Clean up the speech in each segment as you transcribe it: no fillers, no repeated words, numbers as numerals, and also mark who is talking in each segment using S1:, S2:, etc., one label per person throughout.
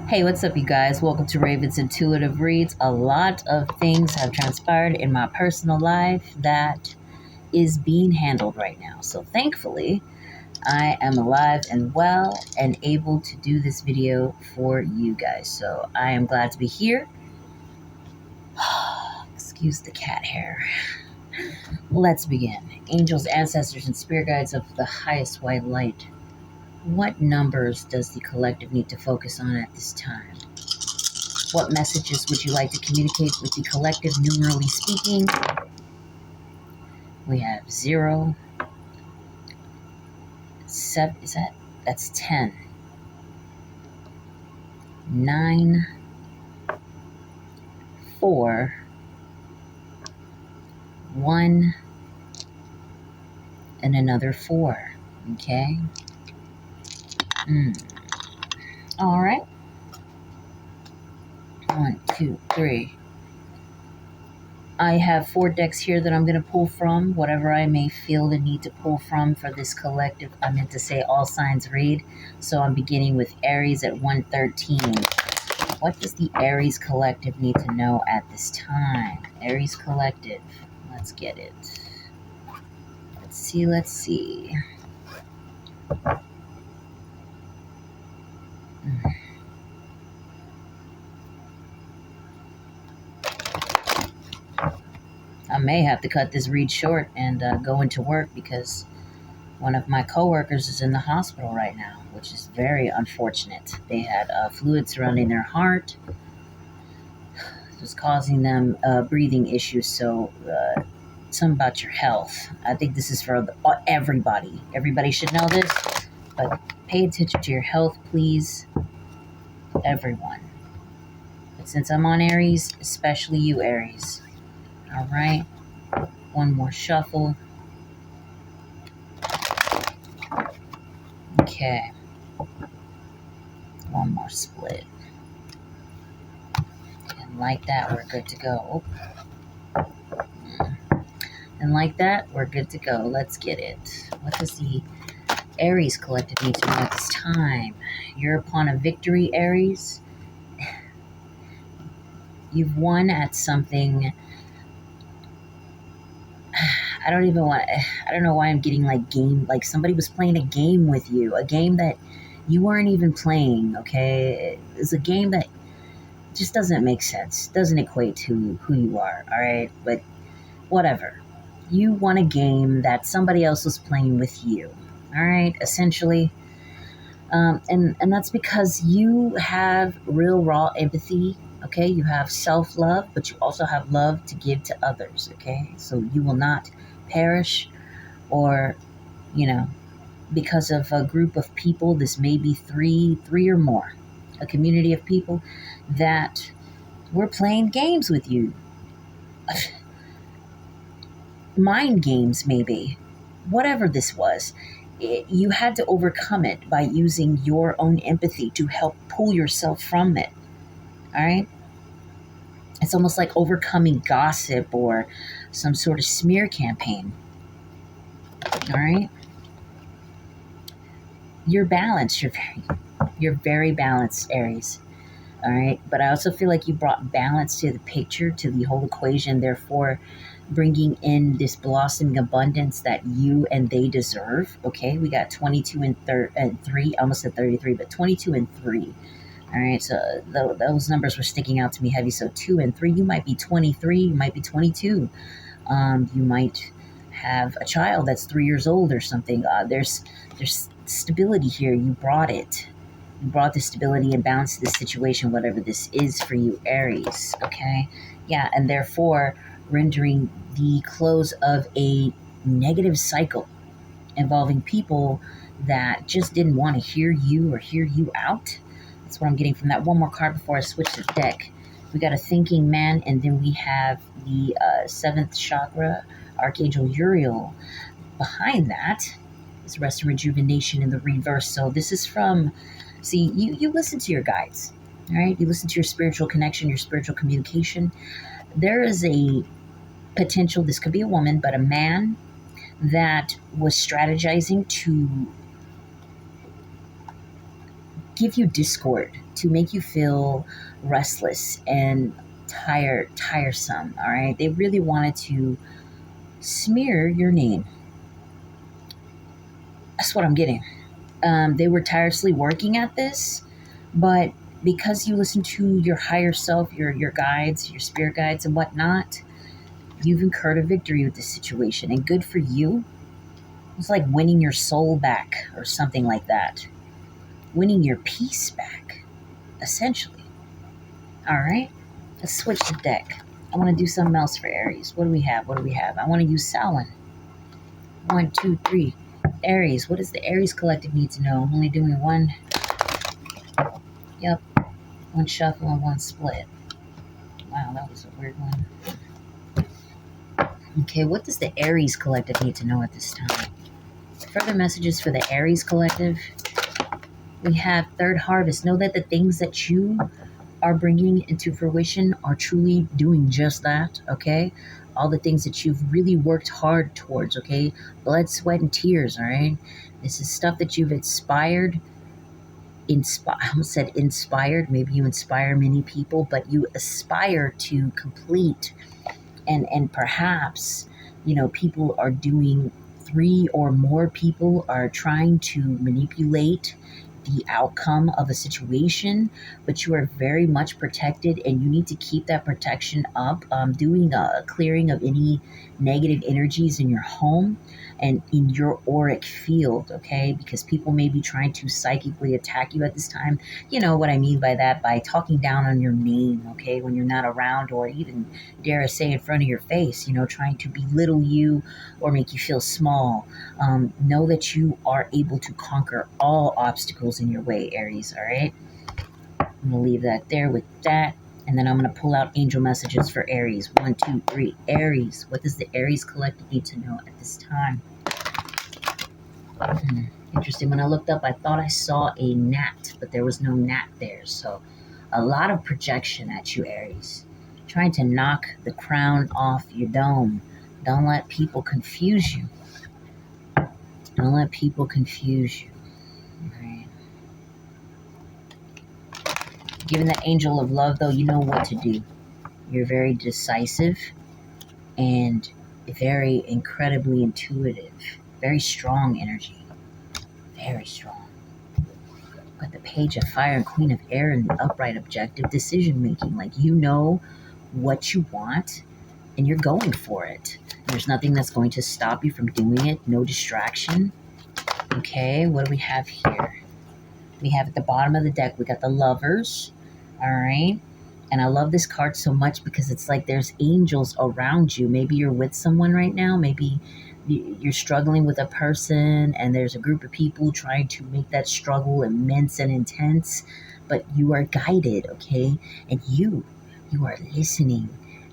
S1: Hey, what's up, you guys? Welcome to Raven's Intuitive Reads. A lot of things have transpired in my personal life that is being handled right now. So thankfully, I am alive and well and able to do this video for you guys. So I am glad to be here. Excuse the cat hair. Let's begin. Angels, ancestors, and spirit guides of the highest white light. What numbers does the collective need to focus on at this time? What messages would you like to communicate with the collective, numerally speaking? We have 0, 7, that's 10, 9, 4, 1, and another 4, okay? All right. 1, 2, 3. I have 4 decks here that I'm going to pull from, whatever I may feel the need to pull from for this collective. I meant to say all signs read. So I'm beginning with Aries at 113. What does the Aries collective need to know at this time? Aries collective. Let's get it. Let's see. I may have to cut this read short and go into work because one of my coworkers is in the hospital right now, which is very unfortunate. They had fluid surrounding their heart. It was causing them breathing issues. So something about your health. I think this is for everybody. Everybody should know this, but pay attention to your health, please. Everyone. But since I'm on Aries, especially you, Aries. All right. One more shuffle. Okay. One more split. And like that, we're good to go. And like that, we're good to go. Let's get it. What does the Aries collective need to know at this time? You're upon a victory, Aries. You've won at something. I don't know why I'm getting like somebody was playing a game with you, a game that you weren't even playing, okay? It's a game that just doesn't make sense, doesn't equate to who you are, all right? But whatever. You won a game that somebody else was playing with you, all right? Essentially. And that's because you have real raw empathy, okay? You have self-love, but you also have love to give to others, okay? So you will not perish or, because of a group of people, this may be three or more, a community of people that were playing games with you. Mind games, maybe. Whatever this was, you had to overcome it by using your own empathy to help pull yourself from it. All right? It's almost like overcoming gossip or some sort of smear campaign. All right? You're balanced. You're very balanced, Aries. All right? But I also feel like you brought balance to the picture, to the whole equation, therefore bringing in this blossoming abundance that you and they deserve. Okay? We got 22 and 3, almost at 33, but 22 and 3. All right, so those numbers were sticking out to me heavy. So 2 and 3, you might be 23, you might be 22. You might have a child that's 3 years old or something. There's stability here. You brought it. You brought the stability and balance to this situation, whatever this is for you, Aries. Okay, yeah, and therefore rendering the close of a negative cycle involving people that just didn't want to hear you or hear you out. That's what I'm getting from that. One more card before I switch the deck. We got a thinking man, and then we have the 7th chakra, Archangel Uriel. Behind that is rest and rejuvenation in the reverse. So this is from, see, you listen to your guides, all right? You listen to your spiritual connection, your spiritual communication. There is a potential, this could be a woman, but a man that was strategizing to give you discord, to make you feel restless and tiresome. All right. They really wanted to smear your name. That's what I'm getting. They were tirelessly working at this, but because you listen to your higher self, your guides, your spirit guides, and whatnot, you've incurred a victory with this situation, and good for you. It's like winning your soul back, or something like that. Winning your peace back, essentially. All right, let's switch the deck. I want to do something else for Aries. What do we have? What do we have? I want to use Samhain. 1, 2, 3. Aries. What does the Aries collective need to know? I'm only doing one. Yep, one shuffle and one split. Wow, that was a weird one. Okay, what does the Aries collective need to know at this time? Further messages for the Aries collective. We have third harvest. Know that the things that you are bringing into fruition are truly doing just that, okay? All the things that you've really worked hard towards, okay? Blood, sweat, and tears, all right? This is stuff that you've I almost said inspired. Maybe you inspire many people, but you aspire to complete. And perhaps, people are doing, three or more people are trying to manipulate the outcome of a situation, but you are very much protected, and you need to keep that protection up. Doing a clearing of any negative energies in your home and in your auric field, okay? Because people may be trying to psychically attack you at this time. You know what I mean by that? By talking down on your name, okay, when you're not around, or even, dare I say, in front of your face, trying to belittle you or make you feel small. Know that you are able to conquer all obstacles in your way, Aries, all right? I'm going to leave that there with that. And then I'm going to pull out angel messages for Aries. 1, 2, 3. Aries. What does the Aries collective need to know at this time? Interesting. When I looked up, I thought I saw a gnat, but there was no gnat there. So a lot of projection at you, Aries. Trying to knock the crown off your dome. Don't let people confuse you. Don't let people confuse you. Right. Given the angel of love, though, you know what to do. You're very decisive and very incredibly intuitive. Very strong energy. Very strong. But the Page of Fire and Queen of Air and the upright objective decision making. Like, you know what you want and you're going for it. There's nothing that's going to stop you from doing it. No distraction. Okay, what do we have here? We have at the bottom of the deck, we got the Lovers. All right. And I love this card so much because it's like there's angels around you. Maybe you're with someone right now. Maybe you're struggling with a person and there's a group of people trying to make that struggle immense and intense. But you are guided, okay? And you are listening.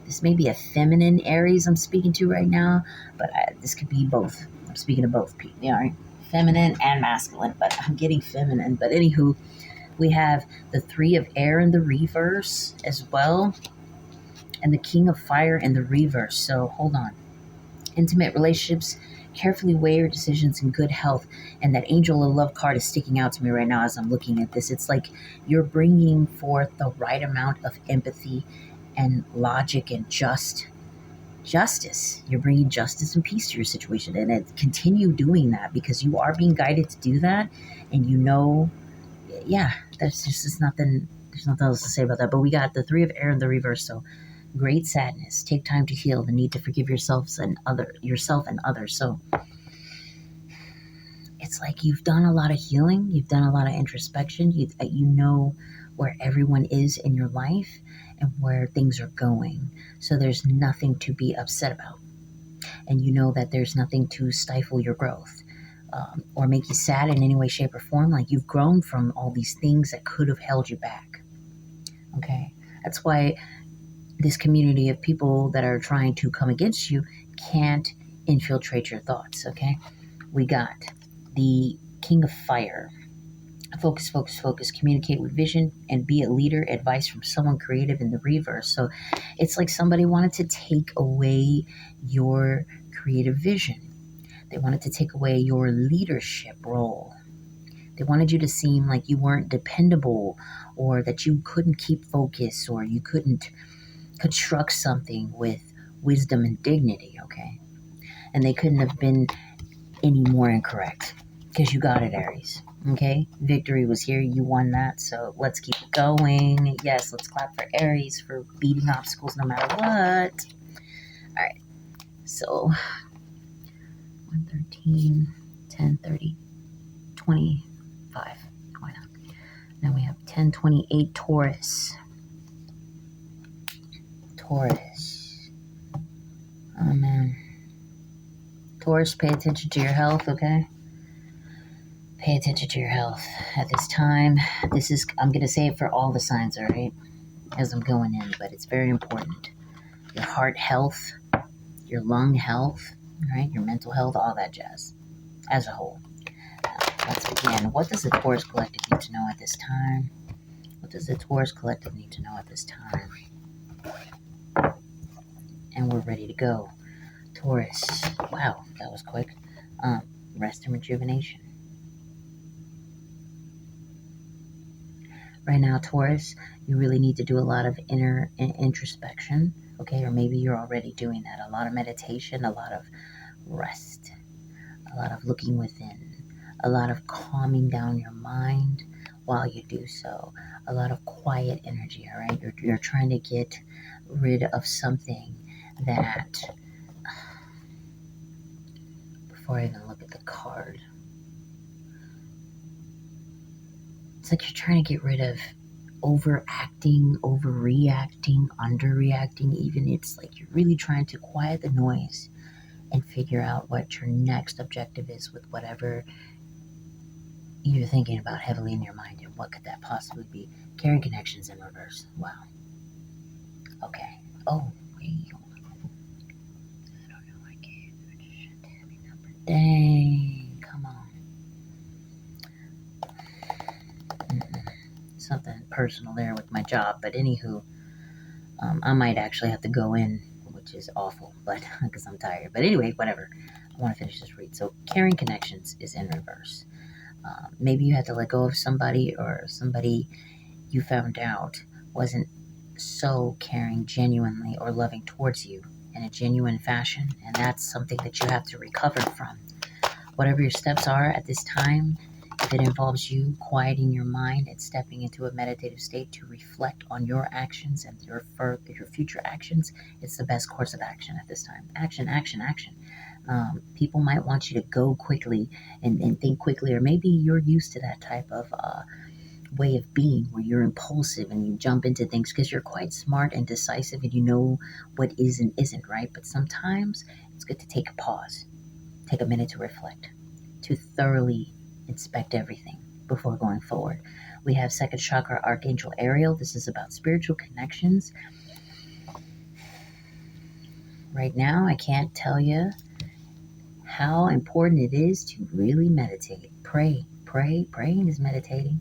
S1: This may be a feminine Aries I'm speaking to right now, but this could be both. I'm speaking to both people, all right? Feminine and masculine, but I'm getting feminine. But anywho, we have the Three of Air in the reverse as well, and the King of Fire in the reverse. So hold on. Intimate relationships, carefully weigh your decisions in good health. And that Angel of Love card is sticking out to me right now as I'm looking at this. It's like you're bringing forth the right amount of empathy and logic and justice. You're bringing justice and peace to your situation, and continue doing that because you are being guided to do that. And there's nothing else to say about that. But we got the Three of Air in the reverse. So great sadness. Take time to heal. The need to forgive yourself and others. So it's like you've done a lot of healing. You've done a lot of introspection. You know where everyone is in your life and where things are going. So there's nothing to be upset about. And you know that there's nothing to stifle your growth. Or make you sad in any way, shape, or form. Like, you've grown from all these things that could have held you back. Okay? That's why this community of people that are trying to come against you can't infiltrate your thoughts. Okay? We got the King of Fire. Focus, focus, focus. Communicate with vision and be a leader. Advice from someone creative in the reverse. So it's like somebody wanted to take away your creative vision. They wanted to take away your leadership role. They wanted you to seem like you weren't dependable, or that you couldn't keep focus, or you couldn't construct something with wisdom and dignity, okay? And they couldn't have been any more incorrect, because you got it, Aries. Okay, victory was here. You won that, so let's keep it going. Yes, let's clap for Aries for beating obstacles no matter what. All right, so 113, 10, 30, 25. Why not? Now we have 1028 Taurus. Taurus. Oh man. Taurus, pay attention to your health, okay? Pay attention to your health at this time. I'm going to say it for all the signs, all right? As I'm going in, but it's very important. Your heart health, your lung health, all right? Your mental health, all that jazz as a whole. Let's begin. What does the Taurus Collective need to know at this time? What does the Taurus Collective need to know at this time? And we're ready to go. Taurus. Wow, that was quick. Rest and rejuvenation. Right now, Taurus, you really need to do a lot of inner introspection, okay? Or maybe you're already doing that. A lot of meditation, a lot of rest, a lot of looking within, a lot of calming down your mind while you do so, a lot of quiet energy, all right? You're trying to get rid of something that, before I even look at the card, it's like you're trying to get rid of overacting, overreacting, underreacting even. It's like you're really trying to quiet the noise and figure out what your next objective is with whatever you're thinking about heavily in your mind. And what could that possibly be? Carrying connections in reverse. Wow. Okay. Oh, wait. Hold on. I don't know. I gave a happy number. Dang. Come on. Something personal there with my job. But anywho, I might actually have to go in, which is awful, but because I'm tired. But anyway, whatever. I want to finish this read. So, carrying connections is in reverse. Maybe you had to let go of somebody, or somebody you found out wasn't so caring genuinely or loving towards you in a genuine fashion, and that's something that you have to recover from. Whatever your steps are at this time, if it involves you quieting your mind and stepping into a meditative state to reflect on your actions and your future actions, it's the best course of action at this time. Action, action, action. People might want you to go quickly and think quickly, or maybe you're used to that type of way of being where you're impulsive and you jump into things because you're quite smart and decisive and you know what is and isn't, right? But sometimes it's good to take a pause, take a minute to reflect, to thoroughly inspect everything before going forward. We have second chakra Archangel Ariel. This is about spiritual connections. Right now, I can't tell you how important it is to really meditate. Praying is meditating.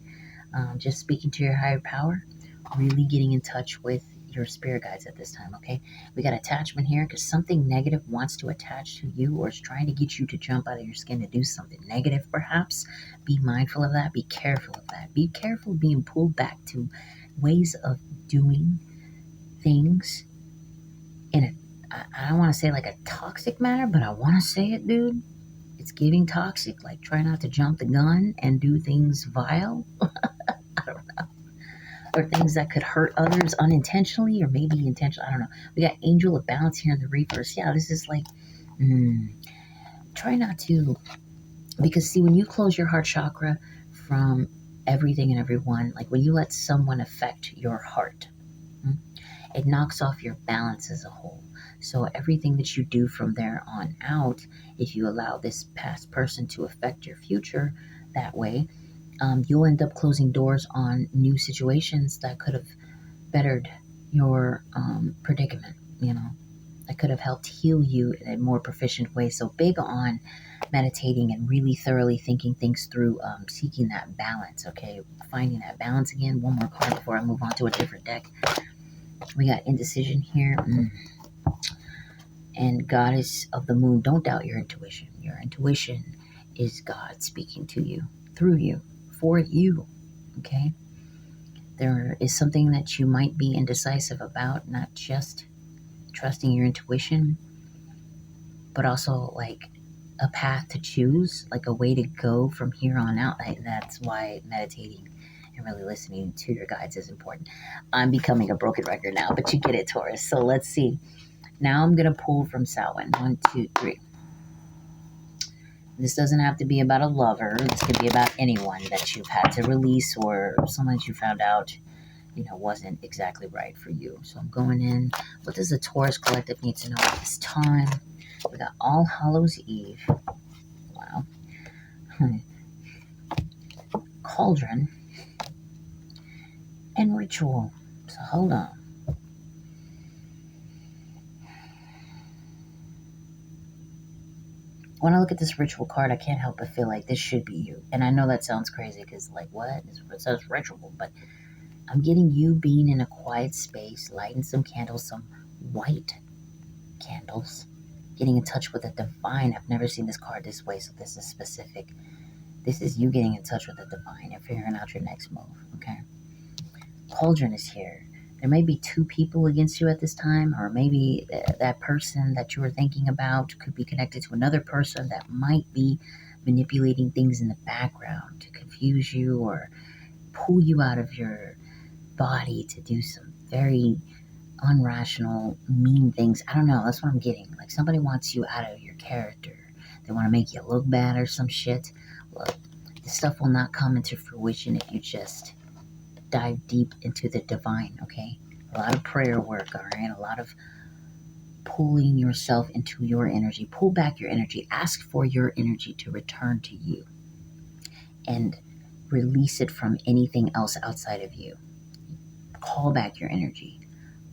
S1: Just speaking to your higher power, really getting in touch with your spirit guides at this time, okay? We got attachment here because something negative wants to attach to you, or is trying to get you to jump out of your skin to do something negative, perhaps. Be mindful of that. Be careful of that. Be careful of being pulled back to ways of doing things in I don't want to say like a toxic manner, but I want to say it, dude. It's getting toxic. Like, try not to jump the gun and do things vile. I don't know. Or things that could hurt others unintentionally, or maybe intentionally. I don't know. We got Angel of Balance here in the reverse. Yeah, this is like, try not to, because see, when you close your heart chakra from everything and everyone, like when you let someone affect your heart, it knocks off your balance as a whole. So everything that you do from there on out, if you allow this past person to affect your future that way, you'll end up closing doors on new situations that could have bettered your predicament, that could have helped heal you in a more proficient way. So big on meditating and really thoroughly thinking things through, seeking that balance, okay? Finding that balance again. One more card before I move on to a different deck. We got indecision here. And Goddess of the Moon. Don't doubt your intuition. Your intuition is God speaking to you, through you, for you, okay? There is something that you might be indecisive about, not just trusting your intuition, but also like a path to choose, like a way to go from here on out. That's why meditating and really listening to your guides is important. I'm becoming a broken record now, but you get it, Taurus. So let's see. Now I'm going to pull from Samhain. 1, 2, 3. This doesn't have to be about a lover. This could be about anyone that you've had to release, or someone that you found out, wasn't exactly right for you. So I'm going in. What does the Taurus collective need to know at this time? We got All Hallows Eve. Wow. Cauldron. And ritual. So hold on. When I look at this ritual card, I can't help but feel like this should be you. And I know that sounds crazy because, like, what? It says ritual, but I'm getting you being in a quiet space, lighting some candles, some white candles, getting in touch with the divine. I've never seen this card this way, so this is specific. This is you getting in touch with the divine and figuring out your next move, okay? Cauldron is here. There may be 2 people against you at this time, or maybe that person that you were thinking about could be connected to another person that might be manipulating things in the background to confuse you or pull you out of your body to do some very unrational, mean things. I don't know. That's what I'm getting. Like somebody wants you out of your character. They want to make you look bad or some shit. Look, this stuff will not come into fruition if you just dive deep into the divine, okay? A lot of prayer work, all right? A lot of pulling yourself into your energy. Pull back your energy. Ask for your energy to return to you and release it from anything else outside of you. Call back your energy.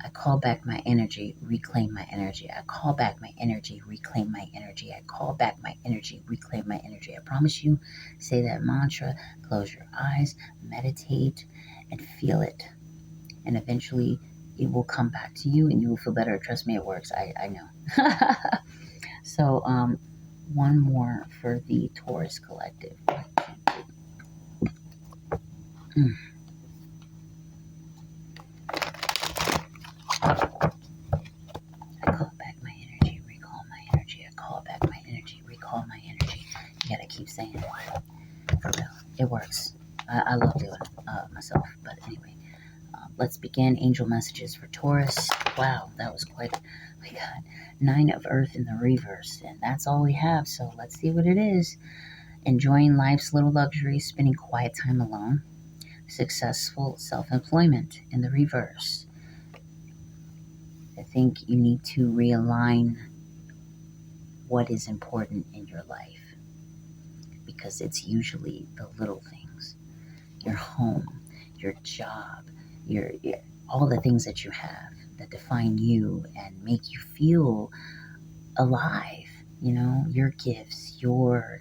S1: I call back my energy, reclaim my energy. I call back my energy, reclaim my energy. I call back my energy, reclaim my energy. I promise you, say that mantra, close your eyes, meditate, and feel it. And eventually it will come back to you and you will feel better. Trust me, it works. I know. So, one more for the Taurus collective. I call back my energy, recall my energy. I call back my energy, recall my energy. You gotta keep saying it. For real. It works. I love doing it myself. But anyway, let's begin. Angel messages for Taurus. Wow, that was quite. We got 9 of Earth in the reverse, and that's all we have. So let's see what it is. Enjoying life's little luxuries, spending quiet time alone. Successful self-employment in the reverse. I think you need to realign what is important in your life, because it's usually the little things. Your home, your job, your all the things that you have that define you and make you feel alive. Your gifts, your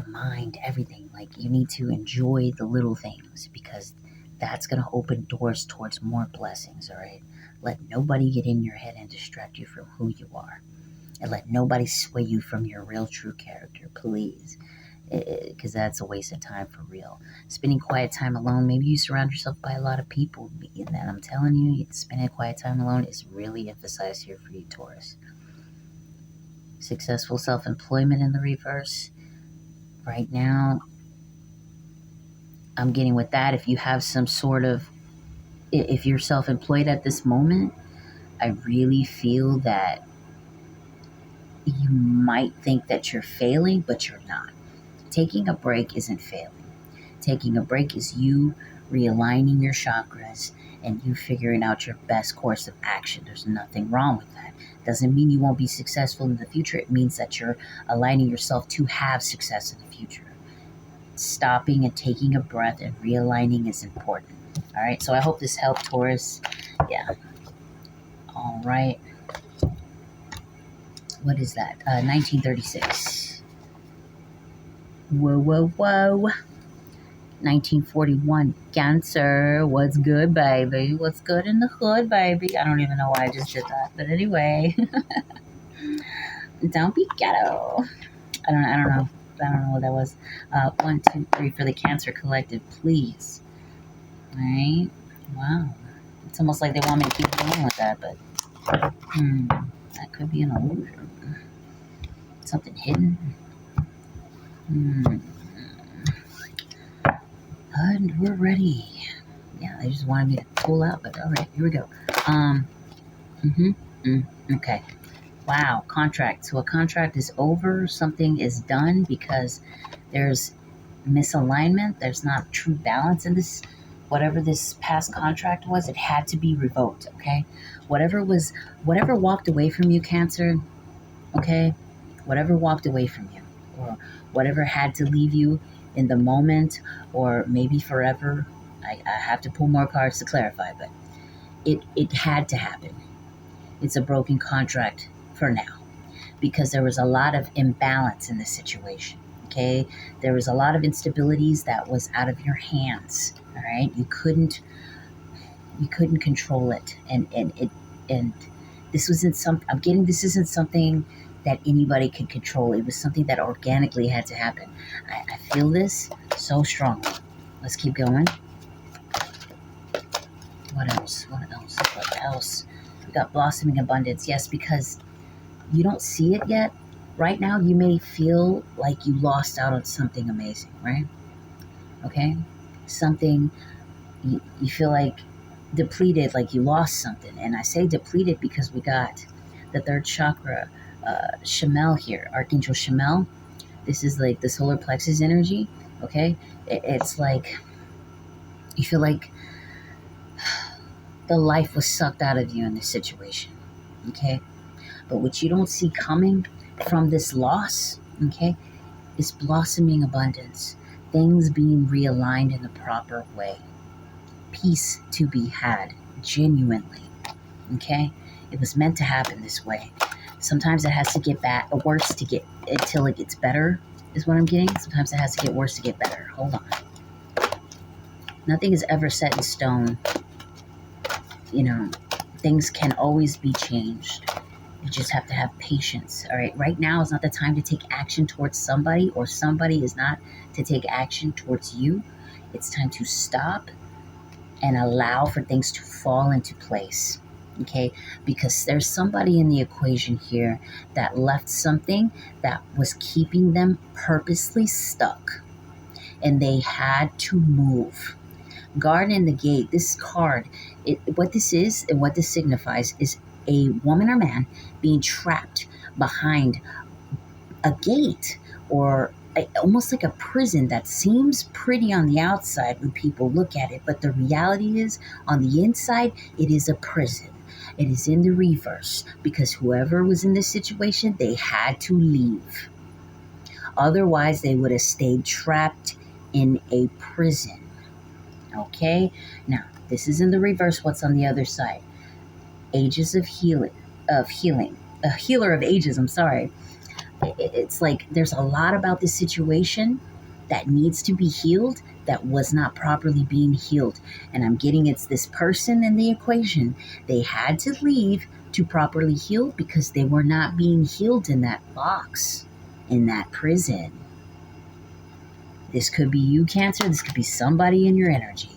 S1: mind, everything. Like, you need to enjoy the little things, because that's going to open doors towards more blessings. All right, let nobody get in your head and distract you from who you are, and let nobody sway you from your real true character, please, because that's a waste of time for real. Spending quiet time alone. Maybe you surround yourself by a lot of people, and then I'm telling you, spending quiet time alone is really emphasized here for you, Taurus. Successful self-employment in the reverse. Right now, I'm getting with that. If you have some sort of, if you're self-employed at this moment, I really feel that you might think that you're failing, but you're not. Taking a break isn't failing. Taking a break is you realigning your chakras and you figuring out your best course of action. There's nothing wrong with that. Doesn't mean you won't be successful in the future. It means that you're aligning yourself to have success in the future. Stopping and taking a breath and realigning is important. All right, so I hope this helped, Taurus. Yeah. All right. What is that? 1936. Whoa, whoa, whoa. 1941, Cancer. What's good, baby? What's good in the hood, baby? I don't even know why I just did that, but anyway. Don't be ghetto. I don't know. I don't know what that was. 1, 2, 3 for the Cancer Collective, please. All right. Wow. It's almost like they want me to keep going with that, but that could be an illusion. Something hidden. And we're ready. Yeah, they just wanted me to pull out, but all right, here we go. Okay. Wow, contract. So a contract is over. Something is done because there's misalignment. There's not true balance in this. Whatever this past contract was, it had to be revoked. Okay. Whatever walked away from you, Cancer. Okay. Whatever walked away from you, or whatever had to leave you in the moment, or maybe forever. I have to pull more cards to clarify, but it had to happen. It's a broken contract for now because there was a lot of imbalance in the situation. Okay, there was a lot of instabilities that was out of your hands. All right, you couldn't control it, and this wasn't some. I'm getting this isn't something that anybody could control. It was something that organically had to happen. I feel this so strongly. Let's keep going. What else? What else? What else? We got blossoming abundance. Yes, because you don't see it yet. Right now, you may feel like you lost out on something amazing, right? Okay? Something you feel like depleted, like you lost something. And I say depleted because we got the third chakra, Shamel here, Archangel Shamel. This is like the solar plexus energy, okay? It's like you feel like the life was sucked out of you in this situation, okay? But what you don't see coming from this loss, okay, is blossoming abundance, things being realigned in the proper way, peace to be had, genuinely, okay? It was meant to happen this way. Sometimes it has to get worse to get until it gets better, is what I'm getting. Sometimes it has to get worse to get better. Hold on. Nothing is ever set in stone. You know, things can always be changed. You just have to have patience, all right? Right now is not the time to take action towards somebody, or somebody is not to take action towards you. It's time to stop and allow for things to fall into place, okay? Because there's somebody in the equation here that left something that was keeping them purposely stuck, and they had to move. Guard in the gate. This card, what this is and what this signifies is a woman or man being trapped behind a gate, or almost like a prison that seems pretty on the outside when people look at it, but the reality is on the inside it is a prison. It is in the reverse because whoever was in this situation, they had to leave. Otherwise, they would have stayed trapped in a prison. Okay? Now, this is in the reverse. What's on the other side? Ages of healing. A healer of ages, I'm sorry. It's like there's a lot about this situation that needs to be healed that was not properly being healed. And I'm getting it's this person in the equation. They had to leave to properly heal because they were not being healed in that box, in that prison. This could be you, Cancer. This could be somebody in your energy.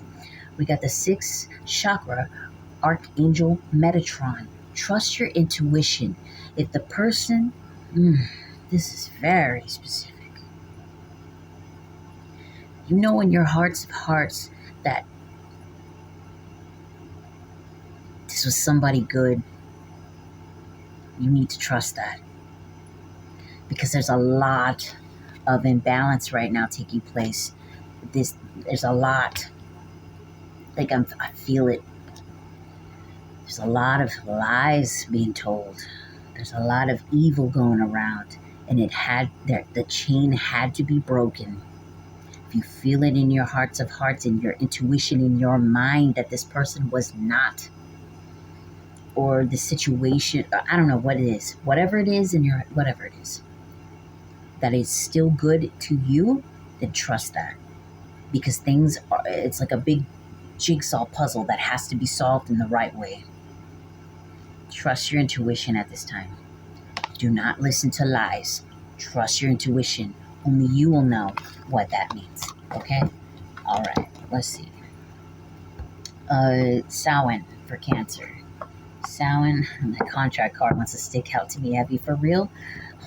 S1: We got the sixth chakra, Archangel Metatron. Trust your intuition. If the person, this is very specific. You know in your hearts of hearts that this was somebody good. You need to trust that. Because there's a lot of imbalance right now taking place. There's a lot. Like I feel it. There's a lot of lies being told. There's a lot of evil going around, and the chain had to be broken. If you feel it in your hearts of hearts, in your intuition, in your mind that this person was not, or the situation, I don't know what it is, whatever it is in your, whatever it is, that is still good to you, then trust that. Because it's like a big jigsaw puzzle that has to be solved in the right way. Trust your intuition at this time. Do not listen to lies. Trust your intuition. Only you will know what that means. Okay? All right. Let's see. Samhain for Cancer. Samhain, the contract card wants to stick out to me heavy. For real?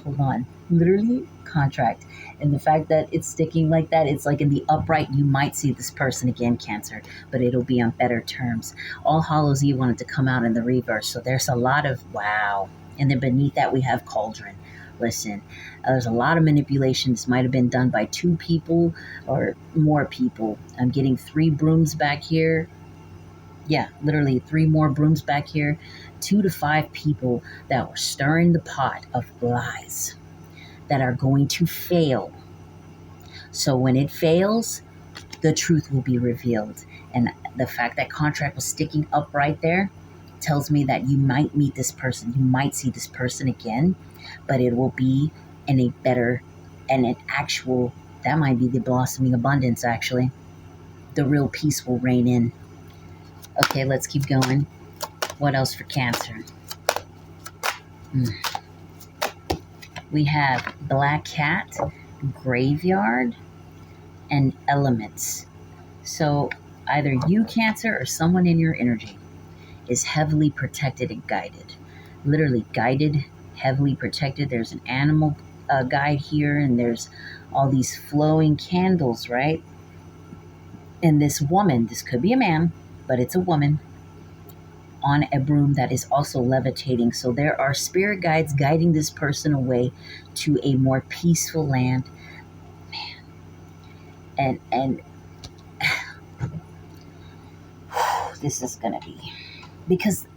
S1: Hold on. Literally, contract. And the fact that it's sticking like that, it's like in the upright, you might see this person again, Cancer, but it'll be on better terms. All Hallows Eve wanted to come out in the reverse. So there's a lot of wow. And then beneath that, we have Cauldron. Listen, there's a lot of manipulation. This might have been done by two people or more people. I'm getting 3 brooms back here. Yeah, literally 3 more brooms back here. 2 to 5 people that were stirring the pot of lies that are going to fail. So when it fails, the truth will be revealed. And the fact that contract was sticking up right there tells me that you might meet this person. You might see this person again, but it will be in a better and an actual, that might be the blossoming abundance actually. The real peace will reign in. Okay, let's keep going. What else for Cancer? We have Black Cat, Graveyard, and Elements. So either you, Cancer, or someone in your energy is heavily protected and guided. Literally guided, heavily protected. There's an animal guide here, and there's all these flowing candles, right? And this woman, this could be a man, but it's a woman, on a broom that is also levitating. So there are spirit guides guiding this person away to a more peaceful land. Man. And this is gonna be, because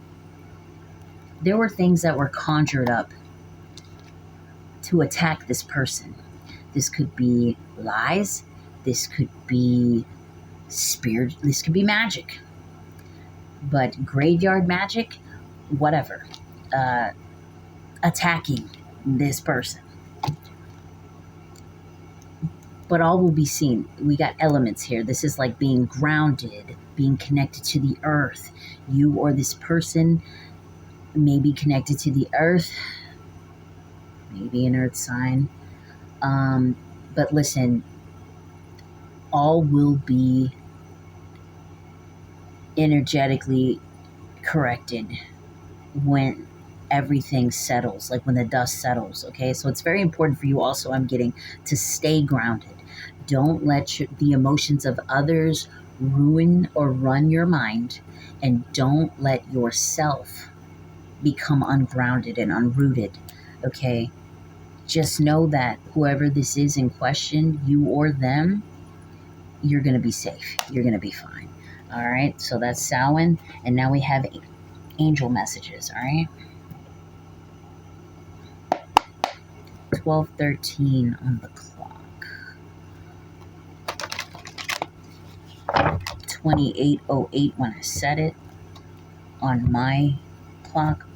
S1: there were things that were conjured up to attack this person. This could be lies, this could be spirit, this could be magic. But graveyard magic, whatever, attacking this person. But all will be seen. We got elements here. This is like being grounded, being connected to the earth. You or this person may be connected to the earth, maybe an earth sign. But listen, all will be energetically corrected when everything settles, like when the dust settles. Okay, so it's very important for you also, I'm getting, to stay grounded. Don't let the emotions of others ruin or run your mind, and don't let yourself become ungrounded and unrooted. Okay, just know that whoever this is in question, you or them, you're going to be safe. You're going to be fine. All right, so that's Samhain, and now we have angel messages. All right, 12:13 on the clock. 28:08 when I set it on my clock.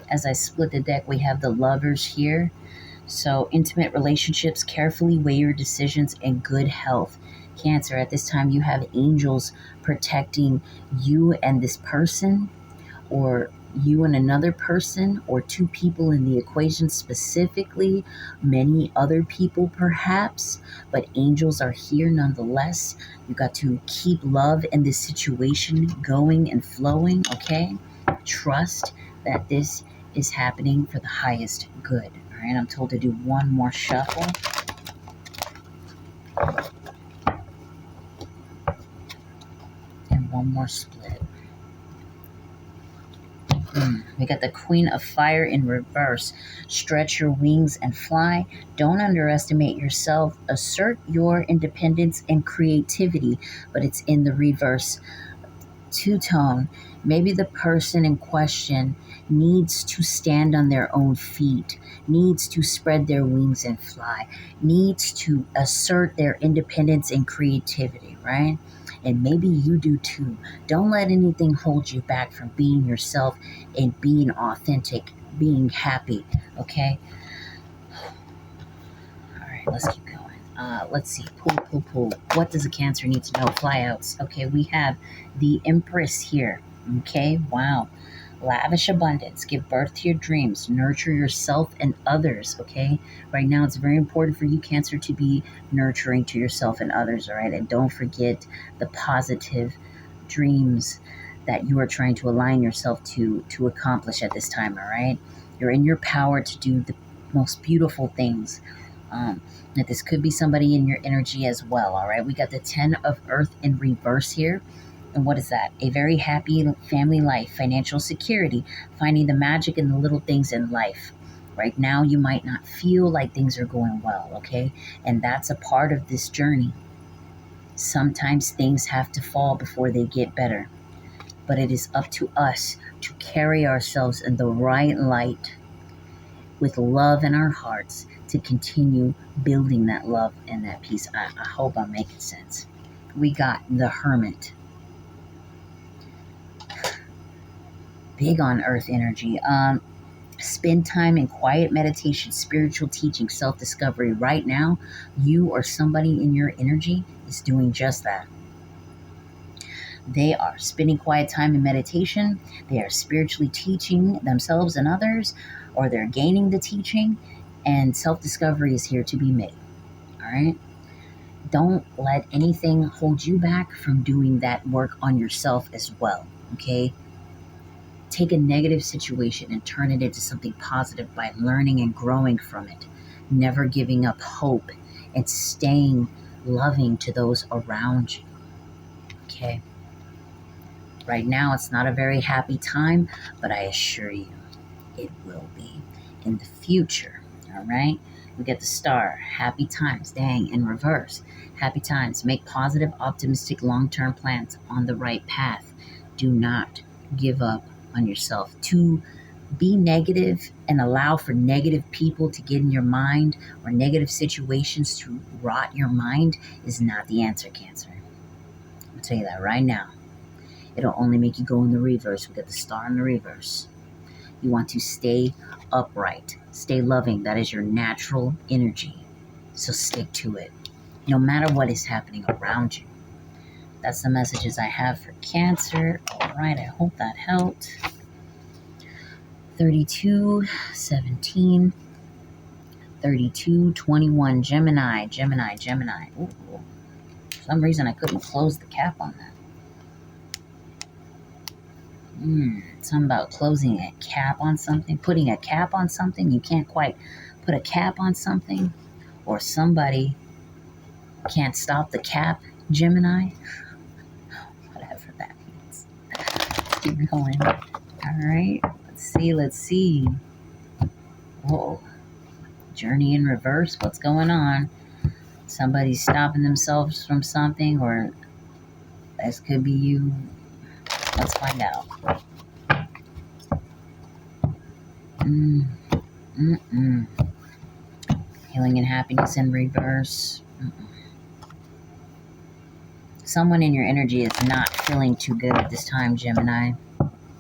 S1: As I split the deck, we have the Lovers here. So intimate relationships, carefully weigh your decisions, and good health. Cancer, at this time you have angels protecting you and this person, or you and another person, or 2 people in the equation specifically, many other people perhaps, but angels are here nonetheless. You got to keep love in this situation going and flowing, okay? Trust that this is happening for the highest good. All right, I'm told to do one more shuffle. And one more split. We got the Queen of Fire in reverse. Stretch your wings and fly. Don't underestimate yourself. Assert your independence and creativity, but it's in the reverse. Two-tone. Maybe the person in question needs to stand on their own feet, needs to spread their wings and fly, needs to assert their independence and creativity, right? And maybe you do too. Don't let anything hold you back from being yourself and being authentic, being happy, okay? All right, let's keep going. Let's see. Pull. What does a Cancer need to know? Flyouts. Okay, we have the Empress here. Okay, wow. Lavish abundance. Give birth to your dreams. Nurture yourself and others, okay? Right now, it's very important for you, Cancer, to be nurturing to yourself and others, all right? And don't forget the positive dreams that you are trying to align yourself to accomplish at this time, all right? You're in your power to do the most beautiful things. That this could be somebody in your energy as well, all right? We got the 10 of Earth in reverse here. And what is that? A very happy family life, financial security, finding the magic in the little things in life. Right now, you might not feel like things are going well, okay? And that's a part of this journey. Sometimes things have to fall before they get better. But it is up to us to carry ourselves in the right light with love in our hearts to continue building that love and that peace. I hope I'm making sense. We got the Hermit. Big on earth energy. Spend time in quiet meditation, spiritual teaching, self-discovery. Right now, you or somebody in your energy is doing just that. They are spending quiet time in meditation. They are spiritually teaching themselves and others, or they're gaining the teaching, and self-discovery is here to be made. All right? Don't let anything hold you back from doing that work on yourself as well, okay? Take a negative situation and turn it into something positive by learning and growing from it. Never giving up hope and staying loving to those around you. Okay? Right now, it's not a very happy time, but I assure you, it will be in the future. All right? We get the Star. Happy times. Dang, in reverse. Happy times. Make positive, optimistic, long-term plans on the right path. Do not give up on yourself. To be negative and allow for negative people to get in your mind or negative situations to rot your mind is not the answer, Cancer. I'll tell you that right now. It'll only make you go in the reverse. We got the Star in the reverse. You want to stay upright, stay loving. That is your natural energy. So stick to it, no matter what is happening around you. That's the messages I have for Cancer. All right, I hope that helped. 32, 17, 32, 21, Gemini. Ooh, for some reason I couldn't close the cap on that. Something about closing a cap on something, putting a cap on something. You can't quite put a cap on something, or somebody can't stop the cap, Gemini. Whatever that means. Keep going. All right. Let's see. Whoa. Journey in reverse. What's going on? Somebody's stopping themselves from something, or this could be you. Let's find out. Healing and happiness in reverse. Someone in your energy is not feeling too good at this time, Gemini.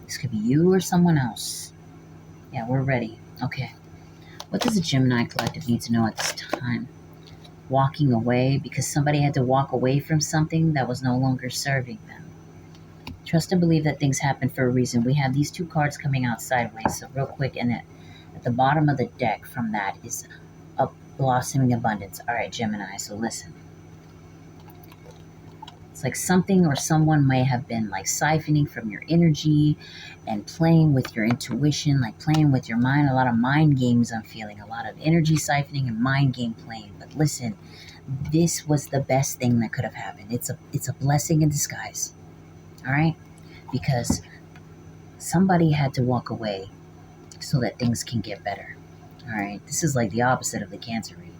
S1: This could be you or someone else. Yeah, we're ready. Okay. What does the Gemini collective need to know at this time? Walking away because somebody had to walk away from something that was no longer serving them. Trust and believe that things happen for a reason. We have these two cards coming out sideways. So real quick, and at the bottom of the deck from that is a blossoming abundance. All right, Gemini, so listen. It's like something or someone may have been like siphoning from your energy and playing with your intuition, like playing with your mind. A lot of mind games I'm feeling, a lot of energy siphoning and mind game playing. But listen, this was the best thing that could have happened. It's a blessing in disguise. All right? Because somebody had to walk away so that things can get better. All right? This is like the opposite of the Cancer reading.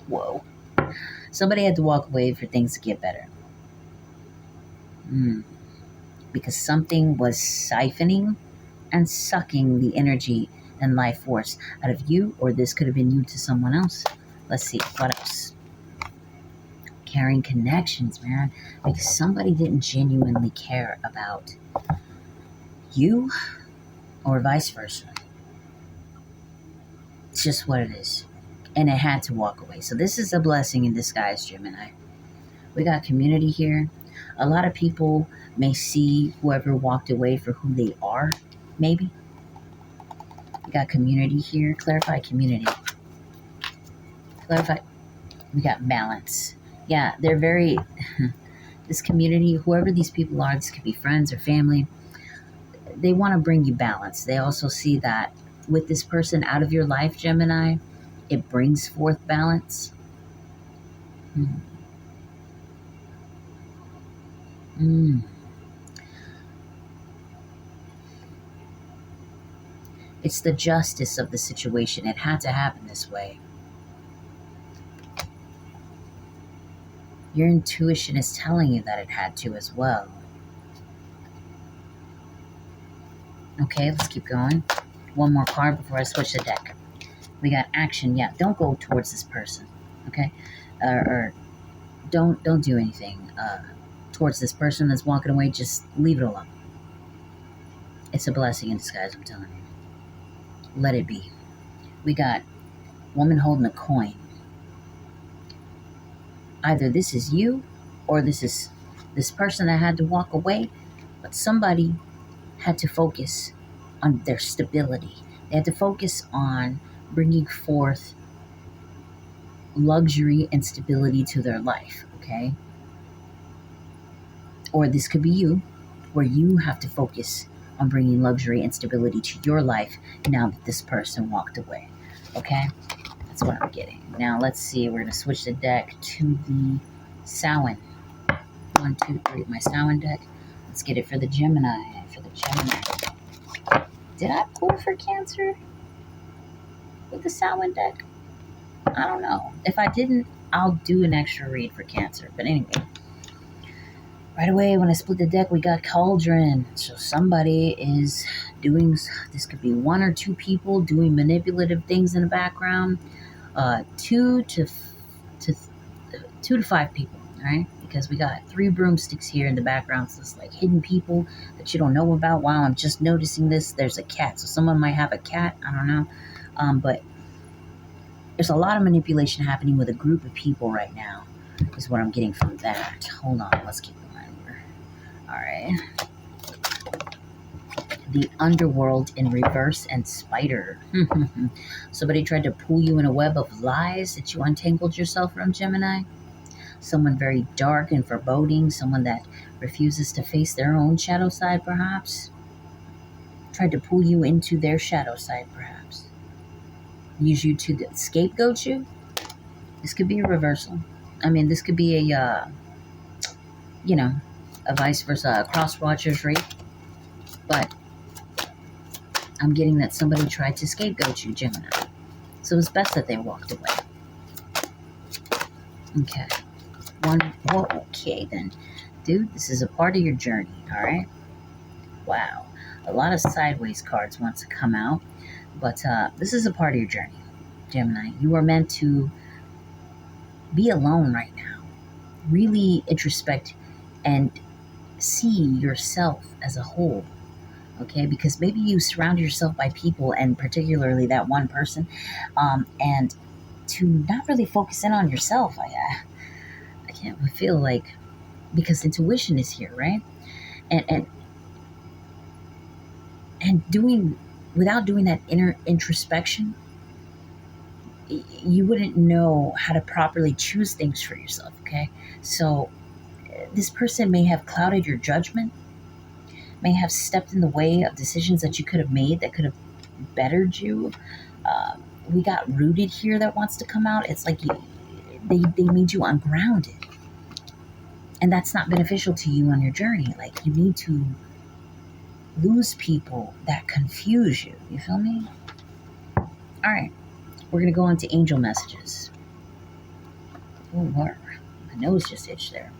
S1: Whoa. Somebody had to walk away for things to get better. Because something was siphoning and sucking the energy and life force out of you, or this could have been you to someone else. Let's see, what else? Carrying connections, man. Because somebody didn't genuinely care about you, or vice versa. It's just what it is. And it had to walk away. So this is a blessing in disguise, Gemini. We got community here. A lot of people may see whoever walked away for who they are, maybe. We got community here. Clarify community. Clarify. We got balance. Yeah, they're very, this community, whoever these people are, this could be friends or family, they want to bring you balance. They also see that with this person out of your life, Gemini, it brings forth balance. Mm. Mm. It's the justice of the situation. It had to happen this way. Your intuition is telling you that it had to as well. Okay, let's keep going. One more card before I switch the deck. We got action. Yeah, don't go towards this person. Okay, or don't do anything towards this person that's walking away. Just leave it alone. It's a blessing in disguise. I'm telling you. Let it be. We got woman holding a coin. Either this is you, or this is this person that had to walk away, but somebody had to focus on their stability. They had to focus on bringing forth luxury and stability to their life, okay? Or this could be you, where you have to focus on bringing luxury and stability to your life now that this person walked away, okay? That's what I'm getting. Now, let's see. We're going to switch the deck to the Samhain. 1, 2, 3. My Samhain deck. Let's get it for the Gemini. For the Gemini. Did I pull for Cancer with the Samhain deck? I don't know. If I didn't, I'll do an extra read for Cancer. But anyway, right away when I split the deck, we got Cauldron. So somebody is doing, this could be 1 or 2 people doing manipulative things in the background. 2 to 5 people, all right? Because we got 3 broomsticks here in the background, so it's like hidden people that you don't know about. Wow, I'm just noticing this. There's a cat, so someone might have a cat. I don't know, but there's a lot of manipulation happening with a group of people right now. Is what I'm getting from that. Hold on, let's keep going. All right. The underworld in reverse and spider. Somebody tried to pull you in a web of lies that you untangled yourself from, Gemini. Someone very dark and foreboding, someone that refuses to face their own shadow side, perhaps. Tried to pull you into their shadow side, perhaps. Use you to scapegoat you. This could be a reversal. I mean, this could be a, a vice versa, a cross-watcher's rape. But I'm getting that somebody tried to scapegoat you, Gemini. So it's best that they walked away. Okay. Okay then. Dude, this is a part of your journey, alright? Wow. A lot of sideways cards want to come out. But this is a part of your journey, Gemini. You are meant to be alone right now. Really introspect and see yourself as a whole. Okay, because maybe you surround yourself by people, and particularly that one person, and to not really focus in on yourself. I can't feel like, because intuition is here, right? And doing, without doing that inner introspection, you wouldn't know how to properly choose things for yourself. Okay, so this person may have clouded your judgment, may have stepped in the way of decisions that you could have made that could have bettered you. We got rooted here that wants to come out. It's like they made you ungrounded. And that's not beneficial to you on your journey. Like, you need to lose people that confuse you. You feel me? All right. We're going to go on to angel messages. Oh, Lord. My nose just itched there.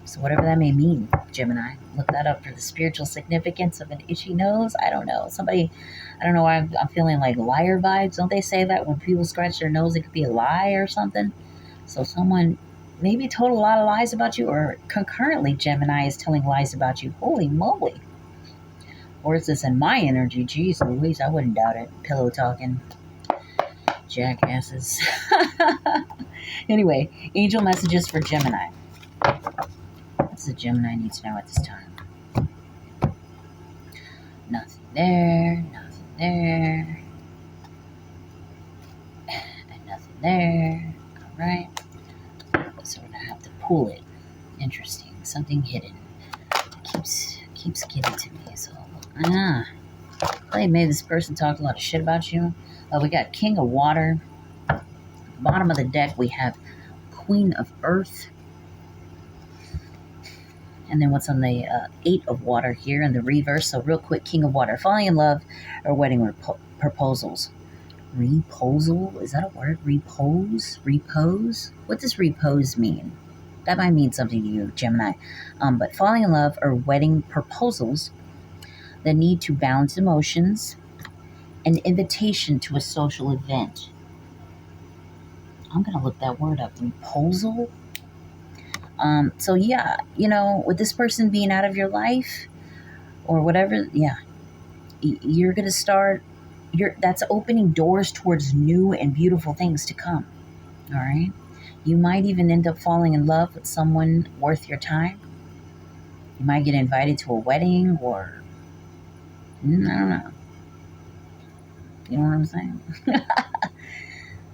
S1: So whatever that may mean, Gemini, look that up for the spiritual significance of an itchy nose. I don't know. Somebody, I don't know why I'm feeling like liar vibes. Don't they say that when people scratch their nose, it could be a lie or something? So someone maybe told a lot of lies about you, or concurrently Gemini is telling lies about you. Holy moly. Or is this in my energy? Jeez Louise, I wouldn't doubt it. Pillow talking. Jackasses. Anyway, angel messages for Gemini. This does the Gemini need to know at this time? Nothing there, nothing there, and nothing there. All right. So we're gonna have to pull it. Interesting. Something hidden. Keeps giving to me. So maybe this person talked a lot of shit about you. We got King of Water. Bottom of the deck we have Queen of Earth. And then what's on the Eight of Water here in the reverse. So real quick, King of Water. Falling in love or wedding proposals. Reposal? Is that a word? Repose? Repose? What does repose mean? That might mean something to you, Gemini. But falling in love or wedding proposals, the need to balance emotions, an invitation to a social event. I'm going to look that word up. Proposal? So yeah, with this person being out of your life or whatever, yeah, you're going to start, that's opening doors towards new and beautiful things to come. All right. You might even end up falling in love with someone worth your time. You might get invited to a wedding or, I don't know. You know what I'm saying?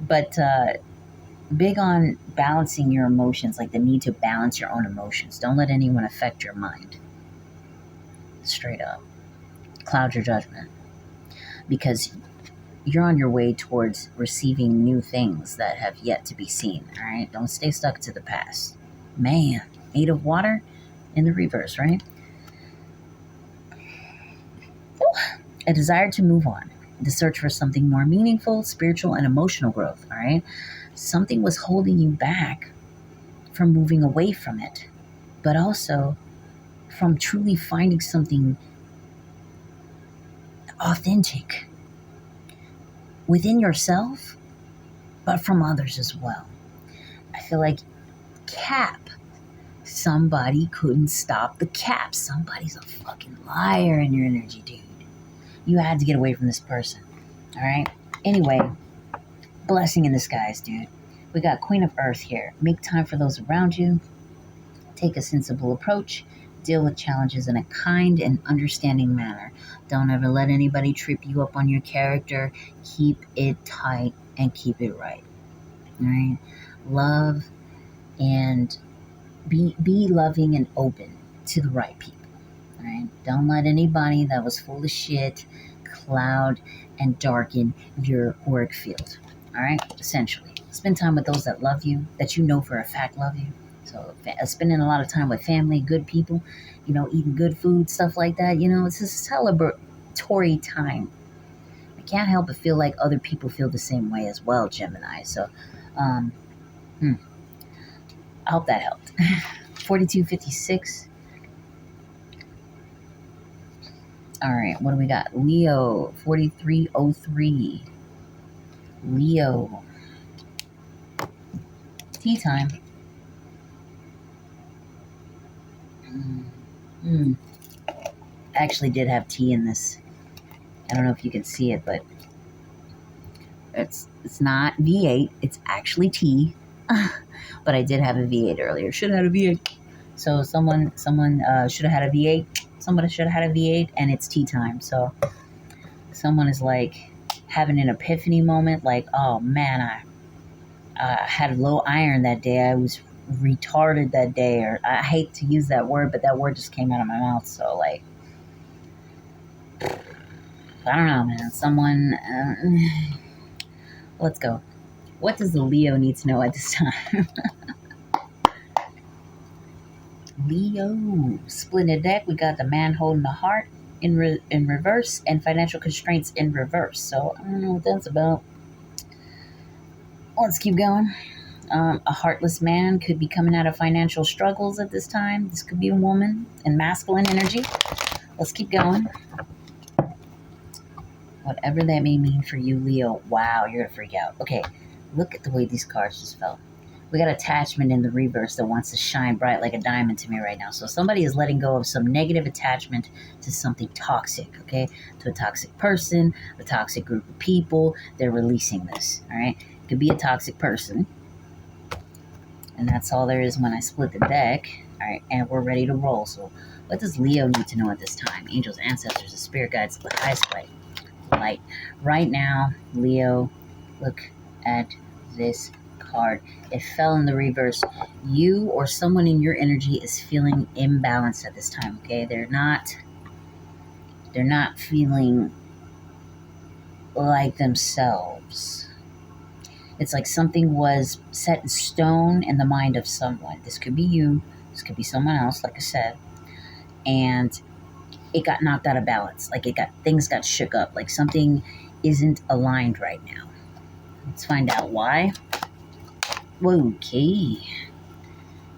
S1: But big on balancing your emotions, like the need to balance your own emotions. Don't let anyone affect your mind. Straight up. Cloud your judgment. Because you're on your way towards receiving new things that have yet to be seen, all right? Don't stay stuck to the past. Man, Eight of Water in the reverse, right? A desire to move on. The search for something more meaningful, spiritual, and emotional growth, all right? Something was holding you back from moving away from it, but also from truly finding something authentic within yourself, but from others as well. I feel like Cap, somebody couldn't stop the Cap. Somebody's a fucking liar in your energy, dude. You had to get away from this person, all right? Anyway, blessing in disguise, dude. We got Queen of Earth here. Make time for those around you. Take a sensible approach. Deal with challenges in a kind and understanding manner. Don't ever let anybody trip you up on your character. Keep it tight and keep it right. All right? Love and be loving and open to the right people. All right? Don't let anybody that was full of shit cloud and darken your work field. All right? Essentially. Spend time with those that love you, that you know for a fact love you. So spending a lot of time with family, good people, eating good food, stuff like that, it's a celebratory time. I can't help but feel like other people feel the same way as well, Gemini. So, I hope that helped. 4256. All right, what do we got? Leo, 4303. Leo. Tea time. I actually did have tea in this. I don't know if you can see it, but it's not V8. It's actually tea. But I did have a V8 earlier. Should have had a V8. So someone should have had a V8. Somebody should have had a V8, and it's tea time. So someone is like having an epiphany moment, like, oh man, I had a low iron that day. I was retarded that day, or I hate to use that word, but that word just came out of my mouth. So like, I don't know, man. Someone, let's go. What does the Leo need to know at this time? Leo, splitting the deck. We got the man holding the heart in reverse and financial constraints in reverse. So I don't know what that's about. Let's keep going. A heartless man could be coming out of financial struggles at this time. This could be a woman in masculine energy. Let's keep going. Whatever that may mean for you, Leo. Wow, you're gonna freak out. Okay, look at the way these cards just fell. We got attachment in the reverse that wants to shine bright like a diamond to me right now. So somebody is letting go of some negative attachment to something toxic, okay? To a toxic person, a toxic group of people. They're releasing this, all right? It could be a toxic person. And that's all there is when I split the deck. All right, and we're ready to roll. So, what does Leo need to know at this time? Angels, ancestors, and spirit guides, the highest light. Right now, Leo, look at this card. It fell in the reverse. You or someone in your energy is feeling imbalanced at this time. Okay, they're not feeling like themselves. It's like something was set in stone in the mind of someone. This could be you. This could be someone else, like I said. And it got knocked out of balance. Like things got shook up. Like something isn't aligned right now. Let's find out why. Okay.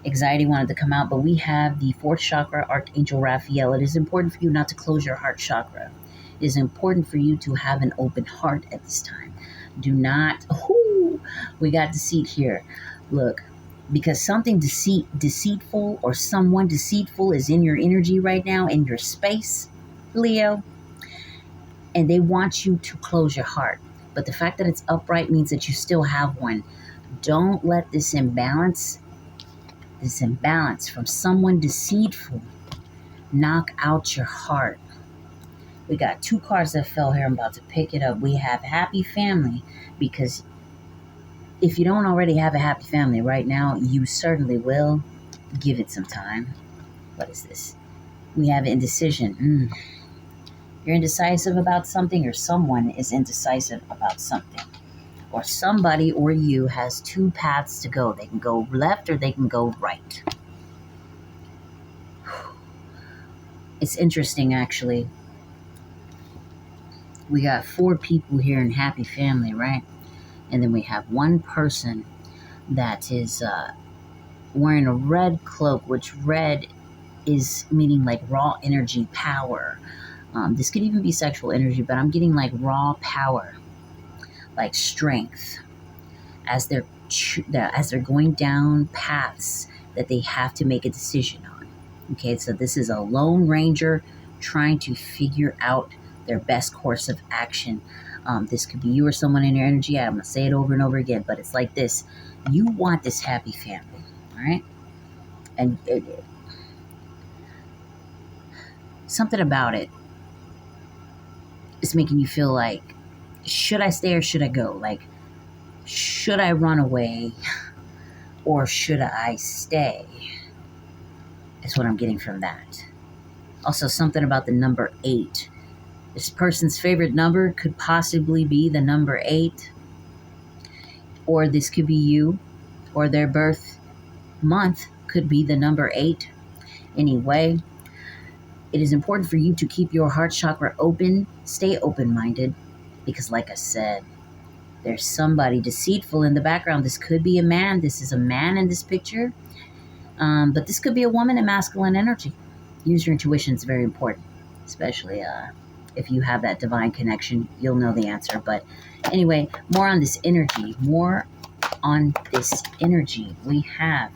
S1: Anxiety wanted to come out, but we have the fourth chakra, Archangel Raphael. It is important for you not to close your heart chakra. It is important for you to have an open heart at this time. Do not, we got deceit here. Look, because something deceitful or someone deceitful is in your energy right now, in your space, Leo, and they want you to close your heart. But the fact that it's upright means that you still have one. Don't let this imbalance from someone deceitful knock out your heart. We got two cards that fell here. I'm about to pick it up. We have happy family, because if you don't already have a happy family right now, you certainly will. Give it some time. What is this? We have indecision. You're indecisive about something, or someone is indecisive about something. Or somebody or you has two paths to go. They can go left or they can go right. It's interesting, actually. We got 4 people here in happy family, right? And then we have one person that is wearing a red cloak, which red is meaning like raw energy, power. This could even be sexual energy, but I'm getting like raw power, like strength, as they're going down paths that they have to make a decision on. Okay, so this is a lone ranger trying to figure out their best course of action. This could be you or someone in your energy. I'm going to say it over and over again, but it's like this. You want this happy family, all right? And something about it is making you feel like, should I stay or should I go? Like, should I run away or should I stay? Is what I'm getting from that. Also, something about the number 8. This person's favorite number could possibly be the number 8. Or this could be you. Or their birth month could be the number 8. Anyway, it is important for you to keep your heart chakra open. Stay open-minded. Because like I said, there's somebody deceitful in the background. This could be a man. This is a man in this picture. But this could be a woman in masculine energy. Use your intuition. It's very important. Especially if you have that divine connection, you'll know the answer. But anyway, more on this energy. We have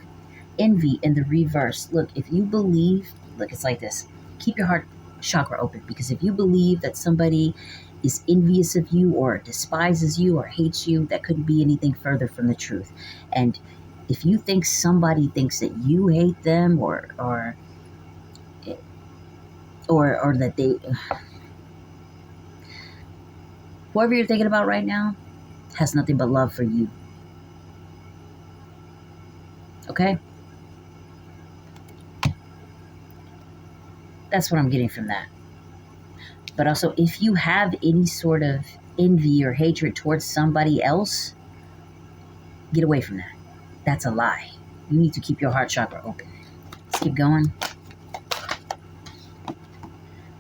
S1: envy in the reverse. Look, if you believe, look, it's like this. Keep your heart chakra open. Because if you believe that somebody is envious of you or despises you or hates you, that couldn't be anything further from the truth. And if you think somebody thinks that you hate them or that they, whoever you're thinking about right now has nothing but love for you. Okay? That's what I'm getting from that. But also, if you have any sort of envy or hatred towards somebody else, get away from that. That's a lie. You need to keep your heart chakra open. Let's keep going.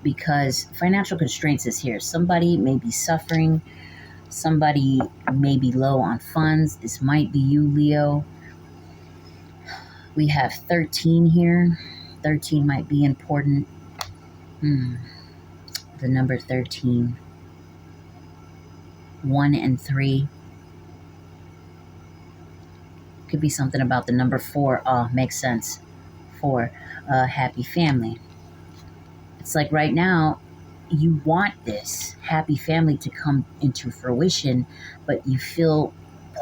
S1: Because financial constraints is here. Somebody may be suffering. Somebody may be low on funds. This might be you, Leo. We have 13 here. 13 might be important. The number 13. 1 and 3. Could be something about the number 4. Makes sense. 4. Happy family. It's like right now, you want this happy family to come into fruition, but you feel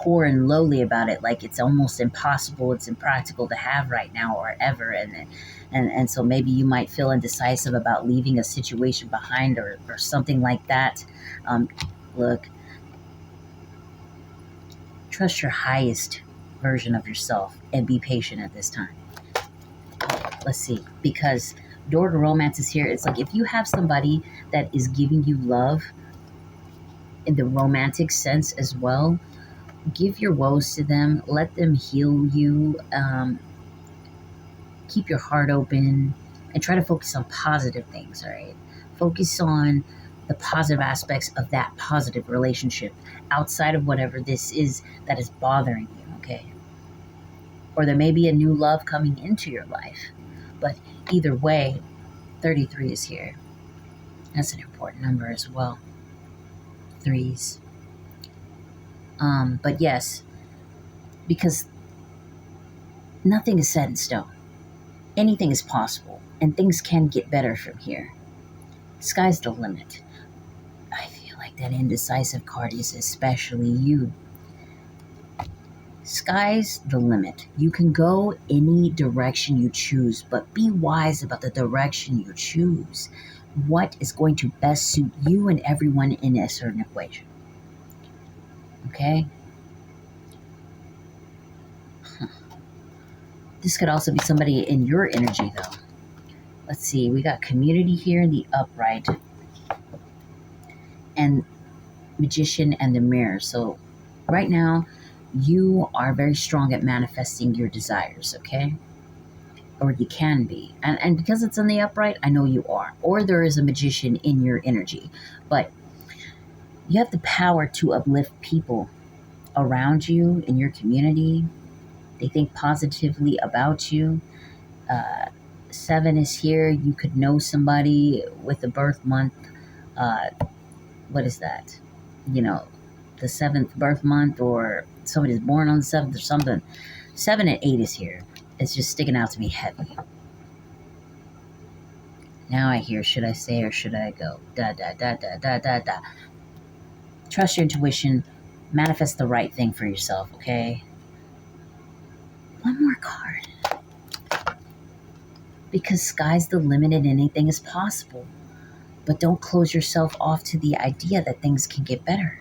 S1: poor and lowly about it, like it's almost impossible, it's impractical to have right now or ever. And so maybe you might feel indecisive about leaving a situation behind, or something like that. Look, trust your highest version of yourself and be patient at this time. Let's see, because door to romance is here. It's like if you have somebody that is giving you love in the romantic sense as well, give your woes to them, let them heal you. Keep your heart open and try to focus on positive things, all right? Focus on the positive aspects of that positive relationship outside of whatever this is that is bothering you, okay? Or there may be a new love coming into your life. But either way, 33 is here. That's an important number as well. Threes. But yes, because nothing is set in stone. Anything is possible, and things can get better from here. Sky's the limit. I feel like that indecisive card is especially you. Sky's the limit. You can go any direction you choose, but be wise about the direction you choose. What is going to best suit you and everyone in a certain equation? Okay? This could also be somebody in your energy, though. Let's see. We got community here in the upright. And magician and the mirror. So right now, you are very strong at manifesting your desires, okay? Or you can be. And because it's in the upright, I know you are. Or there is a magician in your energy. But you have the power to uplift people around you in your community. They think positively about you. 7 is here. You could know somebody with a birth month. What is that? You know, the 7th birth month, or somebody's born on the 7th or something. 7 and 8 is here. It's just sticking out to me heavy. Now I hear, should I say or should I go? Da, da, da, da, da, da, da. Trust your intuition. Manifest the right thing for yourself, okay? One more card. Because sky's the limit and anything is possible. But don't close yourself off to the idea that things can get better.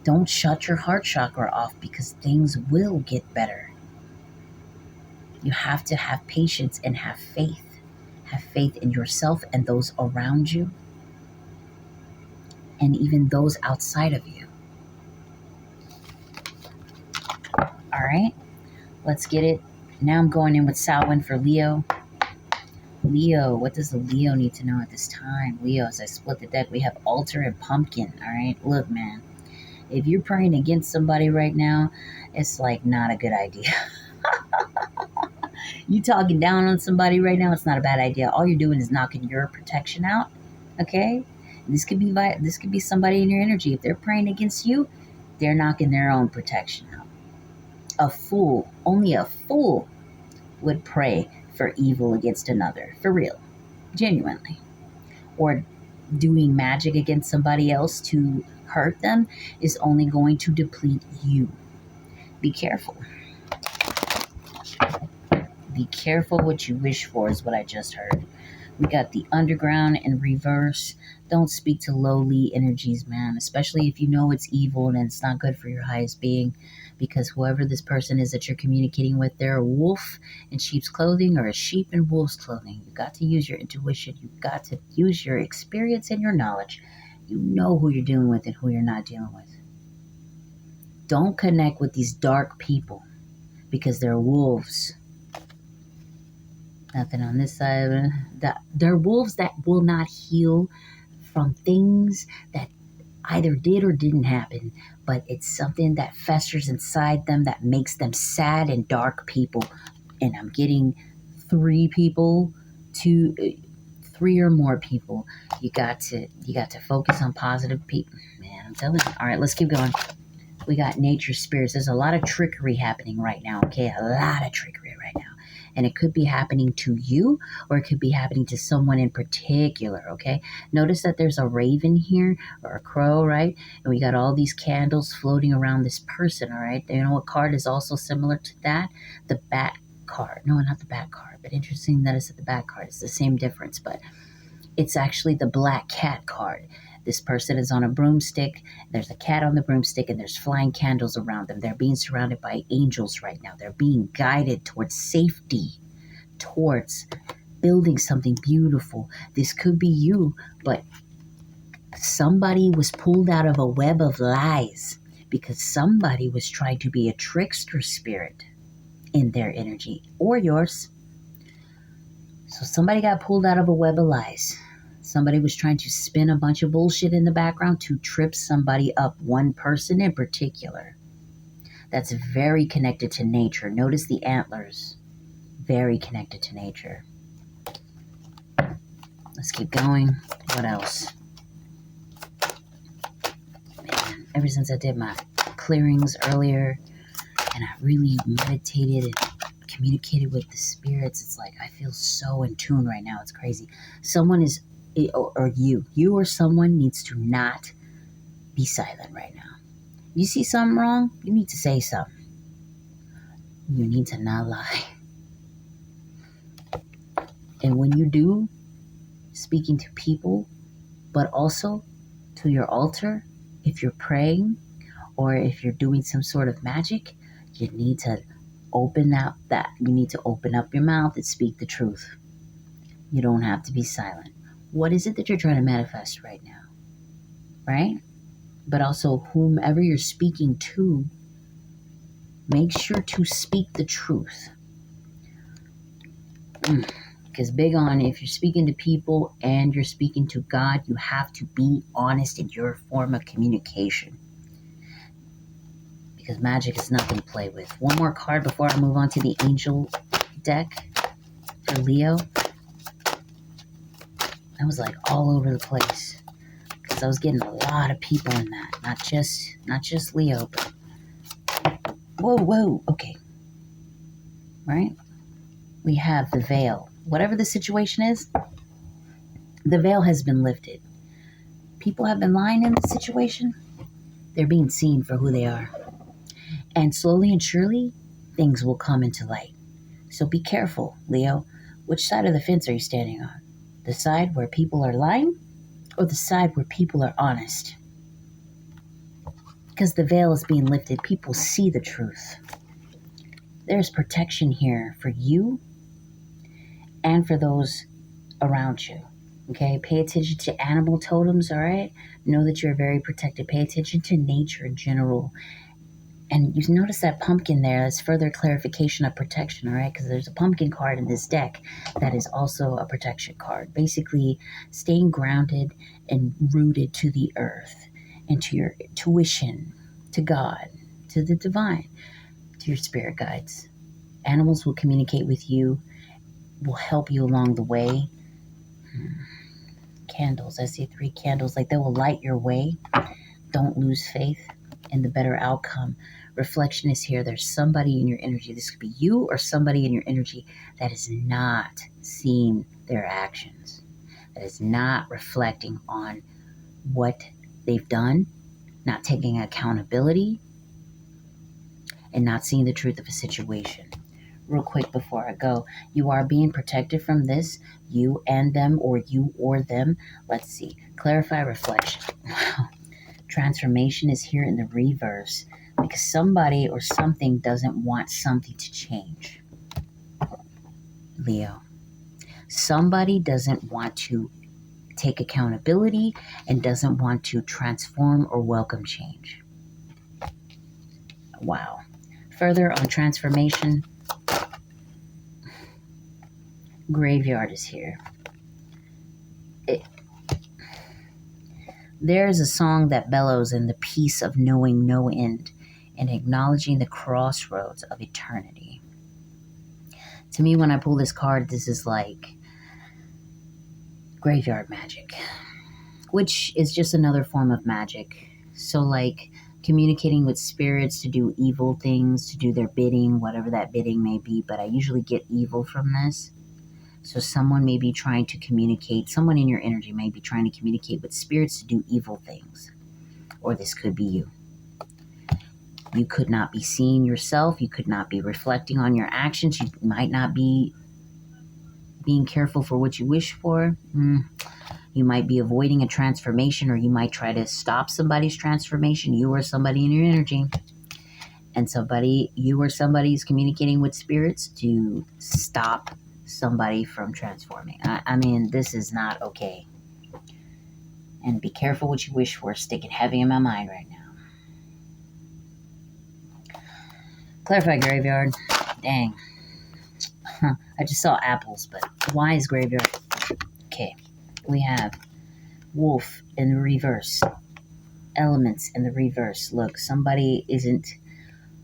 S1: Don't shut your heart chakra off, because things will get better. You have to have patience and have faith. Have faith in yourself and those around you, and even those outside of you. All right, let's get it. Now I'm going in with Samhain for Leo. Leo, what does the Leo need to know at this time? Leo, as I split the deck, we have Altar and Pumpkin. All right, look, man. If you're praying against somebody right now, it's like not a good idea. You talking down on somebody right now, it's not a bad idea. All you're doing is knocking your protection out. Okay? This could be somebody in your energy. If they're praying against you, they're knocking their own protection out. A fool, only a fool would pray for evil against another. For real. Genuinely. Or doing magic against somebody else to hurt them is only going to deplete you. Be careful. Be careful what you wish for is what I just heard. We got the underground in reverse. Don't speak to lowly energies, man, especially if you know it's evil and it's not good for your highest being, because whoever this person is that you're communicating with, they're a wolf in sheep's clothing or a sheep in wolf's clothing. You got to use your intuition. You got to use your experience and your knowledge. You know who you're dealing with and who you're not dealing with. Don't connect with these dark people because they're wolves. Nothing on this side. They're wolves that will not heal from things that either did or didn't happen, but it's something that festers inside them that makes them sad and dark people. And I'm getting 3 people, 3 or more people. You got to focus on positive people, man. I'm telling you. All right, let's keep going. We got nature spirits. There's a lot of trickery happening right now. Okay, a lot of trickery right now. And it could be happening to you, or it could be happening to someone in particular, okay? Notice that there's a raven here, or a crow, right? And we got all these candles floating around this person, all right? You know what card is also similar to that? The bat card. No, not the bat card, but interesting that it's the bat card. It's the same difference, but it's actually the black cat card. This person is on a broomstick. There's a cat on the broomstick, and there's flying candles around them. They're being surrounded by angels right now. They're being guided towards safety, towards building something beautiful. This could be you, but somebody was pulled out of a web of lies because somebody was trying to be a trickster spirit in their energy, or yours. So somebody got pulled out of a web of lies. Somebody was trying to spin a bunch of bullshit in the background to trip somebody up, one person in particular. That's very connected to nature. Notice the antlers. Very connected to nature. Let's keep going. What else? Man, ever since I did my clearings earlier and I really meditated and communicated with the spirits, it's like I feel so in tune right now. It's crazy. Someone is, or you or someone needs to not be silent right now. You see something wrong, you need to say something. You need to not lie. And when you do, speaking to people, but also to your altar, if you're praying or if you're doing some sort of magic, you need to open up you need to open up your mouth and speak the truth. You don't have to be silent. What is it that you're trying to manifest right now? Right? But also, whomever you're speaking to, make sure to speak the truth. Because big on, if you're speaking to people and you're speaking to God, you have to be honest in your form of communication. Because magic is nothing to play with. One more card before I move on to the angel deck for Leo. I was like all over the place because I was getting a lot of people in that, not just Leo, but whoa, okay, right? We have the veil. Whatever the situation is, the veil has been lifted. People have been lying in this situation. They're being seen for who they are, and slowly and surely, things will come into light. So be careful, Leo. Which side of the fence are you standing on? The side where people are lying, or the side where people are honest? Because the veil is being lifted, people see the truth. There's protection here for you and for those around you. Okay, pay attention to animal totems, all right? Know that you're very protected. Pay attention to nature in general. And you notice that pumpkin there, that's further clarification of protection, all right? Because there's a pumpkin card in this deck that is also a protection card. Basically, staying grounded and rooted to the earth and to your tuition, to God, to the divine, to your spirit guides. Animals will communicate with you, will help you along the way. Candles, I see 3 candles, like they will light your way. Don't lose faith in the better outcome. Reflection is here. There's somebody in your energy. This could be you or somebody in your energy that is not seeing their actions, that is not reflecting on what they've done, not taking accountability, and not seeing the truth of a situation. Real quick before I go, you are being protected from this, you and them, or you or them. Let's see. Clarify reflection. Wow. Transformation is here in the reverse because somebody or something doesn't want something to change. Leo. Somebody doesn't want to take accountability and doesn't want to transform or welcome change. Wow. Further on transformation, graveyard is here. There is a song that bellows in the peace of knowing no end and acknowledging the crossroads of eternity. To me, when I pull this card, this is like graveyard magic, which is just another form of magic. So like communicating with spirits to do evil things, to do their bidding, whatever that bidding may be. But I usually get evil from this. So someone may be trying to communicate, someone in your energy may be trying to communicate with spirits to do evil things. Or this could be you. You could not be seeing yourself. You could not be reflecting on your actions. You might not be being careful for what you wish for. You might be avoiding a transformation, or you might try to stop somebody's transformation. You or somebody in your energy. And you or somebody is communicating with spirits to stop somebody from transforming. I mean, this is not okay. And be careful what you wish for. Sticking heavy in my mind right now. Clarify graveyard. Dang. I just saw apples, but why is graveyard? Okay. We have wolf in the reverse. Elements in the reverse. Look, somebody isn't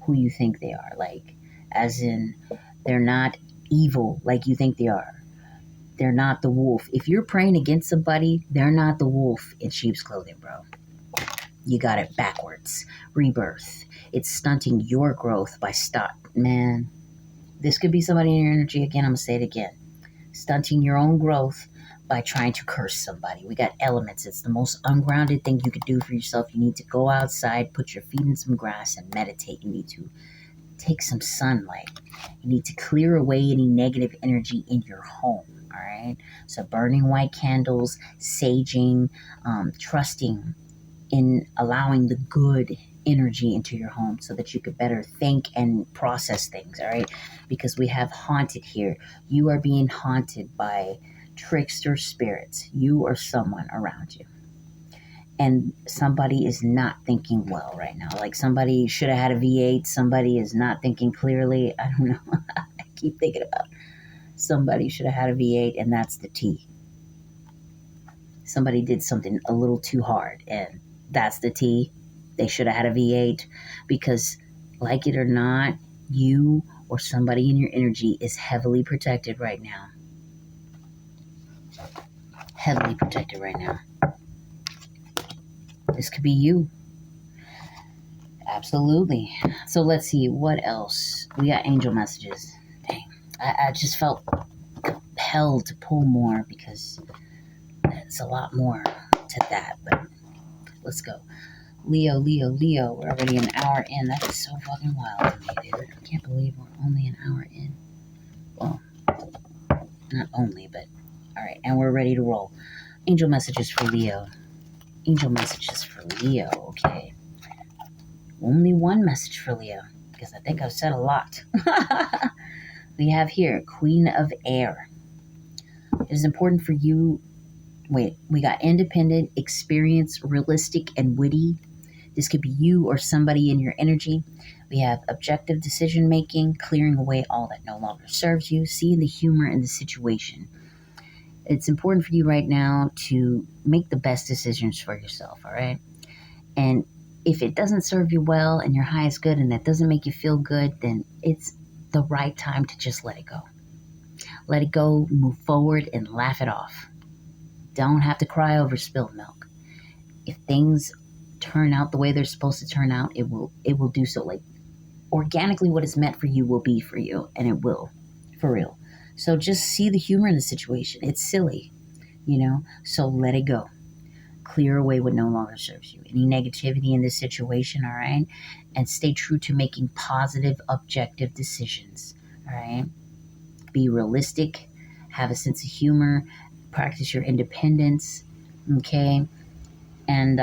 S1: who you think they are. Like, as in, they're not evil like you think they are. They're not the wolf. If you're praying against somebody, they're not the wolf in sheep's clothing, bro. You got it backwards. Rebirth. It's stunting your growth by Man, this could be somebody in your energy. Again, I'm going to say it again. Stunting your own growth by trying to curse somebody. We got elements. It's the most ungrounded thing you could do for yourself. You need to go outside, put your feet in some grass, and meditate. You need to take some sunlight. You need to clear away any negative energy in your home. All right? So burning white candles, saging, trusting in allowing the good energy into your home so that you could better think and process things, all right? Because we have haunted here. You are being haunted by trickster spirits, you or someone around you. And somebody is not thinking well right now. Like, somebody should have had a V8. Somebody is not thinking clearly. I don't know. I keep thinking about somebody should have had a V8, and that's the T. Somebody did something a little too hard, and that's the T. They should have had a V8, because, like it or not, you or somebody in your energy is heavily protected right now. Heavily protected right now. This could be you. Absolutely. So let's see. What else? We got angel messages. Dang. I just felt compelled to pull more because there's a lot more to that. But let's go. Leo. We're already an hour in. That is so fucking wild to me, dude. I can't believe we're only an hour in. Well, not only, but all right. And we're ready to roll. Angel messages for Leo. Angel messages for Leo. Okay. Only one message for Leo, because I think I've said a lot. We have here, Queen of Air. It is important for you. Wait, we got independent, experienced, realistic, and witty. This could be you or somebody in your energy. We have objective decision making, clearing away all that no longer serves you, seeing the humor in the situation. It's important for you right now to make the best decisions for yourself, all right? And if it doesn't serve you well and your high is good and that doesn't make you feel good, then it's the right time to just let it go. Let it go, move forward, and laugh it off. Don't have to cry over spilled milk. If things turn out the way they're supposed to turn out, it will do so. Like, organically, what is meant for you will be for you, and it will, for real. So just see the humor in the situation. It's silly, so let it go. Clear away what no longer serves you. Any negativity in this situation, all right? And stay true to making positive, objective decisions, all right? Be realistic, have a sense of humor, practice your independence, okay? And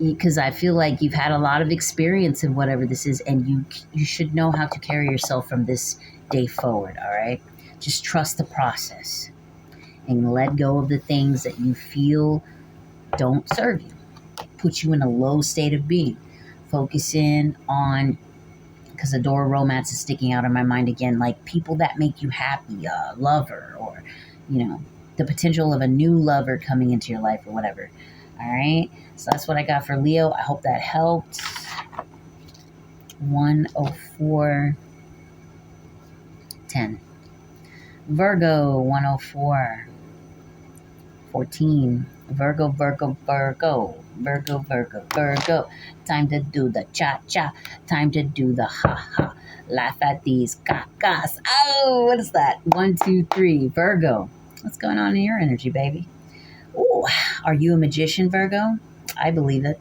S1: because I feel like you've had a lot of experience in whatever this is, and you should know how to carry yourself from this day forward, all right? Just trust the process and let go of the things that you feel don't serve you. Put you in a low state of being. Focus in on, because the door of romance is sticking out in my mind again, like people that make you happy, a lover, or, the potential of a new lover coming into your life or whatever. All right. So that's what I got for Leo. I hope that helped. 104:10. Virgo, 104. 14. Virgo, Virgo, Virgo. Virgo, Virgo, Virgo. Time to do the cha-cha. Time to do the ha-ha. Laugh at these cacas. Oh, what is that? 1, 2, 3. Virgo. What's going on in your energy, baby? Ooh, are you a magician, Virgo? I believe it.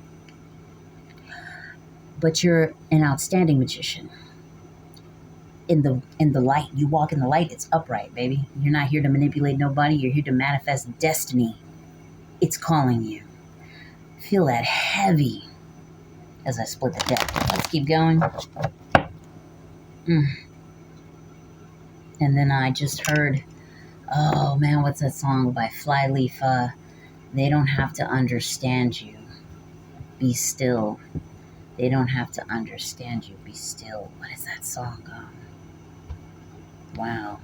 S1: But you're an outstanding magician. In the light. You walk in the light, it's upright, baby. You're not here to manipulate nobody. You're here to manifest destiny. It's calling you. Feel that heavy as I split the deck. Let's keep going. And then I just heard, oh man, what's that song by Flyleaf? They don't have to understand you. Be still. They don't have to understand you. Be still. What is that song? Wow.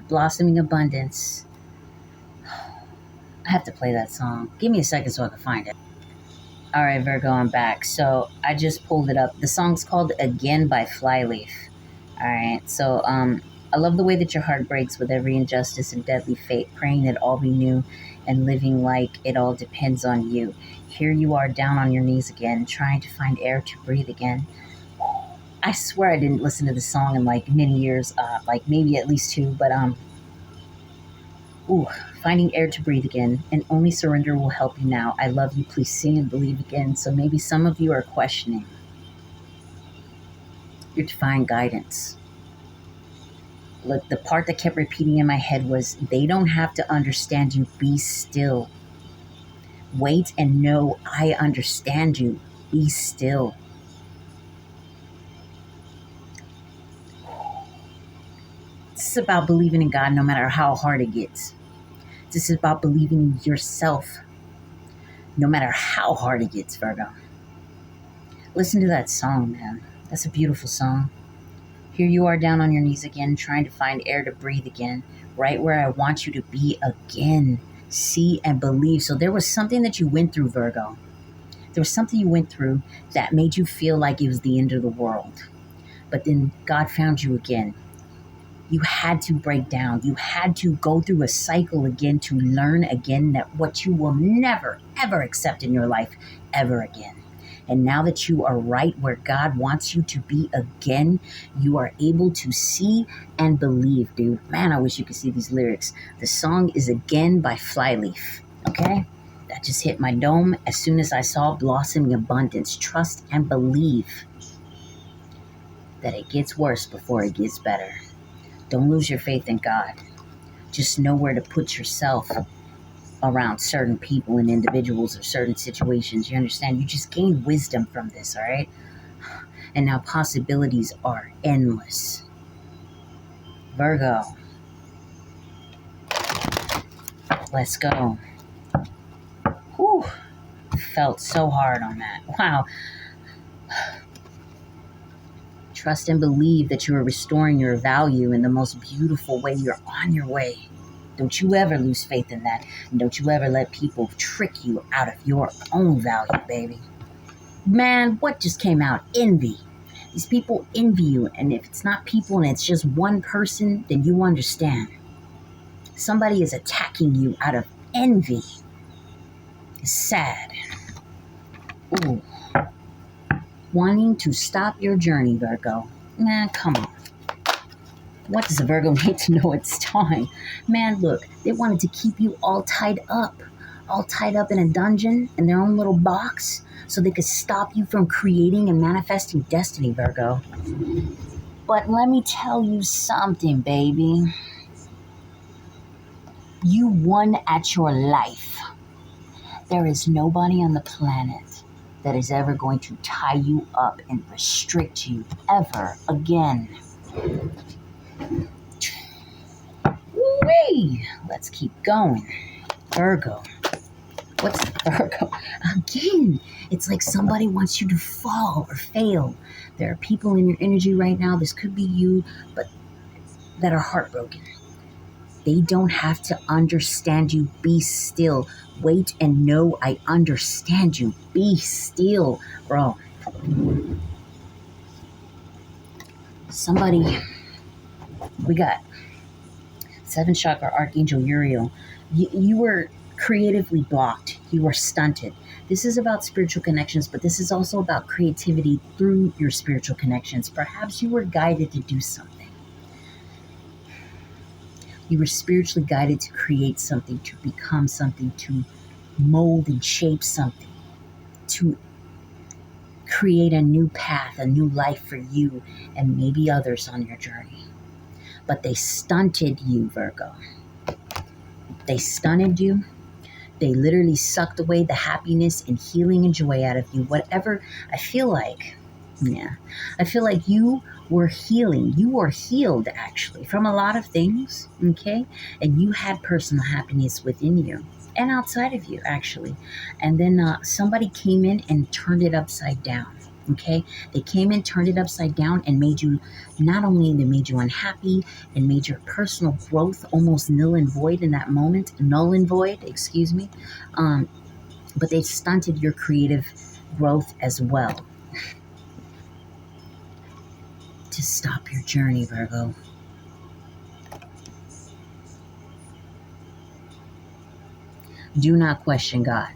S1: Blossoming abundance. I have to play that song. Give me a second so I can find it. All right, Virgo, I'm back. So I just pulled it up. The song's called Again by Flyleaf. All right. So I love the way that your heart breaks with every injustice and deadly fate, praying that all be new and living like it all depends on you. Here you are down on your knees again, trying to find air to breathe again. I swear I didn't listen to the song in like many years, like maybe at least 2, but finding air to breathe again, and only surrender will help you now. I love you, please sing and believe again. So maybe some of you are questioning your divine guidance. Look, the part that kept repeating in my head was, they don't have to understand you, be still. Wait and know I understand you. Be still. This is about believing in God no matter how hard it gets. This is about believing in yourself no matter how hard it gets, Virgo. Listen to that song, man. That's a beautiful song. Here you are down on your knees again, trying to find air to breathe again, right where I want you to be again. See and believe. So there was something that you went through, Virgo. There was something you went through that made you feel like it was the end of the world. But then God found you again. You had to break down. You had to go through a cycle again to learn again that what you will never, ever accept in your life ever again. And now that you are right where God wants you to be again, you are able to see and believe, dude. Man, I wish you could see these lyrics. The song is Again by Flyleaf, okay? That just hit my dome as soon as I saw blossoming abundance. Trust and believe that it gets worse before it gets better. Don't lose your faith in God. Just know where to put yourself around certain people and individuals or certain situations. You understand? You just gain wisdom from this, all right? And now possibilities are endless. Virgo. Let's go. Whew. Felt so hard on that. Wow. Trust and believe that you are restoring your value in the most beautiful way. You're on your way. Don't you ever lose faith in that. And don't you ever let people trick you out of your own value, baby. Man, what just came out? Envy. These people envy you. And if it's not people and it's just one person, then you understand. Somebody is attacking you out of envy. It's sad. Ooh. Wanting to stop your journey, Virgo. Man, come on. What does a Virgo need to know it's time? Man, look, they wanted to keep you all tied up in a dungeon in their own little box so they could stop you from creating and manifesting destiny, Virgo. But let me tell you something, baby. You won at your life. There is nobody on the planet that is ever going to tie you up and restrict you ever again. Woo-wee. Let's keep going. Virgo. What's Virgo? Again, it's like somebody wants you to fall or fail. There are people in your energy right now, this could be you, but that are heartbroken. They don't have to understand you. Be still. Wait and know I understand you. Be still, bro. Somebody, we got 7th chakra Archangel Uriel. You were creatively blocked. You were stunted. This is about spiritual connections, but this is also about creativity through your spiritual connections. Perhaps you were guided to do something. You were spiritually guided to create something, to become something, to mold and shape something, to create a new path, a new life for you and maybe others on your journey. But they stunted you, Virgo. They stunted you. They literally sucked away the happiness and healing and joy out of you. Whatever, I feel like you were healing. You were healed, actually, from a lot of things, okay? And you had personal happiness within you and outside of you, actually. And then somebody came in and turned it upside down, okay? They came in, turned it upside down, and made you, not only they made you unhappy and made your personal growth almost null and void in that moment, but they stunted your creative growth as well. To stop your journey, Virgo. Do not question God.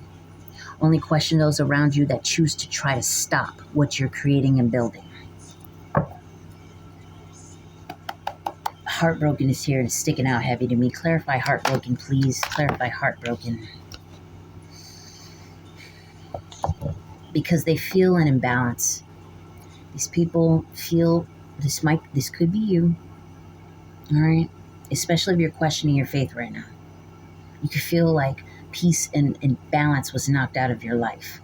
S1: Only question those around you that choose to try to stop what you're creating and building. Heartbroken is here and sticking out heavy to me. Clarify heartbroken, please. Clarify heartbroken. Because they feel an imbalance. These people feel this could be you. All right? Especially if you're questioning your faith right now. You could feel like peace and balance was knocked out of your life.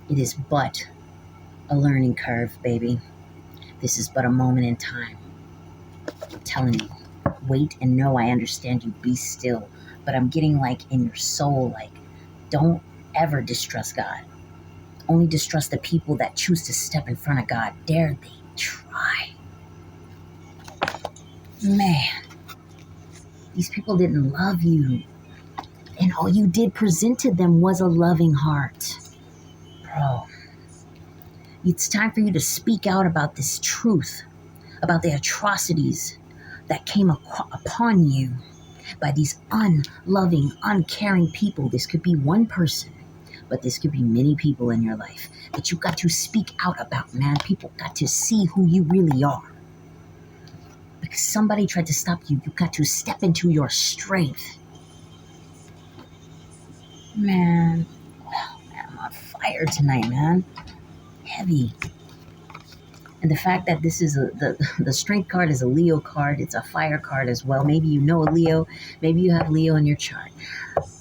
S1: It is but a learning curve, baby. This is but a moment in time. I'm telling you, wait and know I understand you. Be still. But I'm getting like in your soul, like, don't ever distrust God. Only distrust the people that choose to step in front of God. Dare they try. Man, these people didn't love you. And all you did present to them was a loving heart. Bro, it's time for you to speak out about this truth, about the atrocities that came upon you by these unloving, uncaring people. This could be one person, but this could be many people in your life that you got to speak out about, man. People got to see who you really are. Because somebody tried to stop you, you got to step into your strength. Man, I'm on fire tonight, man. Heavy. And the fact that this is the strength card is a Leo card, it's a fire card as well. Maybe you know a Leo, maybe you have Leo in your chart.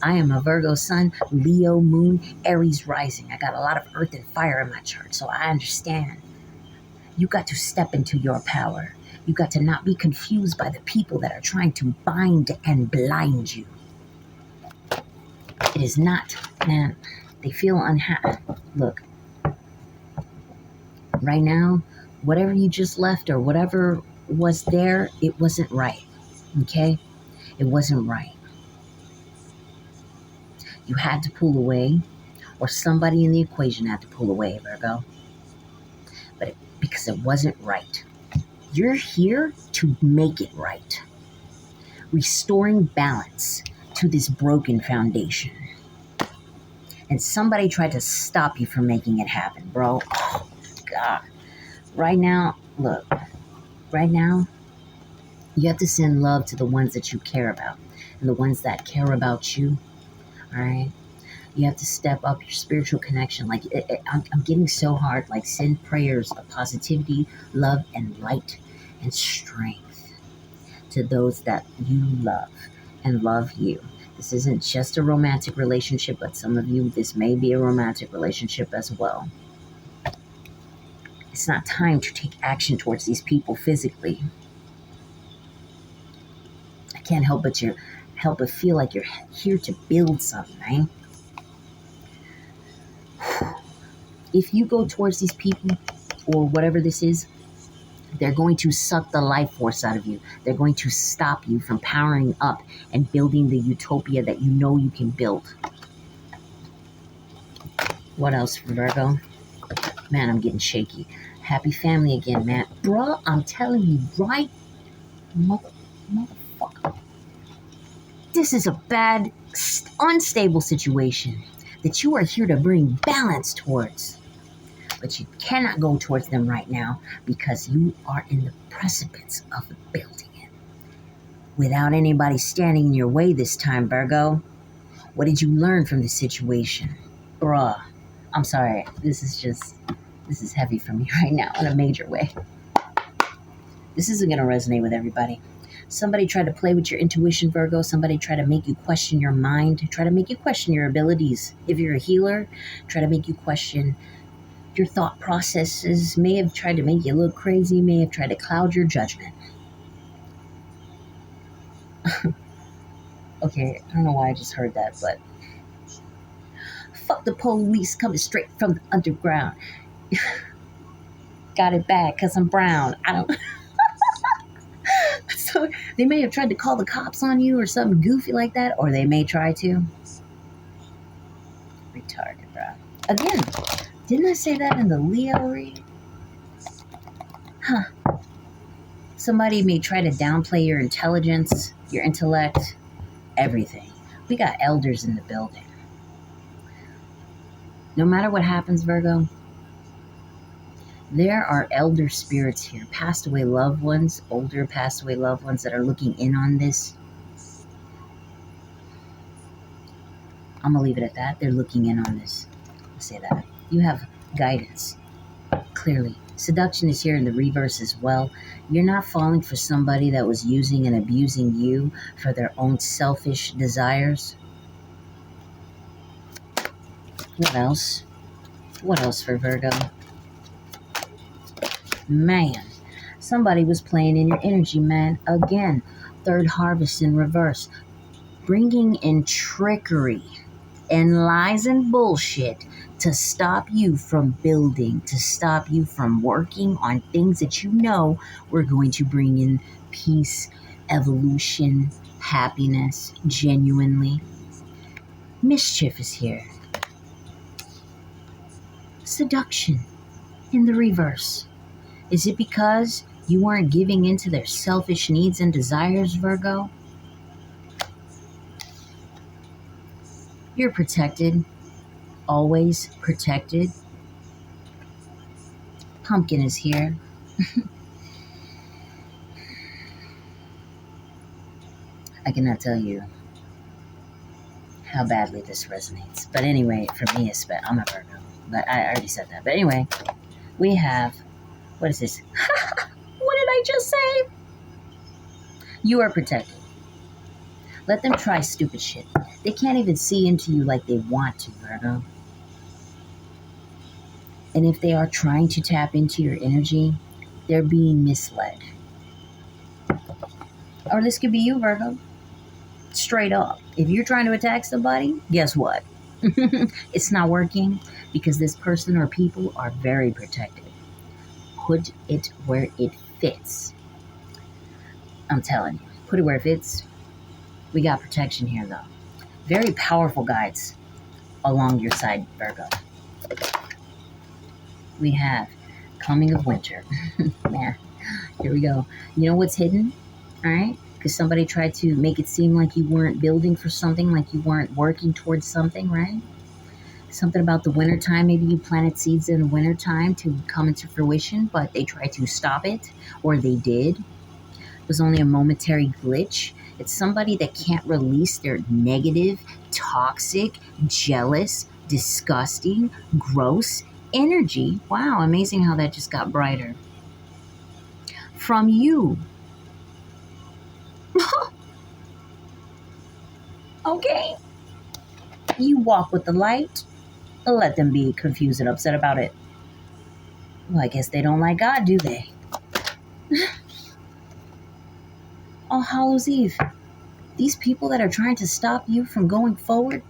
S1: I am a Virgo sun, Leo moon, Aries rising. I got a lot of earth and fire in my chart, so I understand. You got to step into your power. You got to not be confused by the people that are trying to bind and blind you. It is not, man, they feel unhappy. Look, right now, whatever you just left or whatever was there, it wasn't right, okay? It wasn't right. You had to pull away, or somebody in the equation had to pull away, Virgo. But because it wasn't right. You're here to make it right. Restoring balance to this broken foundation. And somebody tried to stop you from making it happen, bro. Oh, God. Right now, look. Right now, you have to send love to the ones that you care about. And the ones that care about you. All right? You have to step up your spiritual connection. Like, I'm getting so hard. Like, send prayers of positivity, love, and light, and strength to those that you love and love you. This isn't just a romantic relationship, but some of you, this may be a romantic relationship as well. It's not time to take action towards these people physically. I can't help but feel like you're here to build something, right? If you go towards these people or whatever this is, they're going to suck the life force out of you. They're going to stop you from powering up and building the utopia that you know you can build. What else, Virgo? Man, I'm getting shaky. Happy family again, man. Bruh, I'm telling you, right? Motherfucker. This is a bad, unstable situation that you are here to bring balance towards. But you cannot go towards them right now because you are in the precipice of building it. Without anybody standing in your way this time, Virgo, what did you learn from the situation? Bruh, I'm sorry. This is heavy for me right now in a major way. This isn't going to resonate with everybody. Somebody tried to play with your intuition, Virgo. Somebody tried to make you question your mind, try to make you question your abilities. If you're a healer, try to make you question your thought processes, may have tried to make you look crazy, may have tried to cloud your judgment. Okay, I don't know why I just heard that, but fuck the police coming straight from the underground. Got it bad because I'm brown. I don't. So they may have tried to call the cops on you or something goofy like that, or they may try to. Retarded, bro. Again, didn't I say that in the Leo read? Huh. Somebody may try to downplay your intelligence, your intellect, everything. We got elders in the building. No matter what happens, Virgo, there are elder spirits here, passed away loved ones, older passed away loved ones that are looking in on this. I'm going to leave it at that. They're looking in on this. I'll say that. You have guidance, clearly. Seduction is here in the reverse as well. You're not falling for somebody that was using and abusing you for their own selfish desires. What else? What else for Virgo? Man, somebody was playing in your energy, man. Again, third harvest in reverse. Bringing in trickery and lies and bullshit to stop you from building, to stop you from working on things that you know were going to bring in peace, evolution, happiness, genuinely. Mischief is here. Seduction in the reverse. Is it because you weren't giving in to their selfish needs and desires, Virgo? You're protected. Always protected. Pumpkin is here. I cannot tell you how badly this resonates. But anyway, for me, I'm a Virgo. But I already said that. But anyway, we have, what is this? What did I just say? You are protected. Let them try stupid shit. They can't even see into you like they want to, Virgo. And if they are trying to tap into your energy, they're being misled. Or this could be you, Virgo. Straight up. If you're trying to attack somebody, guess what? It's not working because this person or people are very protected. Put it where it fits. I'm telling you. Put it where it fits. We got protection here, though. Very powerful guides along your side, Virgo. We have coming of winter. Man, here we go. You know what's hidden? All right? Because somebody tried to make it seem like you weren't building for something, like you weren't working towards something, right? Something about the wintertime. Maybe you planted seeds in the wintertime to come into fruition, but they tried to stop it, or they did. It was only a momentary glitch. It's somebody that can't release their negative, toxic, jealous, disgusting, gross energy. Wow, amazing how that just got brighter. From you. Okay. You walk with the light. Let them be confused and upset about it. Well, I guess they don't like God, do they? All Hallows Eve. These people that are trying to stop you from going forward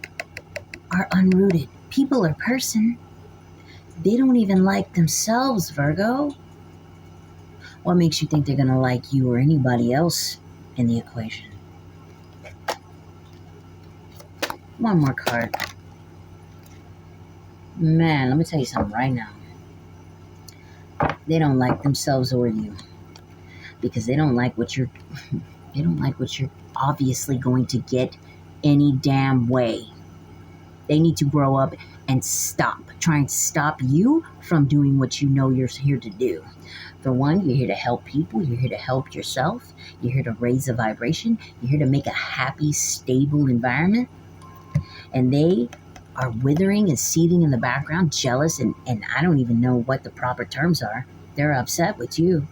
S1: are unrooted. People or person. They don't even like themselves, Virgo. What makes you think they're going to like you or anybody else in the equation? One more card. Man, let me tell you something right now. They don't like themselves or you because they don't like what you're they don't like what you're obviously going to get any damn way. They need to grow up and stop. Try and stop you from doing what you know you're here to do. For one, you're here to help people. You're here to help yourself. You're here to raise the vibration. You're here to make a happy, stable environment. And they are withering and seething in the background, jealous, and I don't even know what the proper terms are. They're upset with you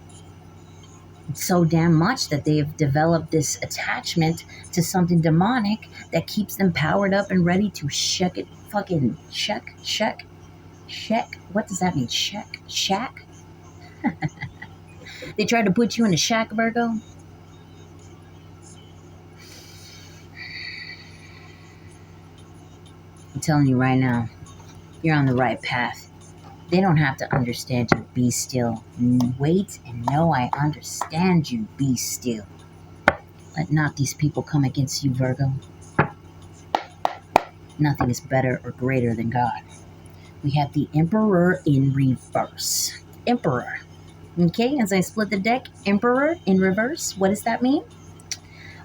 S1: so damn much that they've developed this attachment to something demonic that keeps them powered up and ready to check it. Fucking check. What does that mean? Shack? They tried to put you in a shack, Virgo. I'm telling you right now, you're on the right path. They don't have to understand you. Be still. Wait and know I understand you. Be still. Let not these people come against you, Virgo. Nothing is better or greater than God. We have the Emperor in reverse. Emperor. Okay, as I split the deck, Emperor in reverse. What does that mean?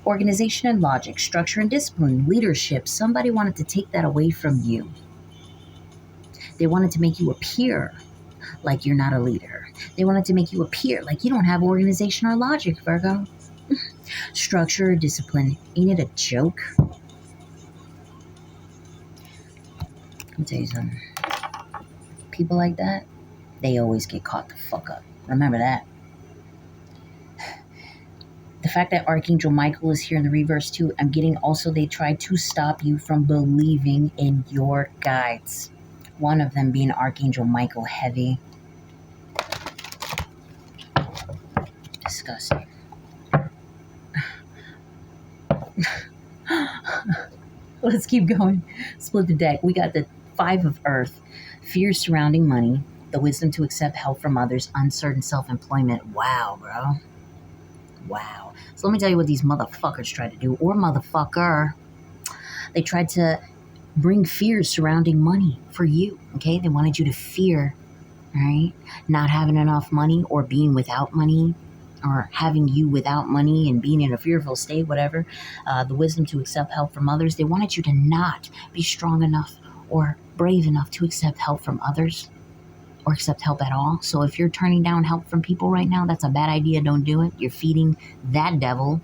S1: Organization and logic, structure and discipline, leadership. Somebody wanted to take that away from you. They wanted to make you appear like you're not a leader. They wanted to make you appear like you don't have organization or logic, Virgo. Structure or discipline. Ain't it a joke? Let me tell you something. People like that, they always get caught the fuck up. Remember that. The fact that Archangel Michael is here in the reverse too, I'm getting also they try to stop you from believing in your guides. One of them being Archangel Michael heavy. Disgusting. Let's keep going. Split the deck. We got the Five of Earth. Fear surrounding money. The wisdom to accept help from others. Uncertain self-employment. Wow, bro. Wow. So let me tell you what these motherfuckers tried to do. Or motherfucker. They tried to bring fear surrounding money for you. Okay? They wanted you to fear, right? Not having enough money or being without money. Or having you without money and being in a fearful state, whatever. The wisdom to accept help from others. They wanted you to not be strong enough or brave enough to accept help from others or accept help at all. So if you're turning down help from people right now, that's a bad idea. Don't do it. You're feeding that devil.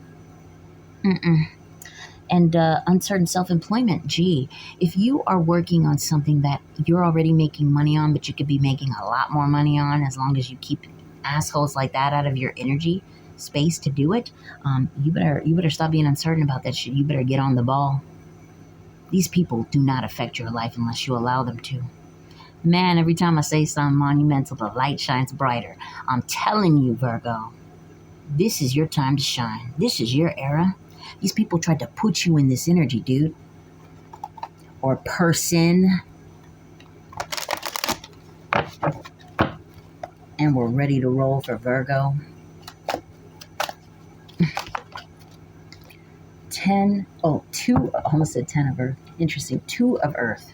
S1: And uncertain self-employment. Gee, if you are working on something that you're already making money on, but you could be making a lot more money on as long as you keep assholes like that out of your energy space to do it, you better stop being uncertain about that shit. You better get on the ball. These people do not affect your life unless you allow them to. Man, every time I say something monumental, the light shines brighter. I'm telling you, Virgo, this is your time to shine. This is your era. These people tried to put you in this energy, dude. Or person. And we're ready to roll for Virgo. 2, I almost said 10 of Earth. Interesting. 2 of Earth.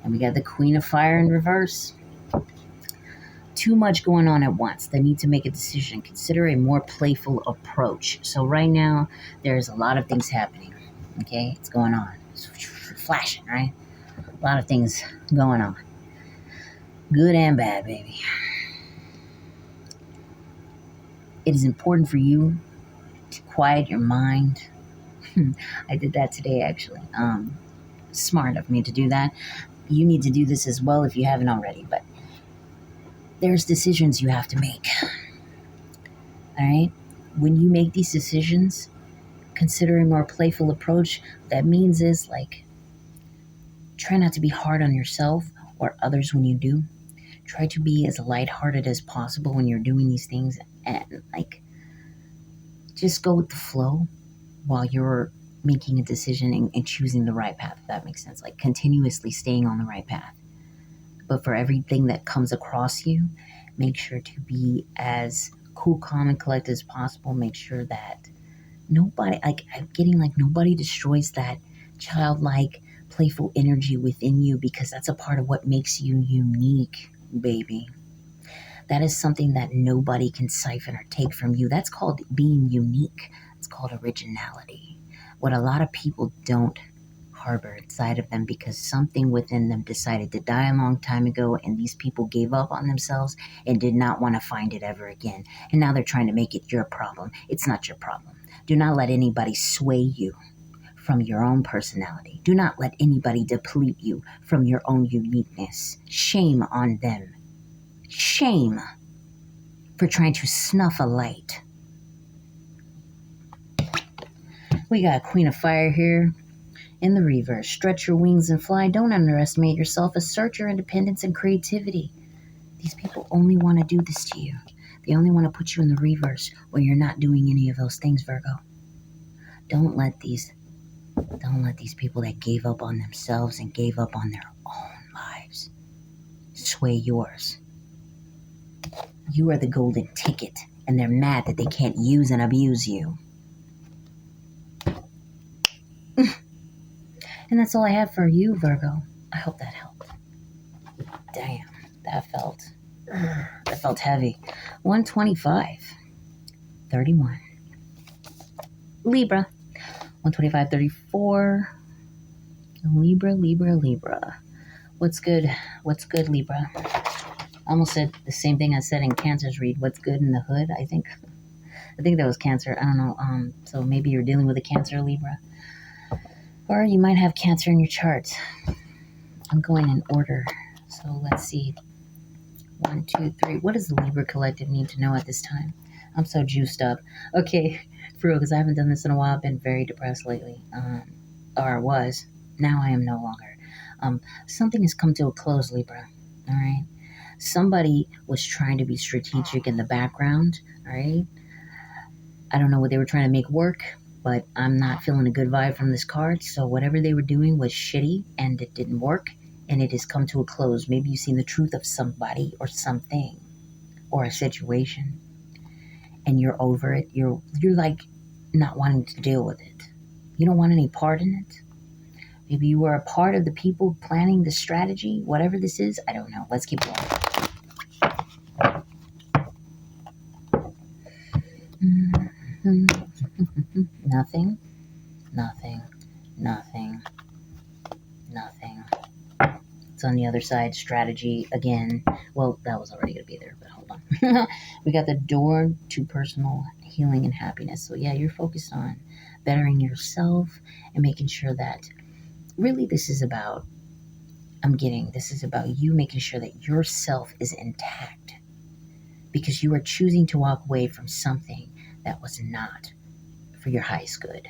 S1: And we got the Queen of Fire in reverse. Too much going on at once. They need to make a decision. Consider a more playful approach. So right now, there's a lot of things happening. Okay? It's going on. It's flashing, right? A lot of things going on. Good and bad, baby. It is important for you to quiet your mind. I did that today, actually. Smart of me to do that. You need to do this as well if you haven't already, but there's decisions you have to make. All right? When you make these decisions, consider a more playful approach. What that means is, like, try not to be hard on yourself or others when you do. Try to be as lighthearted as possible when you're doing these things, and, like, just go with the flow while you're making a decision and choosing the right path, if that makes sense. Like, continuously staying on the right path. But for everything that comes across you, make sure to be as cool, calm, and collected as possible. Make sure that nobody, like, I'm getting like nobody destroys that childlike, playful energy within you, because that's a part of what makes you unique, baby. That is something that nobody can siphon or take from you. That's called being unique. It's called originality. What a lot of people don't harbor inside of them because something within them decided to die a long time ago, and these people gave up on themselves and did not want to find it ever again. And now they're trying to make it your problem. It's not your problem. Do not let anybody sway you from your own personality. Do not let anybody deplete you from your own uniqueness. Shame on them. Shame for trying to snuff a light. We got Queen of Fire here in the reverse. Stretch your wings and fly. Don't underestimate yourself. Assert your independence and creativity. These people only want to do this to you. They only want to put you in the reverse when you're not doing any of those things, Virgo. Don't let these people that gave up on themselves and gave up on their own lives sway yours. You are the golden ticket, and they're mad that they can't use and abuse you. And that's all I have for you, Virgo. I hope that helped. Damn, that felt heavy. 125, 31. Libra. 125, 34. Libra. What's good, Libra? I almost said the same thing I said in Cancer's read. What's good in the hood, I think. I think that was Cancer. I don't know. So maybe you're dealing with a Cancer, Libra. Or you might have Cancer in your chart. I'm going in order. So let's see. 1, 2, 3. What does the Libra Collective need to know at this time? I'm so juiced up. Okay, for real, because I haven't done this in a while. I've been very depressed lately. Or was. Now I am no longer. Something has come to a close, Libra. All right? Somebody was trying to be strategic in the background. All right? I don't know what they were trying to make work, but I'm not feeling a good vibe from this card. So whatever they were doing was shitty, and it didn't work, and it has come to a close. Maybe you've seen the truth of somebody or something or a situation, and you're over it. You're like not wanting to deal with it. You don't want any part in it. Maybe you were a part of the people planning the strategy. Whatever this is, I don't know. Let's keep going. Nothing. It's on the other side. Strategy again. Well, that was already going to be there, but hold on. We got the door to personal healing and happiness. So yeah, you're focused on bettering yourself and making sure that really this is about you making sure that yourself is intact, because you are choosing to walk away from something that was not for your highest good.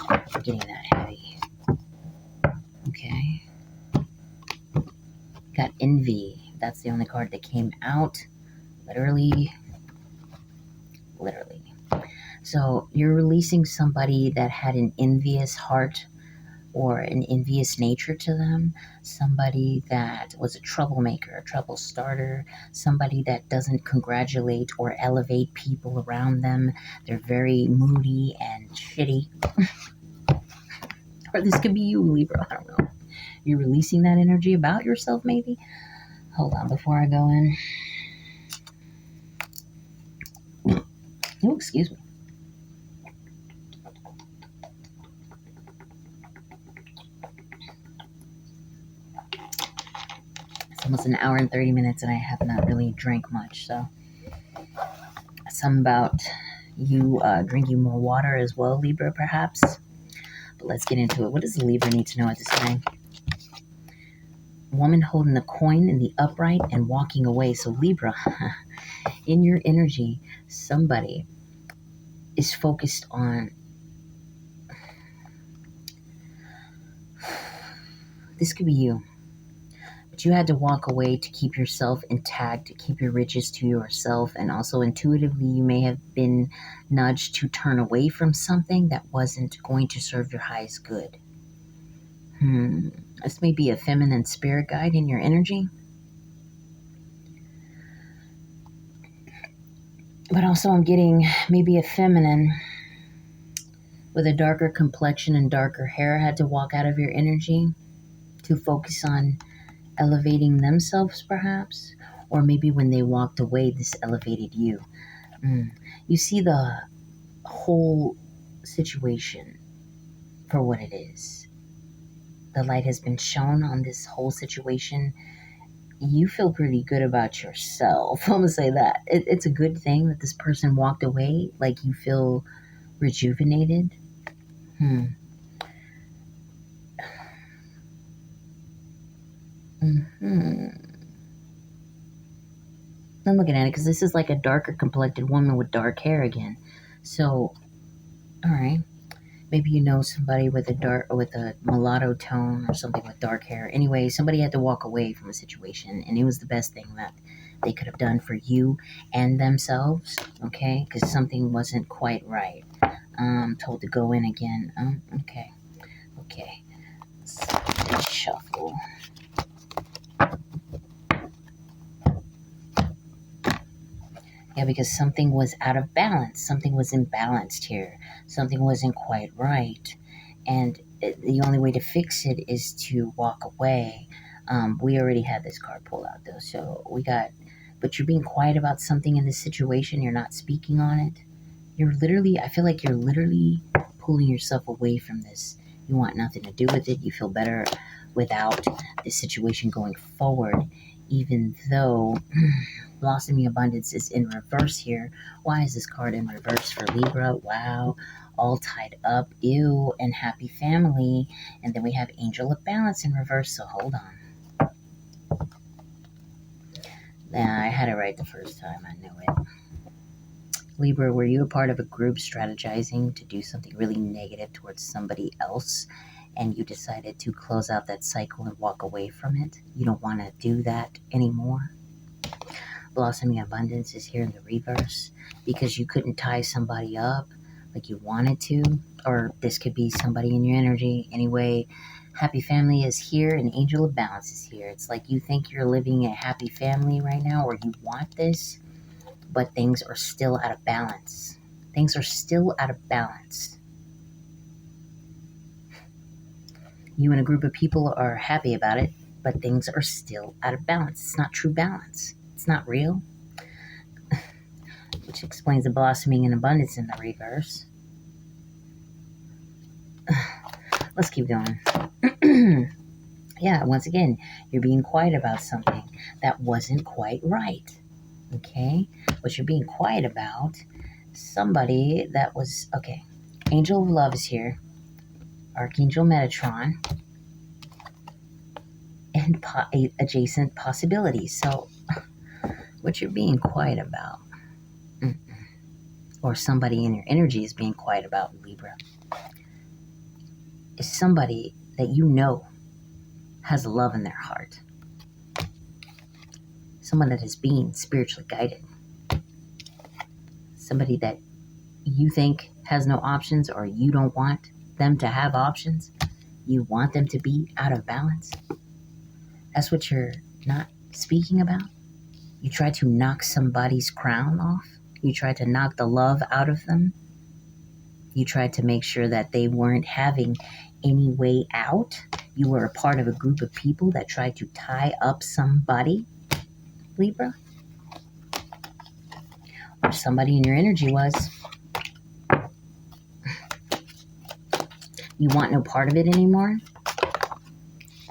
S1: We're getting that heavy. Okay. Got envy. That's the only card that came out. Literally. So you're releasing somebody that had an envious heart or an envious nature to them, somebody that was a troublemaker, a trouble starter, somebody that doesn't congratulate or elevate people around them. They're very moody and shitty. Or this could be you, Libra, I don't know. You're releasing that energy about yourself, maybe? Hold on, before I go in. Oh, excuse me. It's almost an hour and 30 minutes and I have not really drank much, so some about you drinking more water as well, Libra, perhaps. But let's get into it. What does the Libra need to know at this time? Woman holding the coin in the upright and walking away. So Libra, in your energy, somebody is focused on, this could be you, but you had to walk away to keep yourself intact, to keep your riches to yourself, and also intuitively you may have been nudged to turn away from something that wasn't going to serve your highest good. This may be a feminine spirit guide in your energy. But also I'm getting maybe a feminine with a darker complexion and darker hair had to walk out of your energy to focus on elevating themselves, perhaps. Or maybe when they walked away, this elevated you. You see the whole situation for what it is. The light has been shown on this whole situation. You feel pretty good about yourself. I'm gonna say that. It's a good thing that this person walked away. Like you feel rejuvenated. Hmm. Hmm. I'm looking at it because this is like a darker complected woman with dark hair again. So, all right. Maybe you know somebody with a mulatto tone or something with dark hair. Anyway, somebody had to walk away from a situation, and it was the best thing that they could have done for you and themselves. Okay, because something wasn't quite right. Told to go in again. Okay, okay. Let's shuffle. Yeah, because something was out of balance. Something was imbalanced here. Something wasn't quite right. And the only way to fix it is to walk away. We already had this card pull out, though. So we got, but you're being quiet about something in this situation. You're not speaking on it. I feel like you're literally pulling yourself away from this. You want nothing to do with it. You feel better without this situation going forward, even though blossoming abundance is in reverse here. Why is this card in reverse for Libra? Wow, all tied up, ew, and happy family. And then we have angel of balance in reverse, so hold on. Nah, I had it right the first time. I knew it. Libra, were you a part of a group strategizing to do something really negative towards somebody else, and you decided to close out that cycle and walk away from it? You don't want to do that anymore? Blossoming abundance is here in the reverse because you couldn't tie somebody up like you wanted to, or this could be somebody in your energy. Anyway, happy family is here and angel of balance is here. It's like you think you're living a happy family right now, or you want this, but things are still out of balance. Things are still out of balance. You and a group of people are happy about it, but things are still out of balance. It's not true balance. It's not real. Which explains the blossoming and abundance in the reverse. Let's keep going. Yeah, once again, you're being quiet about something that wasn't quite right. Okay? What you're being quiet about, somebody that was, okay, Angel of Love is here, Archangel Metatron, and adjacent possibilities. So, what you're being quiet about, or somebody in your energy is being quiet about, Libra, is somebody that you know has love in their heart. Someone that is being spiritually guided. Somebody that you think has no options, or you don't want them to have options. You want them to be out of balance. That's what you're not speaking about. You try to knock somebody's crown off. You try to knock the love out of them. You tried to make sure that they weren't having any way out. You were a part of a group of people that tried to tie up somebody, Libra. Or somebody in your energy was. You want no part of it anymore?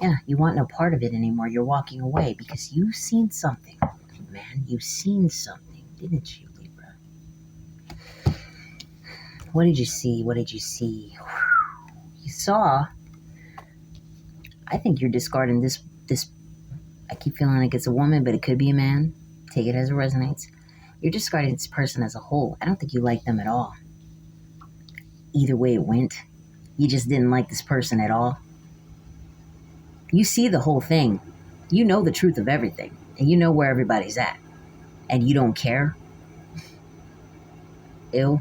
S1: Yeah, you want no part of it anymore. You're walking away because you've seen something. Man, you've seen something, didn't you, Libra? What did you see? What did you see? You saw, I think you're discarding this, I keep feeling like it's a woman, but it could be a man. Take it as it resonates. You're discarding this person as a whole. I don't think you like them at all. Either way it went, you just didn't like this person at all. You see the whole thing. You know the truth of everything. And you know where everybody's at. And you don't care. Ew.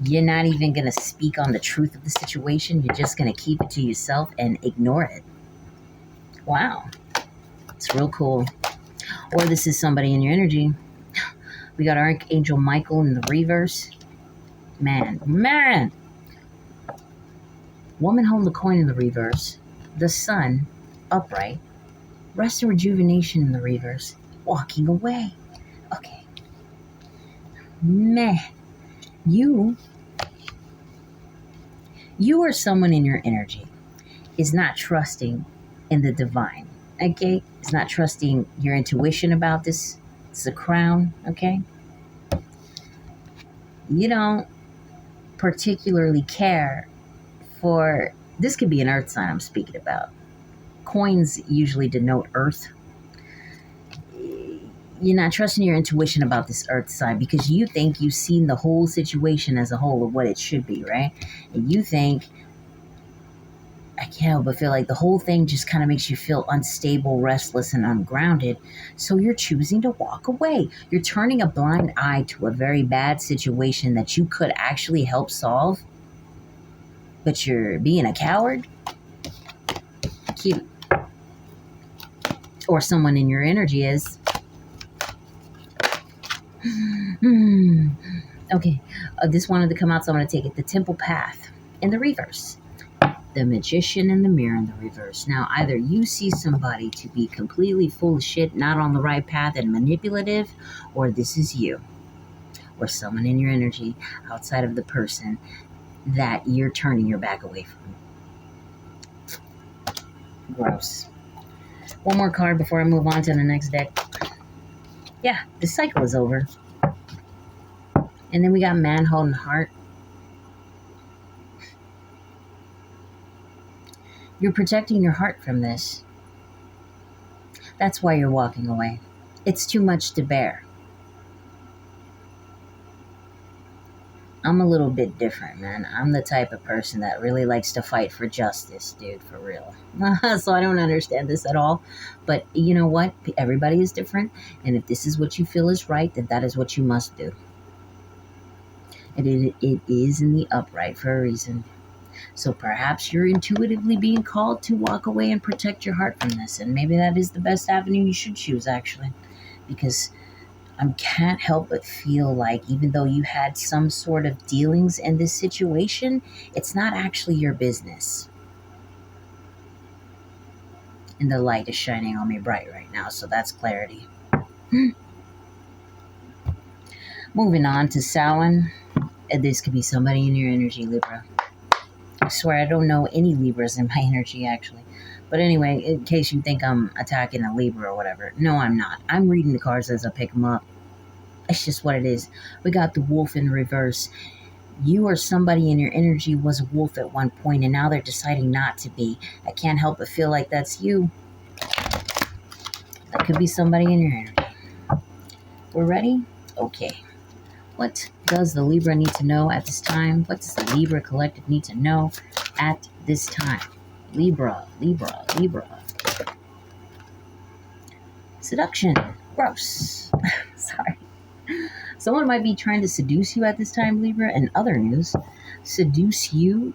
S1: You're not even going to speak on the truth of the situation. You're just going to keep it to yourself and ignore it. Wow. It's real cool. Or this is somebody in your energy. We got Archangel Michael in the reverse. Man. Woman holding the coin in the reverse. The sun, upright. Rest and rejuvenation in the reverse. walking away. Okay. Meh. You or someone in your energy is not trusting in the divine. Okay? It's not trusting your intuition about this. It's a crown. Okay? You don't particularly care for this could be an earth sign I'm speaking about. Coins usually denote earth. You're not trusting your intuition about this earth sign because you think you've seen the whole situation as a whole of what it should be, right? And you think, I can't help but feel like the whole thing just kind of makes you feel unstable, restless, and ungrounded. So you're choosing to walk away. You're turning a blind eye to a very bad situation that you could actually help solve, but you're being a coward. Cute. Or someone in your energy is. Okay, this wanted to come out, so I'm going to take it. The Temple Path in the reverse. The Magician and the Mirror in the reverse. Now, either you see somebody to be completely full of shit, not on the right path and manipulative, or this is you. Or someone in your energy outside of the person that you're turning your back away from. Gross. One more card before I move on to the next deck. Yeah, the cycle is over. And then we got Man Holding Heart. You're protecting your heart from this. That's why you're walking away. It's too much to bear. I'm a little bit different, man. I'm the type of person that really likes to fight for justice, dude, for real. So I don't understand this at all. But you know what? Everybody is different. And if this is what you feel is right, then that is what you must do. And it is in the upright for a reason. So perhaps you're intuitively being called to walk away and protect your heart from this. And maybe that is the best avenue you should choose, actually. Because I can't help but feel like even though you had some sort of dealings in this situation, it's not actually your business. And the light is shining on me bright right now, so that's clarity. Moving on to Samhain. This could be somebody in your energy, Libra. I swear I don't know any Libras in my energy, actually. But anyway, in case you think I'm attacking a Libra or whatever, no, I'm not. I'm reading the cards as I pick them up. It's just what it is. We got the Wolf in reverse. You or somebody in your energy was a wolf at one point, and now they're deciding not to be. I can't help but feel like that's you. That could be somebody in your energy. We're ready? Okay. What does the Libra need to know at this time? What does the Libra collective need to know at this time? Libra, Libra, Libra. Seduction. Gross. Sorry. Someone might be trying to seduce you at this time, Libra. And other news, seduce you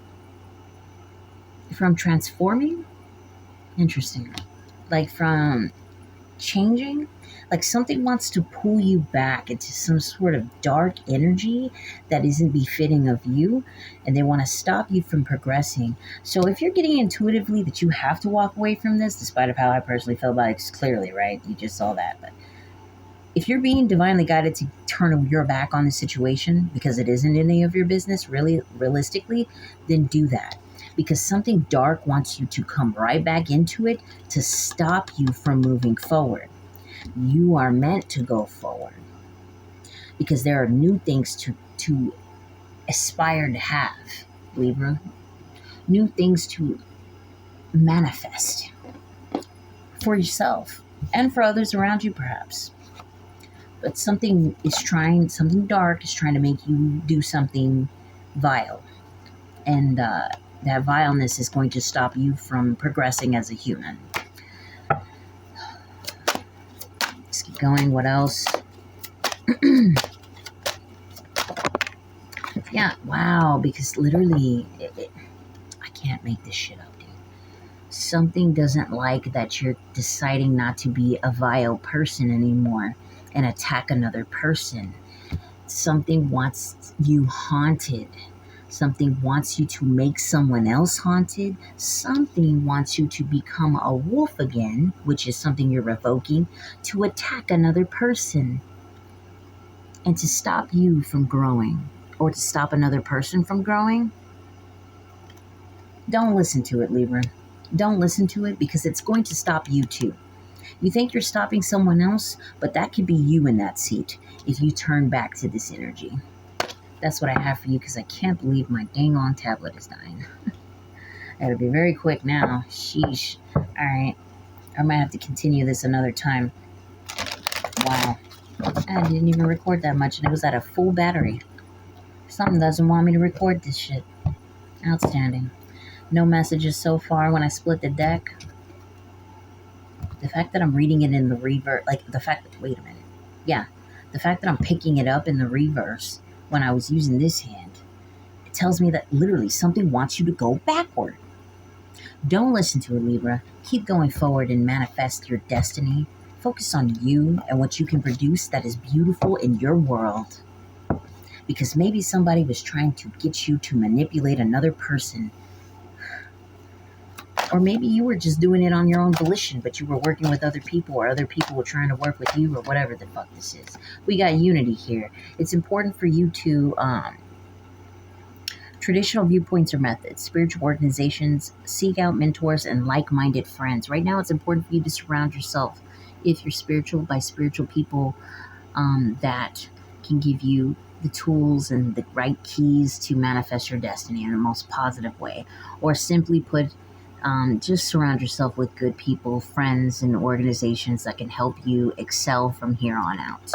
S1: from transforming? Interesting. Like from changing? Like something wants to pull you back into some sort of dark energy that isn't befitting of you, and they want to stop you from progressing. So if you're getting intuitively that you have to walk away from this, despite of how I personally feel about it, it's clearly, right? You just saw that. But if you're being divinely guided to turn your back on the situation because it isn't any of your business, really, realistically, then do that. Because something dark wants you to come right back into it to stop you from moving forward. You are meant to go forward because there are new things to aspire to have, Libra. New things to manifest for yourself and for others around you, perhaps. But something dark is trying to make you do something vile. And that vileness is going to stop you from progressing as a human. Let's keep going. What else? Yeah, wow, because literally, I can't make this shit up, dude. Something doesn't like that you're deciding not to be a vile person anymore and attack another person. Something wants you haunted Something wants you to make someone else haunted. Something wants you to become a wolf again, which is something you're revoking, to attack another person and to stop you from growing or to stop another person from growing. Don't listen to it, Libra. Don't listen to it because it's going to stop you too. You think you're stopping someone else, but that could be you in that seat if you turn back to this energy. That's what I have for you because I can't believe my dang on tablet is dying. I gotta be very quick now. Sheesh. Alright. I might have to continue this another time. Wow. I didn't even record that much and it was at a full battery. Something doesn't want me to record this shit. Outstanding. No messages so far when I split the deck. The fact that I'm reading it in the reverse, like the fact that, wait a minute. Yeah. The fact that I'm picking it up in the reverse when I was using this hand, it tells me that literally something wants you to go backward. Don't listen to it, Libra. Keep going forward and manifest your destiny. Focus on you and what you can produce that is beautiful in your world. Because maybe somebody was trying to get you to manipulate another person. Or maybe you were just doing it on your own volition, but you were working with other people or other people were trying to work with you or whatever the fuck this is. We got unity here. It's important for you to traditional viewpoints or methods, spiritual organizations, seek out mentors and like-minded friends. Right now, it's important for you to surround yourself, if you're spiritual, by spiritual people that can give you the tools and the right keys to manifest your destiny in the most positive way. Or simply put, just surround yourself with good people, friends, and organizations that can help you excel from here on out.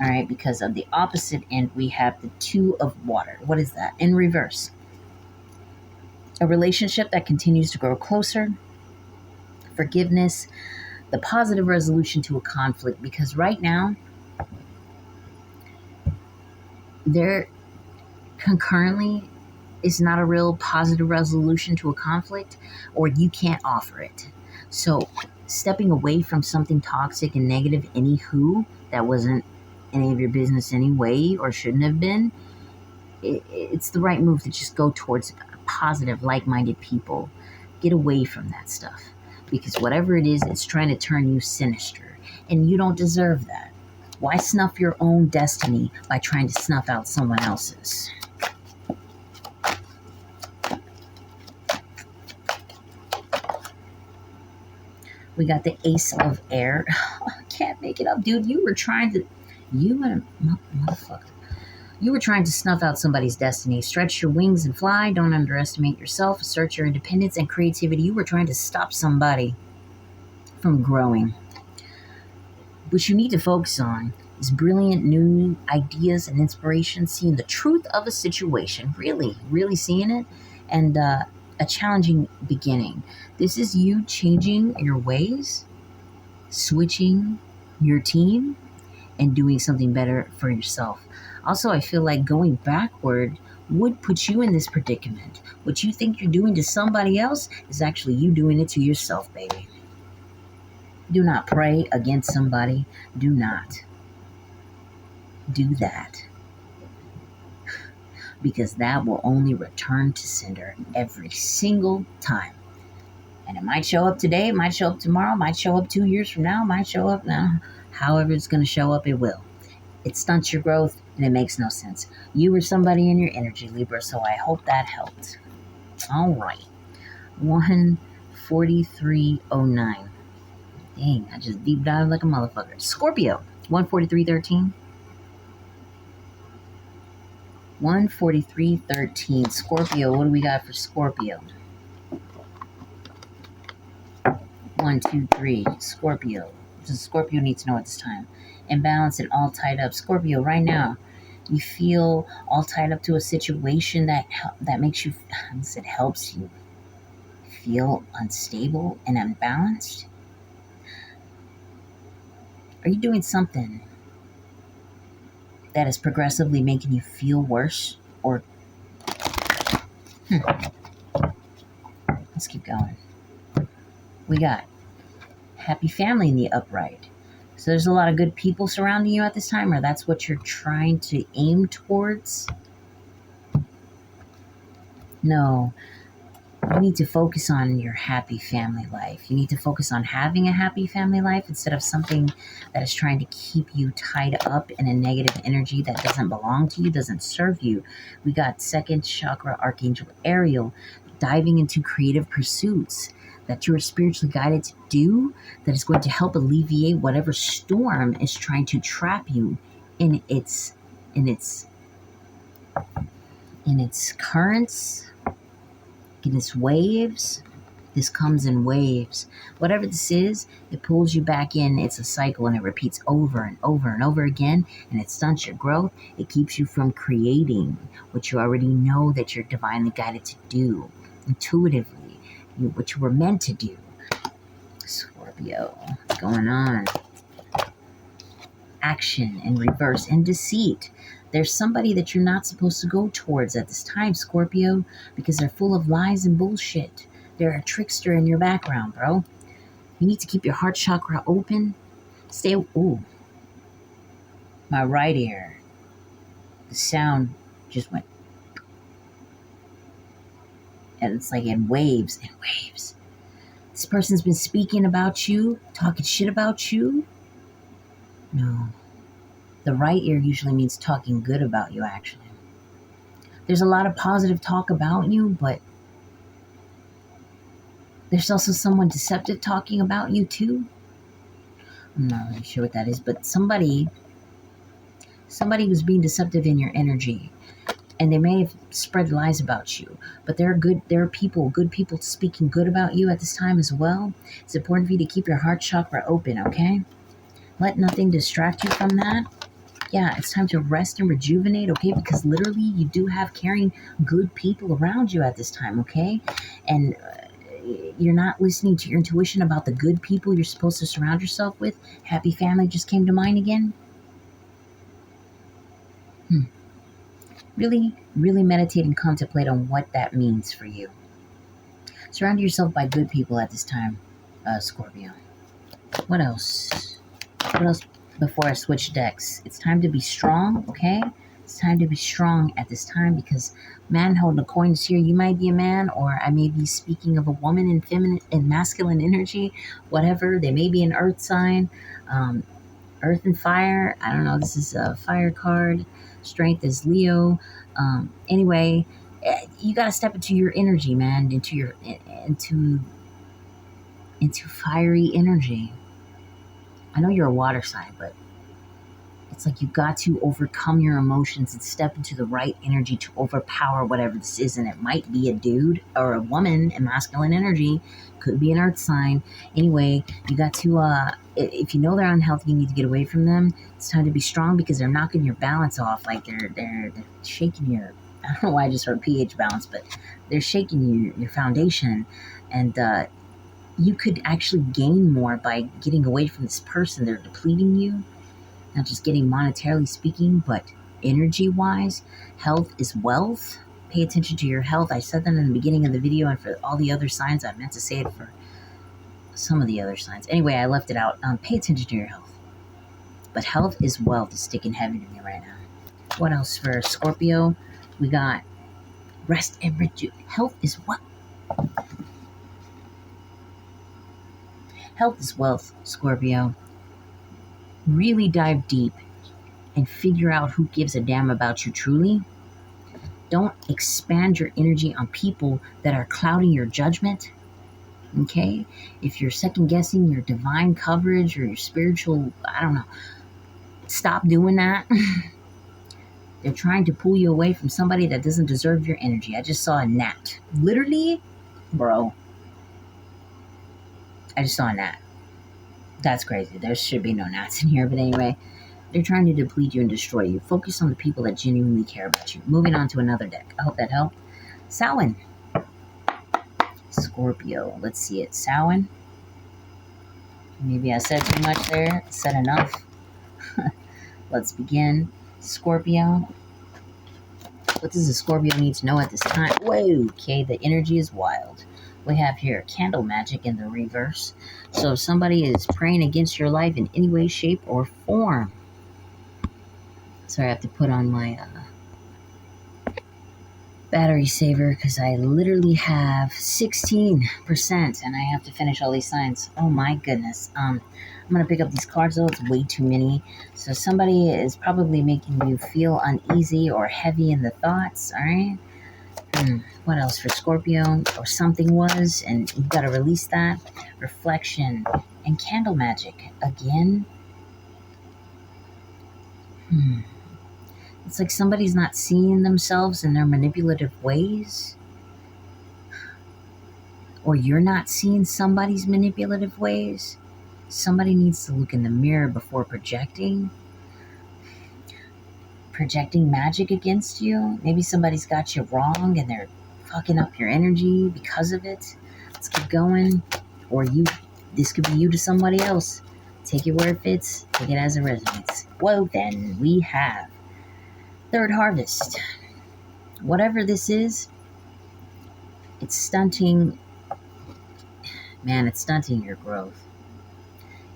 S1: All right, because of the opposite end, we have the Two of Water. What is that? In reverse. A relationship that continues to grow closer, forgiveness, the positive resolution to a conflict. Because right now, there concurrently is not a real positive resolution to a conflict, or you can't offer it. So stepping away from something toxic and negative, anywho, that wasn't any of your business anyway, or shouldn't have been, it's the right move to just go towards positive, like-minded people. Get away from that stuff. Because whatever it is, it's trying to turn you sinister. And you don't deserve that. Why snuff your own destiny by trying to snuff out someone else's? We got the Ace of Air. I can't make it up, dude. You were trying to... Motherfucker. You were trying to snuff out somebody's destiny. Stretch your wings and fly. Don't underestimate yourself. Assert your independence and creativity. You were trying to stop somebody from growing. What you need to focus on is brilliant new ideas and inspiration, seeing the truth of a situation, really, really seeing it, and a challenging beginning. This is you changing your ways, switching your team, and doing something better for yourself. Also, I feel like going backward would put you in this predicament. What you think you're doing to somebody else is actually you doing it to yourself, baby. Do not pray against somebody. Do not do that. Because that will only return to sender every single time. And it might show up today, it might show up tomorrow, it might show up 2 years from now, it might show up now. However it's going to show up, it will. It stunts your growth and it makes no sense. You were somebody in your energy, Libra, so I hope that helped. All right. 14309. Dang, I just deep dived like a motherfucker. Scorpio, 14313. 14313. Scorpio, what do we got for Scorpio? 1, 2, 3. Scorpio. What does Scorpio need to know at this time? Imbalanced and all tied up. Scorpio, right now, you feel all tied up to a situation that makes you, it helps you feel unstable and unbalanced. Are you doing something that is progressively making you feel worse? Or let's keep going. We got happy family in the upright. So there's a lot of good people surrounding you at this time, or that's what you're trying to aim towards. No, you need to focus on your happy family life. You need to focus on having a happy family life instead of something that is trying to keep you tied up in a negative energy that doesn't belong to you, doesn't serve you. We got second chakra Archangel Ariel diving into creative pursuits that you are spiritually guided to do, that is going to help alleviate whatever storm is trying to trap you in its in its currents, in its waves. This comes in waves. Whatever this is, it pulls you back in. It's a cycle and it repeats over and over and over again, and it stunts your growth. It keeps you from creating what you already know that you're divinely guided to do intuitively, what you were meant to do. Scorpio, what's going on? Action in reverse and deceit. There's somebody that you're not supposed to go towards at this time, Scorpio, because they're full of lies and bullshit. They're a trickster in your background, bro. You need to keep your heart chakra open. Stay. Ooh, my right ear. The sound just went, and it's like in waves and waves. This person's been speaking about you, talking shit about you. No. The right ear usually means talking good about you, actually. There's a lot of positive talk about you, but there's also someone deceptive talking about you, too. I'm not really sure what that is, but somebody was being deceptive in your energy, and they may have spread lies about you, but there are good people speaking good about you at this time as well. It's important for you to keep your heart chakra open, okay? Let nothing distract you from that. Yeah, it's time to rest and rejuvenate, okay? Because literally you do have caring, good people around you at this time, okay? And you're not listening to your intuition about the good people you're supposed to surround yourself with. Happy family just came to mind again. Really, really meditate and contemplate on what that means for you. Surround yourself by good people at this time, Scorpio. What else? What else before I switch decks? It's time to be strong, okay? It's time to be strong at this time because man holding a coin is here. You might be a man, or I may be speaking of a woman in feminine and masculine energy, whatever. They may be an earth sign, earth and fire. I don't know. This is a fire card. Strength is Leo. Anyway, you got to step into your energy, man, into fiery energy. I know you're a water sign, but it's like you got to overcome your emotions and step into the right energy to overpower whatever this is. And it might be a dude or a woman in masculine energy. Could be an earth sign. Anyway, you got to, if you know they're unhealthy, you need to get away from them. It's time to be strong because they're knocking your balance off. Like they're shaking your, I don't know why I just heard pH balance, but they're shaking your foundation. And, you could actually gain more by getting away from this person. They're depleting you, not just getting monetarily speaking, but energy-wise. Health is wealth. Pay attention to your health. I said that in the beginning of the video, and for all the other signs, I meant to say it for some of the other signs. Anyway, I left it out. Pay attention to your health. But health is wealth is sticking heavy to me right now. What else for Scorpio? We got rest and rejuvenate. Health is what? Health is wealth, Scorpio. Really dive deep and figure out who gives a damn about you truly. Don't expand your energy on people that are clouding your judgment. Okay? If you're second guessing your divine coverage or your spiritual, I don't know, stop doing that. They're trying to pull you away from somebody that doesn't deserve your energy. I just saw a gnat. Literally, bro. I just saw a gnat. That's crazy. There should be no gnats in here, but anyway, they're trying to deplete you and destroy you. Focus on the people that genuinely care about you. Moving on to another deck. I hope that helped. Samhain. Scorpio. Let's see it. Samhain. Maybe I said too much there. Said enough. Let's begin. Scorpio. What does the Scorpio need to know at this time? Whoa, okay, the energy is wild. We have here candle magic in the reverse. So if somebody is praying against your life in any way, shape, or form. Sorry, I have to put on my battery saver because I literally have 16% and I have to finish all these signs. Oh my goodness. I'm going to pick up these cards though. It's way too many. So somebody is probably making you feel uneasy or heavy in the thoughts. All right. What else for Scorpio? Or something was, and you got to release that. Reflection and candle magic. Again. It's like somebody's not seeing themselves in their manipulative ways. Or you're not seeing somebody's manipulative ways. Somebody needs to look in the mirror before projecting magic against you. Maybe somebody's got you wrong and they're fucking up your energy because of it. Let's keep going. Or this could be you to somebody else. Take it where it fits. Take it as it resonates. Well, then we have third harvest. Whatever this is, it's stunting. Man, it's stunting your growth.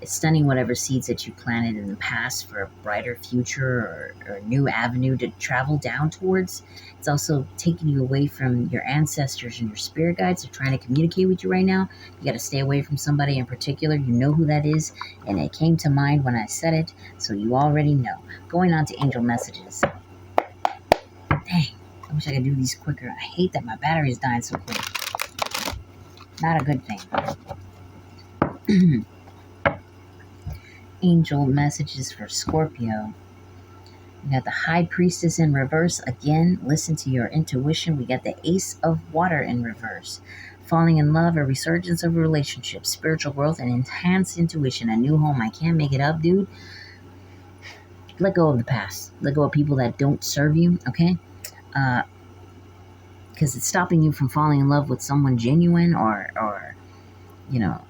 S1: It's stunning whatever seeds that you planted in the past for a brighter future or a new avenue to travel down towards. It's also taking you away from your ancestors and your spirit guides. They're trying to communicate with you right now. You got to stay away from somebody in particular. You know who that is, and it came to mind when I said it, so you already know. Going on to angel messages. Dang, I wish I could do these quicker. I hate that my battery is dying so quick. Not a good thing. Angel messages for Scorpio. We got the High Priestess in reverse. Again, listen to your intuition. We got the Ace of Water in reverse. Falling in love, a resurgence of a relationship, spiritual growth, and enhanced intuition. A new home. I can't make it up, dude. Let go of the past. Let go of people that don't serve you, okay? Because it's stopping you from falling in love with someone genuine or you know,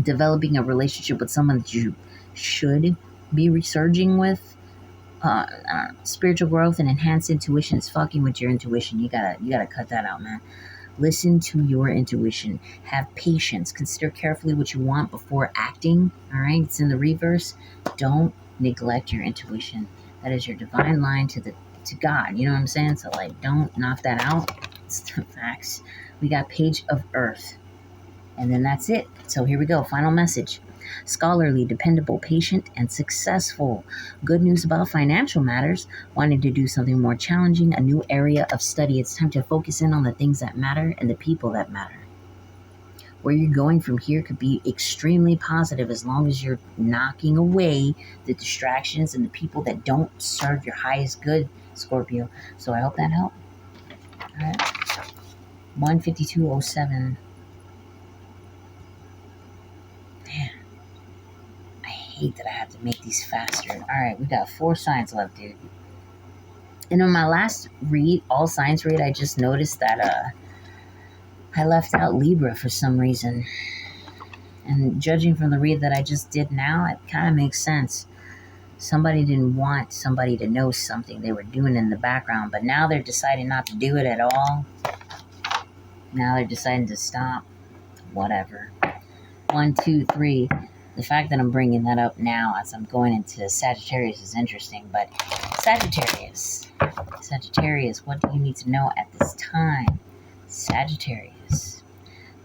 S1: developing a relationship with someone that you should be resurging with. Spiritual growth and enhanced intuition is fucking with your intuition. You gotta cut that out, man. Listen to your intuition. Have patience. Consider carefully what you want before acting. All right, it's in the reverse. Don't neglect your intuition. That is your divine line to God. You know what I'm saying? So like, don't knock that out. It's the facts. We got Page of Earth. And then that's it. So here we go. Final message. Scholarly, dependable, patient, and successful. Good news about financial matters. Wanting to do something more challenging, a new area of study. It's time to focus in on the things that matter and the people that matter. Where you're going from here could be extremely positive as long as you're knocking away the distractions and the people that don't serve your highest good, Scorpio. So I hope that helped. All right. 152.07. Man, I hate that I have to make these faster. All right, we got 4 signs left, dude. And on my last read, all signs read, I just noticed that I left out Libra for some reason. And judging from the read that I just did now, it kind of makes sense. Somebody didn't want somebody to know something they were doing in the background, but now they're deciding not to do it at all. Now they're deciding to stop. Whatever. 1, 2, 3. The fact that I'm bringing that up now as I'm going into Sagittarius is interesting, but Sagittarius, what do you need to know at this time? Sagittarius,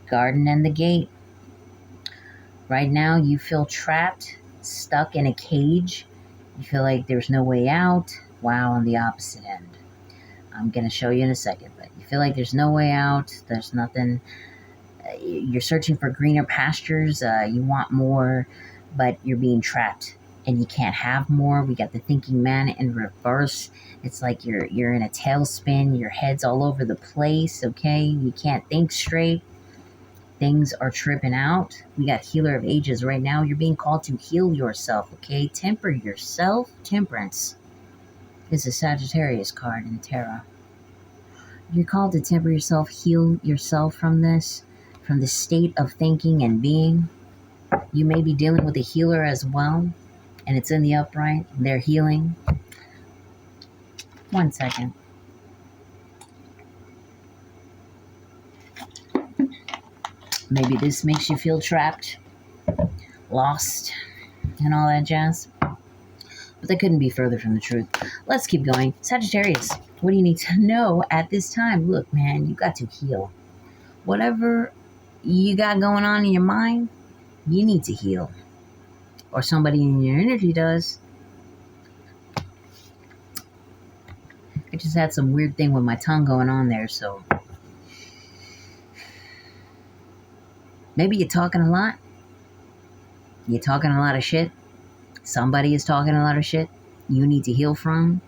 S1: Garden and the Gate. Right now you feel trapped, stuck in a cage. You feel like there's no way out. Wow, on the opposite end. I'm going to show you in a second, but you feel like there's no way out. There's nothing. You're searching for greener pastures. You want more, but you're being trapped and you can't have more. We got the thinking man in reverse. It's like you're in a tailspin. Your head's all over the place, okay? You can't think straight. Things are tripping out. We got Healer of Ages right now. You're being called to heal yourself, okay? Temper yourself. Temperance is a Sagittarius card in tarot. You're called to temper yourself, heal yourself from this, from the state of thinking and being. You may be dealing with a healer as well, and it's in the upright. They're healing. 1 second. Maybe this makes you feel trapped, lost, and all that jazz. But that couldn't be further from the truth. Let's keep going. Sagittarius. What do you need to know at this time? Look, man, you got to heal. Whatever you got going on in your mind, you need to heal. Or somebody in your energy does. I just had some weird thing with my tongue going on there, so maybe you're talking a lot. You're talking a lot of shit. Somebody is talking a lot of shit. You need to heal from,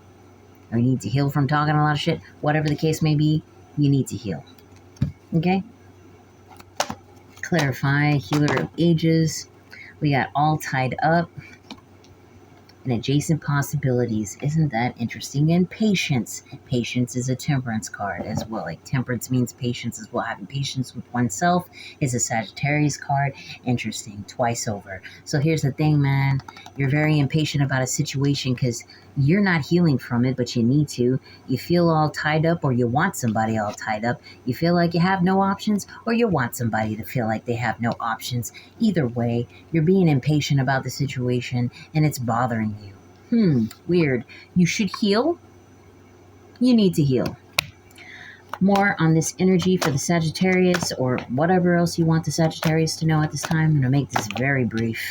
S1: or you need to heal from talking a lot of shit. Whatever the case may be, you need to heal. Okay? Clarify, healer of ages. We got all tied up. And adjacent possibilities. Isn't that interesting? And patience. Patience is a temperance card as well. Like temperance means patience as well. Having patience with oneself is a Sagittarius card. Interesting. Twice over. So here's the thing, man. You're very impatient about a situation because you're not healing from it, but you need to. You feel all tied up, or you want somebody all tied up. You feel like you have no options, or you want somebody to feel like they have no options. Either way, you're being impatient about the situation and it's bothering you. Weird. You should heal. You need to heal. More on this energy for the Sagittarius, or whatever else you want the Sagittarius to know at this time. I'm going to make this very brief.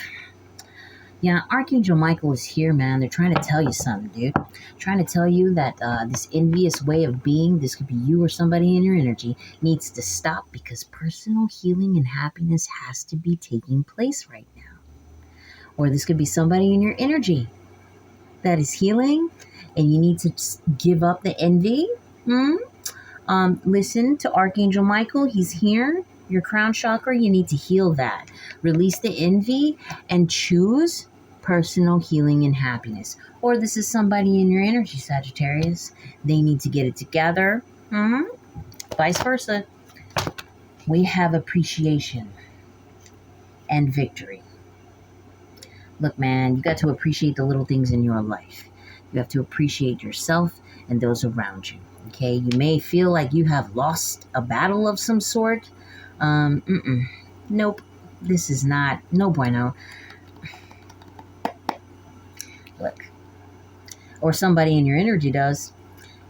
S1: Yeah, Archangel Michael is here, man. They're trying to tell you something, dude. Trying to tell you that this envious way of being, this could be you or somebody in your energy, needs to stop because personal healing and happiness has to be taking place right now. Or this could be somebody in your energy that is healing and you need to give up the envy. Listen to Archangel Michael. He's here. Your crown chakra, you need to heal that. Release the envy and choose personal healing and happiness. Or this is somebody in your energy, Sagittarius. They need to get it together. Vice versa. We have appreciation and victory. Look, man, you got to appreciate the little things in your life. You have to appreciate yourself and those around you. Okay, you may feel like you have lost a battle of some sort. Nope, this is not, no bueno. Look, or somebody in your energy does,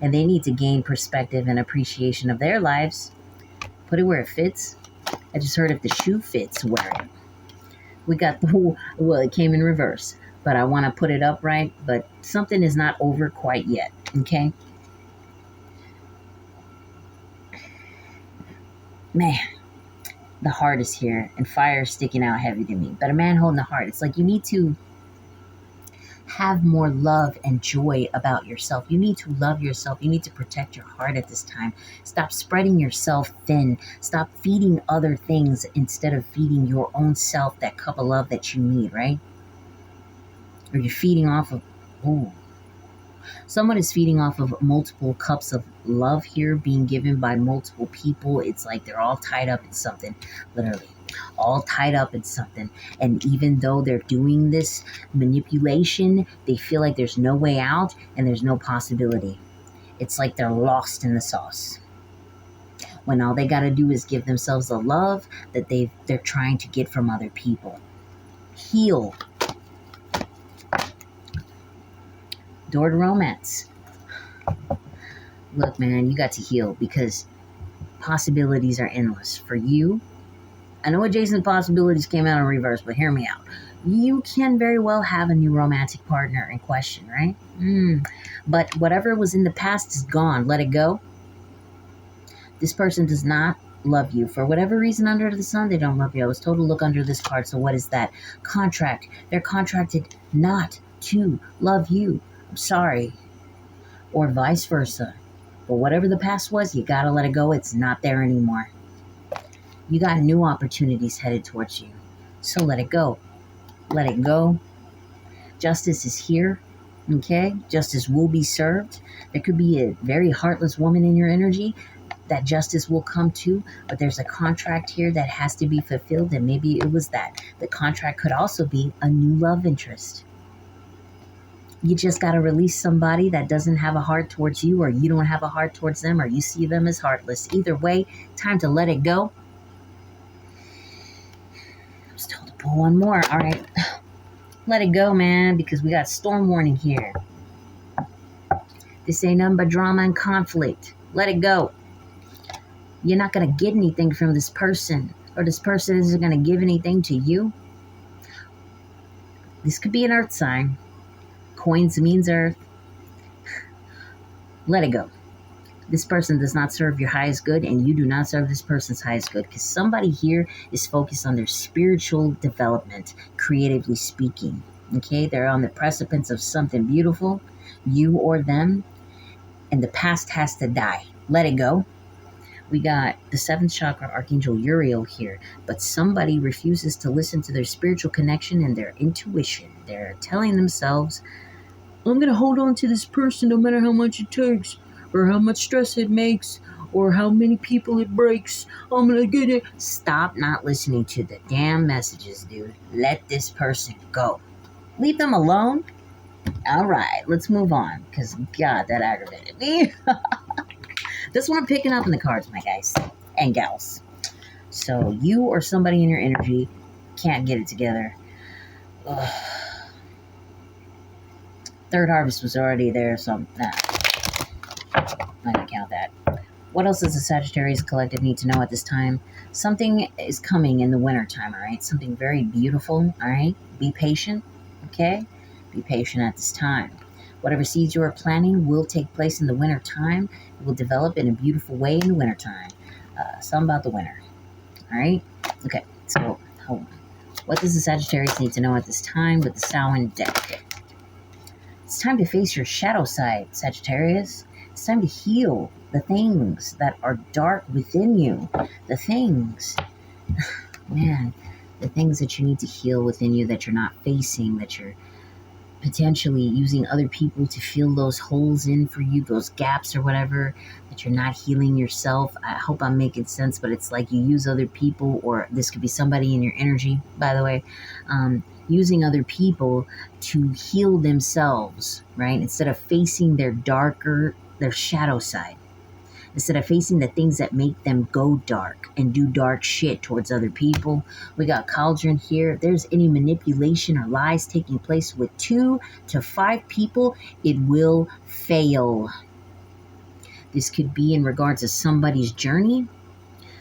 S1: and they need to gain perspective and appreciation of their lives. Put it where it fits. I just heard if the shoe fits, wear it. We got the, well, it came in reverse, but I want to put it upright, but something is not over quite yet, okay? Man, the heart is here, and fire is sticking out heavy to me. But a man holding the heart, it's like you need to have more love and joy about yourself. You need to love yourself. You need to protect your heart at this time. Stop spreading yourself thin. Stop feeding other things instead of feeding your own self that cup of love that you need, right? Or you're feeding off of, someone is feeding off of multiple cups of love here being given by multiple people. It's like they're all tied up in something, literally. All tied up in something. And even though they're doing this manipulation, they feel like there's no way out and there's no possibility. It's like they're lost in the sauce. When all they got to do is give themselves the love that they're trying to get from other people. Heal. Door to romance. Look, man, you got to heal because possibilities are endless for you. I know adjacent possibilities came out in reverse, but hear me out. You can very well have a new romantic partner in question, right? But whatever was in the past is gone. Let it go. This person does not love you. For whatever reason under the sun, they don't love you. I was told to look under this card. So what is that? Contract. They're contracted not to love you. I'm sorry. Or vice versa. But whatever the past was, you gotta let it go. It's not there anymore. You got new opportunities headed towards you. So let it go. Let it go. Justice is here. Okay? Justice will be served. There could be a very heartless woman in your energy that justice will come to, but there's a contract here that has to be fulfilled, and maybe it was that. The contract could also be a new love interest. You just got to release somebody that doesn't have a heart towards you, or you don't have a heart towards them, or you see them as heartless. Either way, time to let it go. I was told to pull one more. All right. Let it go, man, because we got storm warning here. This ain't nothing but drama and conflict. Let it go. You're not going to get anything from this person, or this person isn't going to give anything to you. This could be an earth sign. Coins means earth. Let it go. This person does not serve your highest good, and you do not serve this person's highest good, because somebody here is focused on their spiritual development, creatively speaking. Okay, they're on the precipice of something beautiful, you or them, and the past has to die. Let it go. We got the 7th chakra Archangel Uriel here, but somebody refuses to listen to their spiritual connection and their intuition. They're telling themselves, I'm going to hold on to this person no matter how much it takes, or how much stress it makes, or how many people it breaks. I'm going to get it. Stop not listening to the damn messages, dude. Let this person go. Leave them alone. All right, let's move on, because, God, that aggravated me. That's what I'm picking up in the cards, my guys and gals. So you or somebody in your energy can't get it together. Ugh. Third harvest was already there, so I'm not going to count that. What else does the Sagittarius collective need to know at this time? Something is coming in the winter time, all right? Something very beautiful, all right? Be patient, okay? Be patient at this time. Whatever seeds you are planting will take place in the winter time. It will develop in a beautiful way in the winter time. Something about the winter, all right? Okay, so hold on. What does the Sagittarius need to know at this time with the Samhain deck? It's time to face your shadow side, Sagittarius. It's time to heal the things that are dark within you. The things, man, the things that you need to heal within you that you're not facing, that you're potentially using other people to fill those holes in for you, those gaps or whatever, that you're not healing yourself. I hope I'm making sense, but it's like you use other people, or this could be somebody in your energy, by the way, using other people to heal themselves, right? Instead of facing their shadow side. Instead of facing the things that make them go dark and do dark shit towards other people. We got Cauldron here. If there's any manipulation or lies taking place with 2 to 5 people, it will fail. This could be in regards to somebody's journey,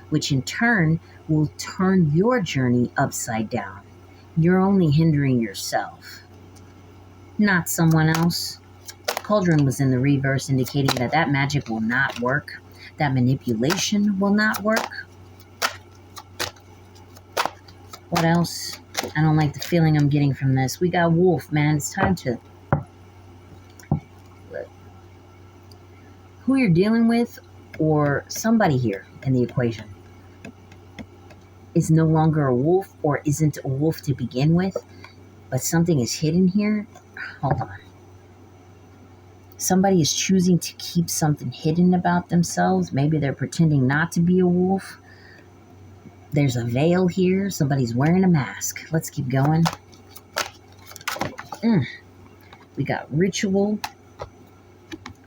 S1: which in turn will turn your journey upside down. You're only hindering yourself, not someone else. Cauldron was in the reverse, indicating that magic will not work. That manipulation will not work. What else? I don't like the feeling I'm getting from this. We got Wolf, man. It's time to... Who you're dealing with, or somebody here in the equation, is no longer a wolf, or isn't a wolf to begin with, but something is hidden here. Hold on. Somebody is choosing to keep something hidden about themselves. Maybe they're pretending not to be a wolf. There's a veil here. Somebody's wearing a mask. Let's keep going. We got ritual,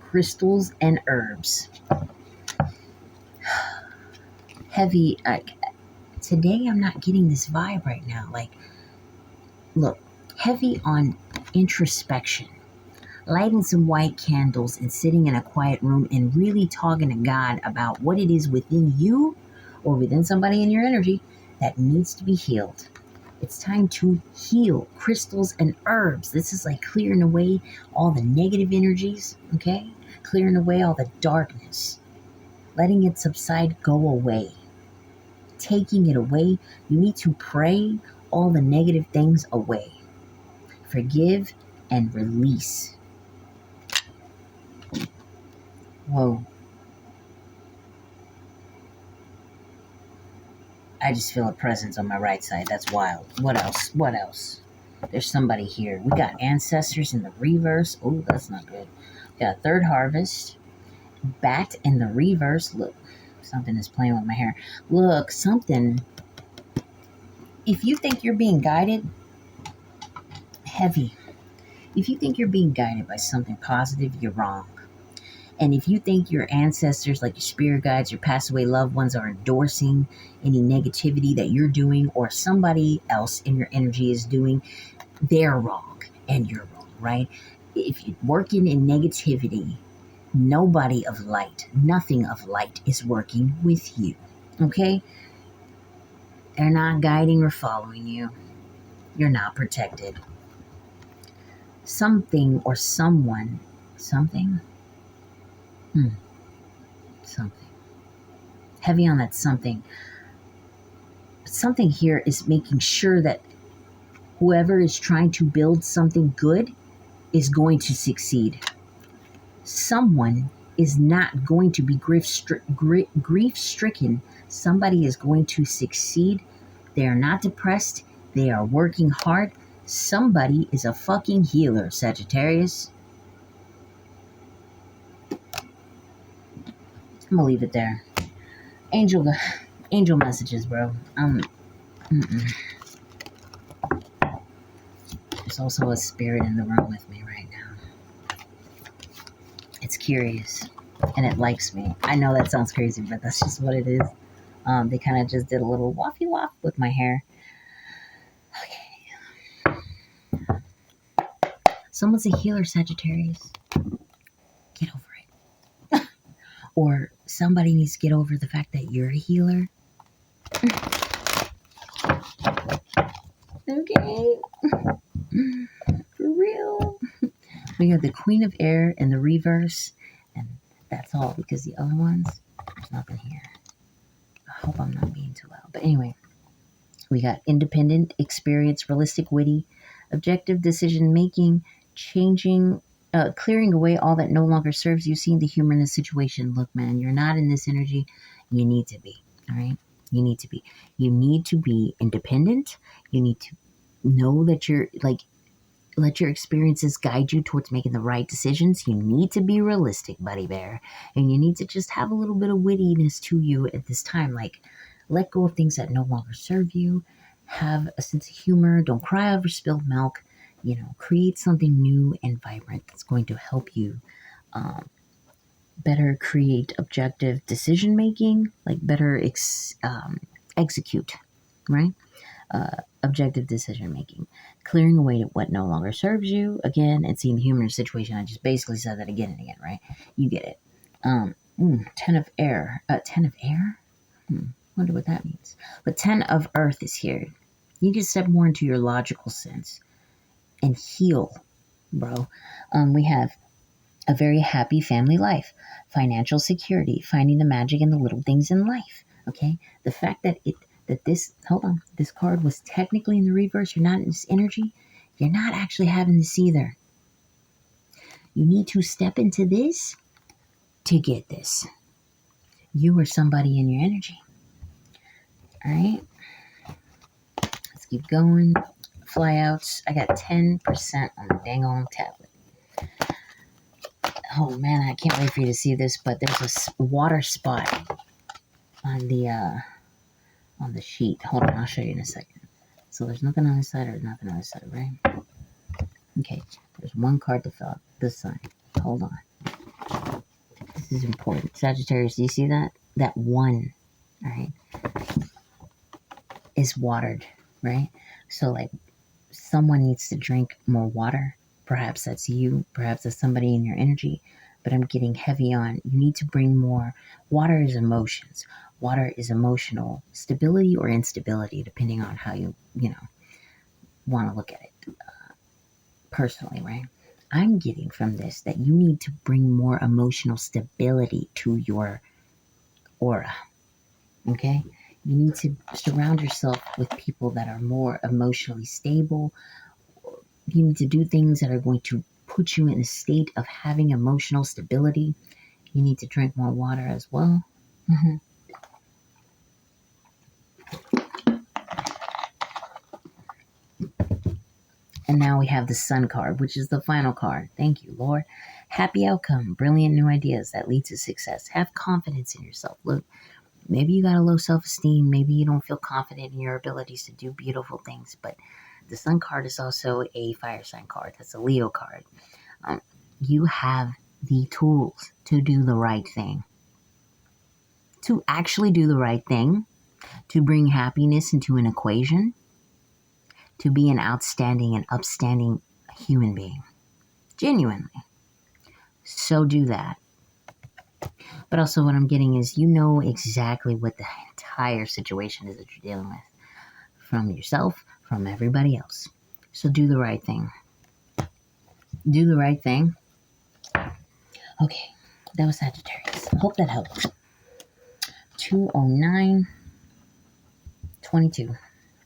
S1: crystals, and herbs. Heavy. Today I'm not getting this vibe right now. Like, look, heavy on introspection. Lighting some white candles and sitting in a quiet room and really talking to God about what it is within you or within somebody in your energy that needs to be healed. It's time to heal. Crystals and herbs. This is like clearing away all the negative energies, okay? Clearing away all the darkness. Letting it subside, go away. Taking it away. You need to pray all the negative things away. Forgive and release. Whoa. I just feel a presence on my right side. That's wild. What else? What else? There's somebody here. We got ancestors in the reverse. Oh, that's not good. We got third harvest. Bat in the reverse. Look, something is playing with my hair. Look, something. If you think you're being guided, heavy. If you think you're being guided by something positive, you're wrong. And if you think your ancestors, like your spirit guides, your passed away loved ones, are endorsing any negativity that you're doing or somebody else in your energy is doing, they're wrong and you're wrong, right? If you're working in negativity, Nobody of light, nothing of light is working with you. Okay? They're not guiding or following you. You're not protected. Something or someone, something, something. Heavy on that something. Something here is making sure that whoever is trying to build something good is going to succeed. Someone is not going to be grief-stricken. Somebody is going to succeed. They are not depressed. They are working hard. Somebody is a fucking healer, Sagittarius. I'm gonna leave it there. Angel messages, bro. There's also a spirit in the room with me right now. It's curious, and it likes me. I know that sounds crazy, but that's just what it is. They kind of just did a little waffy waf with my hair. Okay. Someone's a healer, Sagittarius. Get over it. Or somebody needs to get over the fact that you're a healer. Okay. For real. We got the Queen of Air in the reverse. And that's all, because the other ones, there's nothing here. I hope I'm not being too loud. But anyway, we got independent, experienced, realistic, witty, objective decision-making, changing, clearing away all that no longer serves you, seeing the humor in the situation. Look, man, you're not in this energy. You need to be, all right? You need to be. You need to be independent. You need to know that you're, like, let your experiences guide you towards making the right decisions. You need to be realistic, buddy bear. And you need to just have a little bit of wittiness to you at this time. Like, let go of things that no longer serve you. Have a sense of humor. Don't cry over spilled milk. You know, create something new and vibrant that's going to help you better create objective decision making, like better execute, right? Objective decision making, clearing away what no longer serves you, again, and seeing the humor in the situation. I just basically said that again and again, right? You get it. 10 of air. 10 of air? Wonder what that means. But 10 of earth is here. You can step more into your logical sense and heal, bro. We have a very happy family life, financial security, finding the magic in the little things in life. Okay, the fact that this card was technically in the reverse, you're not in this energy, you're not actually having this either. You need to step into this to get this. You are somebody in your energy. All right, let's keep going. Flyouts. I got 10% on the dang on tablet. Oh man, I can't wait for you to see this, but there's a water spot on the sheet. Hold on, I'll show you in a second. So there's nothing on this side or nothing on this side, right? Okay, there's one card to fill out this side. Hold on. This is important. Sagittarius, do you see that? That one, all right, is watered, right? So like someone needs to drink more water. Perhaps that's you. Perhaps that's somebody in your energy. But I'm getting heavy on, you need to bring more. Water is emotions. Water is emotional stability or instability, depending on how you want to look at it personally, right? I'm getting from this that you need to bring more emotional stability to your aura, okay? You need to surround yourself with people that are more emotionally stable. You need to do things that are going to put you in a state of having emotional stability. You need to drink more water as well. And now we have the Sun card, which is the final card. Thank you, Lord. Happy outcome, brilliant new ideas that lead to success. Have confidence in yourself. Look, maybe you got a low self-esteem. Maybe you don't feel confident in your abilities to do beautiful things. But the Sun card is also a fire sign card. That's a Leo card. You have the tools to do the right thing. To actually do the right thing. To bring happiness into an equation. To be an outstanding and upstanding human being. Genuinely. So do that. But also what I'm getting is you know exactly what the entire situation is that you're dealing with. From yourself, from everybody else. So do the right thing. Do the right thing. Okay, that was Sagittarius. Hope that helped. 20922.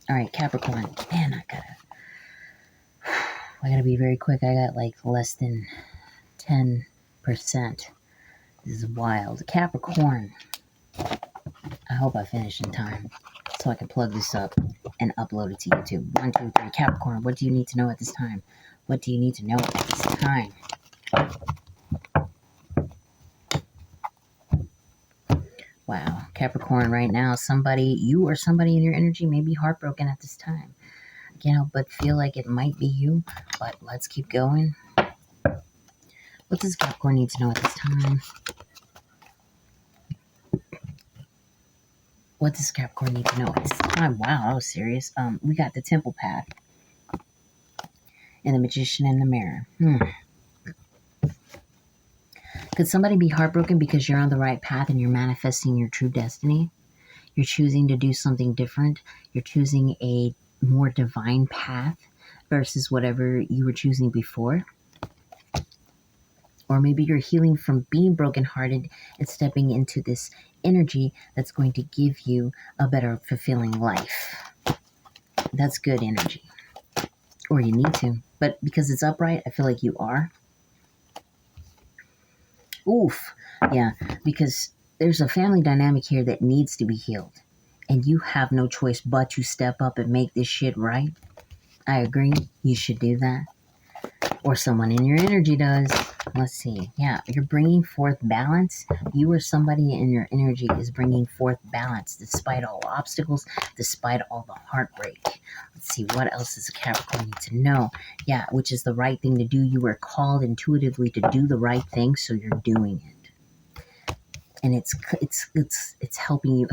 S1: All right, Capricorn. Man, I gotta be very quick. I got like less than 10%. This is wild. Capricorn. I hope I finish in time so I can plug this up and upload it to YouTube. 1, 2, 3. Capricorn, what do you need to know at this time? What do you need to know at this time? Wow, Capricorn, right now, you or somebody in your energy may be heartbroken at this time. I can't help but feel like it might be you, but let's keep going. What does Capricorn need to know at this time? What does Capricorn need to know at this time? Wow, that was serious. We got the Temple Path and the Magician in the Mirror. Could somebody be heartbroken because you're on the right path and you're manifesting your true destiny? You're choosing to do something different. You're choosing a more divine path versus whatever you were choosing before. Or maybe you're healing from being brokenhearted and stepping into this energy that's going to give you a better, fulfilling life. That's good energy. Or you need to. But because it's upright, I feel like you are. Oof. Yeah, because there's a family dynamic here that needs to be healed. And you have no choice but to step up and make this shit right. I agree. You should do that. Or someone in your energy does. Let's see. Yeah, you're bringing forth balance. You or somebody in your energy is bringing forth balance despite all obstacles, despite all the heartbreak. Let's see, what else does a Capricorn need to know? Yeah, which is the right thing to do. You were called intuitively to do the right thing, so you're doing it. And it's helping you.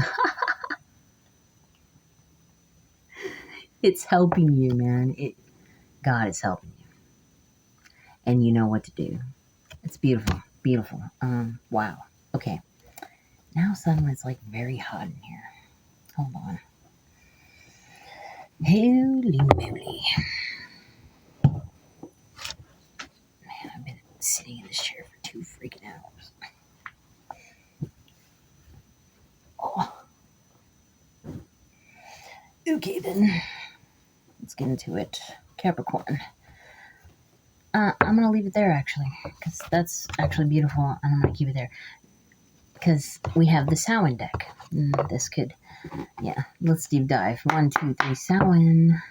S1: It's helping you, man. God is helping you. And you know what to do. It's beautiful. Beautiful. Wow. Okay. Now suddenly it's like very hot in here. Hold on. Holy moly. Man, I've been sitting in this chair for 2 freaking hours. Oh. Okay then. Let's get into it. Capricorn. I'm going to leave it there actually. Because that's actually beautiful. And I'm going to keep it there. Because we have the Samhain deck. This could, yeah. Let's deep dive. 1, 2, 3, Samhain.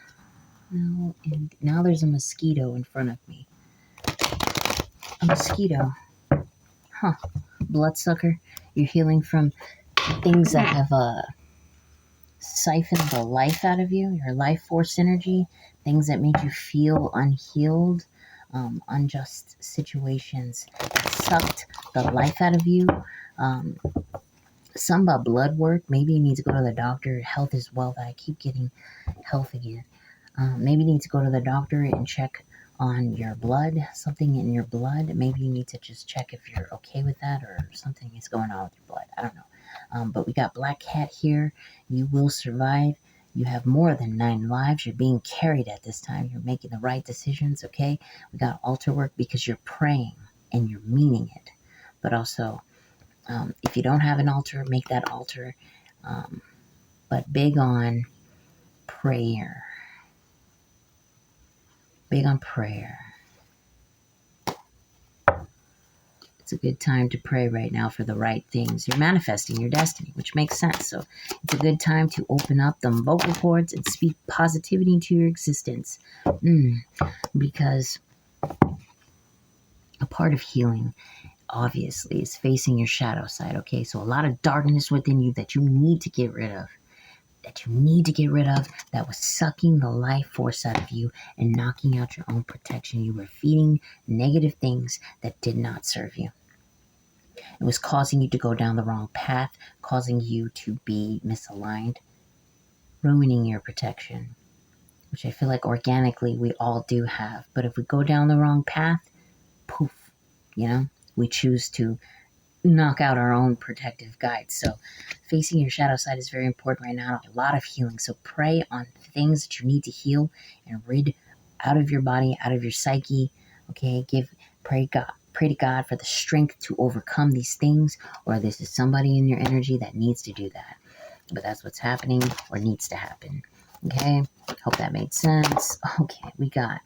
S1: No, and now there's a mosquito in front of me. A mosquito. Huh. Bloodsucker. You're healing from things that have siphoned the life out of you, your life force energy, things that made you feel unhealed, unjust situations that sucked the life out of you. Some about blood work. Maybe you need to go to the doctor. Health is wealth. I keep getting health again. Maybe you need to go to the doctor and check on your blood, something in your blood. Maybe you need to just check if you're okay with that or something is going on with your blood. I don't know. But we got Black Cat here. You will survive. You have more than 9 lives. You're being carried at this time. You're making the right decisions, okay? We got altar work because you're praying and you're meaning it. But also, if you don't have an altar, make that altar. But big on prayer. Big on prayer. It's a good time to pray right now for the right things. You're manifesting your destiny, which makes sense. So it's a good time to open up the vocal cords and speak positivity into your existence. Because a part of healing, obviously, is facing your shadow side, okay? So a lot of darkness within you that you need to get rid of. That was sucking the life force out of you and knocking out your own protection. You were feeding negative things that did not serve you. It was causing you to go down the wrong path, causing you to be misaligned, ruining your protection, which I feel like organically we all do have. But if we go down the wrong path, poof, we choose to knock out our own protective guides. So facing your shadow side is very important right now. A lot of healing. So pray on things that you need to heal and rid out of your body, out of your psyche. Okay, pray to God for the strength to overcome these things, or this is somebody in your energy that needs to do that. But that's what's happening or needs to happen. Okay, hope that made sense. Okay, we got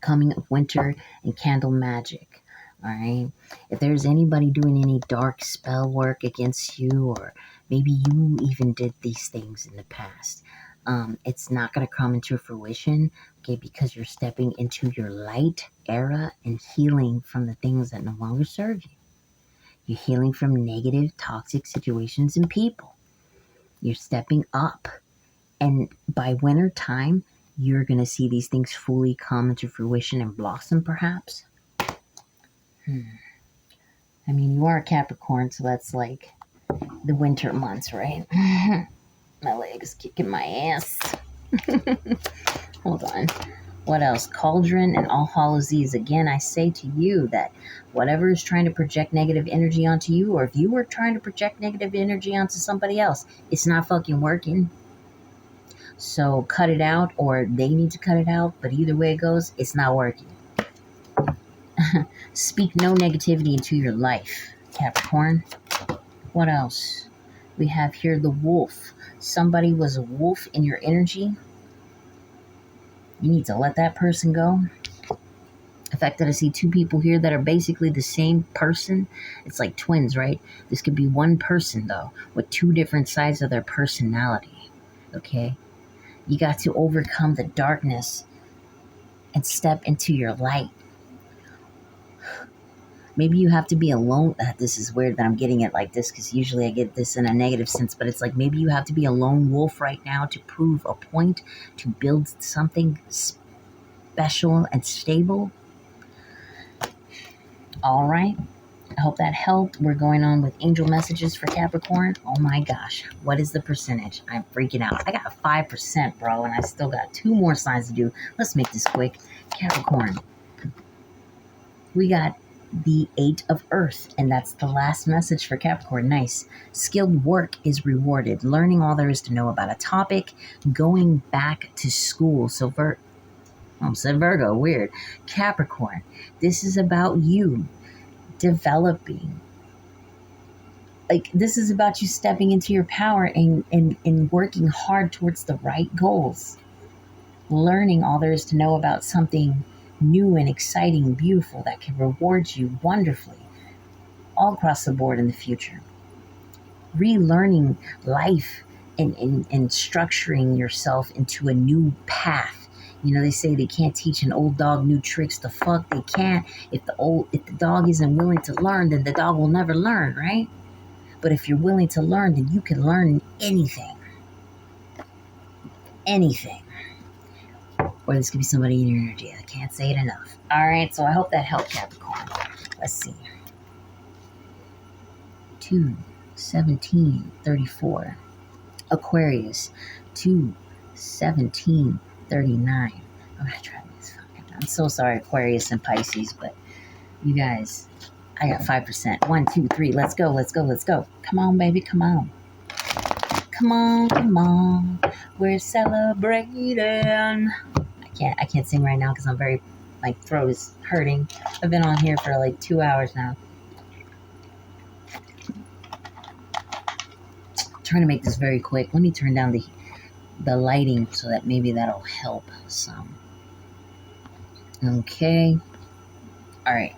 S1: coming of winter and candle magic. All right. If there's anybody doing any dark spell work against you, or maybe you even did these things in the past, it's not going to come into fruition, okay, because you're stepping into your light era and healing from the things that no longer serve you. You're healing from negative, toxic situations and people. You're stepping up. And by winter time, you're going to see these things fully come into fruition and blossom, perhaps. I mean, you are a Capricorn, so that's like the winter months, right? My leg is kicking my ass. Hold on. What else? Cauldron and All Hallows Eve. Again, I say to you that whatever is trying to project negative energy onto you, or if you were trying to project negative energy onto somebody else, it's not fucking working. So cut it out, or they need to cut it out. But either way it goes, it's not working. Speak no negativity into your life, Capricorn. What else? We have here the wolf. Somebody was a wolf in your energy. You need to let that person go. The fact that I see two people here that are basically the same person, it's like twins, right? This could be one person, though, with two different sides of their personality. Okay? You got to overcome the darkness and step into your light. Maybe you have to be alone. This is weird that I'm getting it like this, because usually I get this in a negative sense, but it's like maybe you have to be a lone wolf right now to prove a point, to build something special and stable. All right. I hope that helped. We're going on with angel messages for Capricorn. Oh my gosh. What is the percentage? I'm freaking out. I got 5%, bro, and I still got 2 more signs to do. Let's make this quick. Capricorn. We got the 8 of Earth, and that's the last message for Capricorn. Nice. Skilled work is rewarded. Learning all there is to know about a topic. Going back to school. So said Virgo. Weird. Capricorn. This is about you developing. Like, this is about you stepping into your power and working hard towards the right goals. Learning all there is to know about something new and exciting and beautiful that can reward you wonderfully all across the board in the future. Relearning life and structuring yourself into a new path. You know, they say they can't teach an old dog new tricks. The fuck they can't. If the dog isn't willing to learn, then the dog will never learn, right? But if you're willing to learn, then you can learn anything. Anything. Or this could be somebody in your energy. I can't say it enough. All right, so I hope that helped, Capricorn. Let's see. 2, 17, 34. Aquarius. 2, 17, 39. I'm going to try this. I'm so sorry, Aquarius and Pisces, but you guys, I got 5%. 1, 2, 3. Let's go, let's go, let's go. Come on, baby, come on. Come on, come on. We're celebrating. I can't sing right now because my throat is hurting. I've been on here for like 2 hours now. I'm trying to make this very quick. Let me turn down the lighting so that maybe that'll help some. Okay. All right.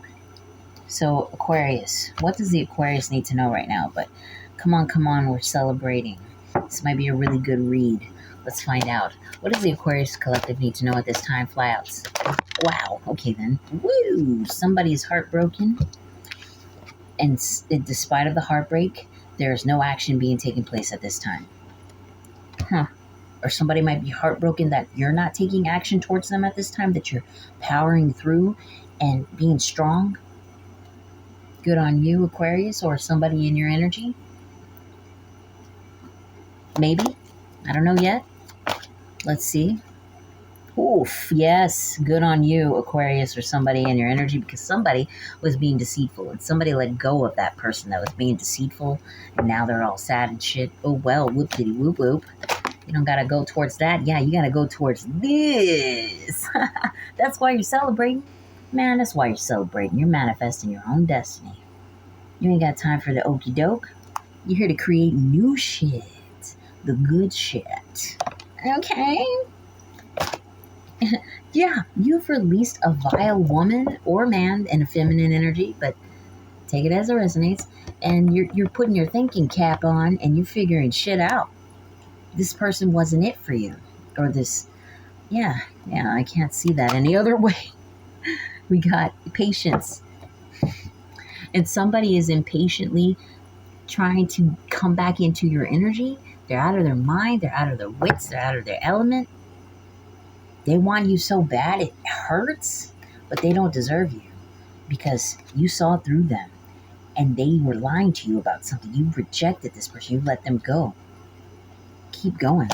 S1: So Aquarius, what does the Aquarius need to know right now? But come on, we're celebrating. This might be a really good read. Let's find out. What does the Aquarius collective need to know at this time? Flyouts. Wow. Okay then. Woo! Somebody is heartbroken. And despite of the heartbreak, there is no action being taken place at this time. Or somebody might be heartbroken that you're not taking action towards them at this time, that you're powering through and being strong. Good on you, Aquarius, or somebody in your energy. Maybe. I don't know yet. Let's see. Oof, yes, good on you, Aquarius, or somebody in your energy, because somebody was being deceitful and somebody let go of that person that was being deceitful, and now they're all sad and shit. Oh well, whoop diddy whoop whoop. You don't gotta go towards that. Yeah, you gotta go towards this. That's why you're celebrating. Man, that's why you're celebrating. You're manifesting your own destiny. You ain't got time for the okey doke. You're here to create new shit. The good shit. Okay? Yeah, you've released a vile woman or man in a feminine energy, but take it as it resonates. And you're putting your thinking cap on and you're figuring shit out. This person wasn't it for you. Or this, yeah, I can't see that any other way. We got patience. And somebody is impatiently trying to come back into your energy. They're out of their mind, they're out of their wits, they're out of their element. They want you so bad it hurts, but they don't deserve you because you saw through them and they were lying to you about something. You rejected this person, you let them go. Keep going.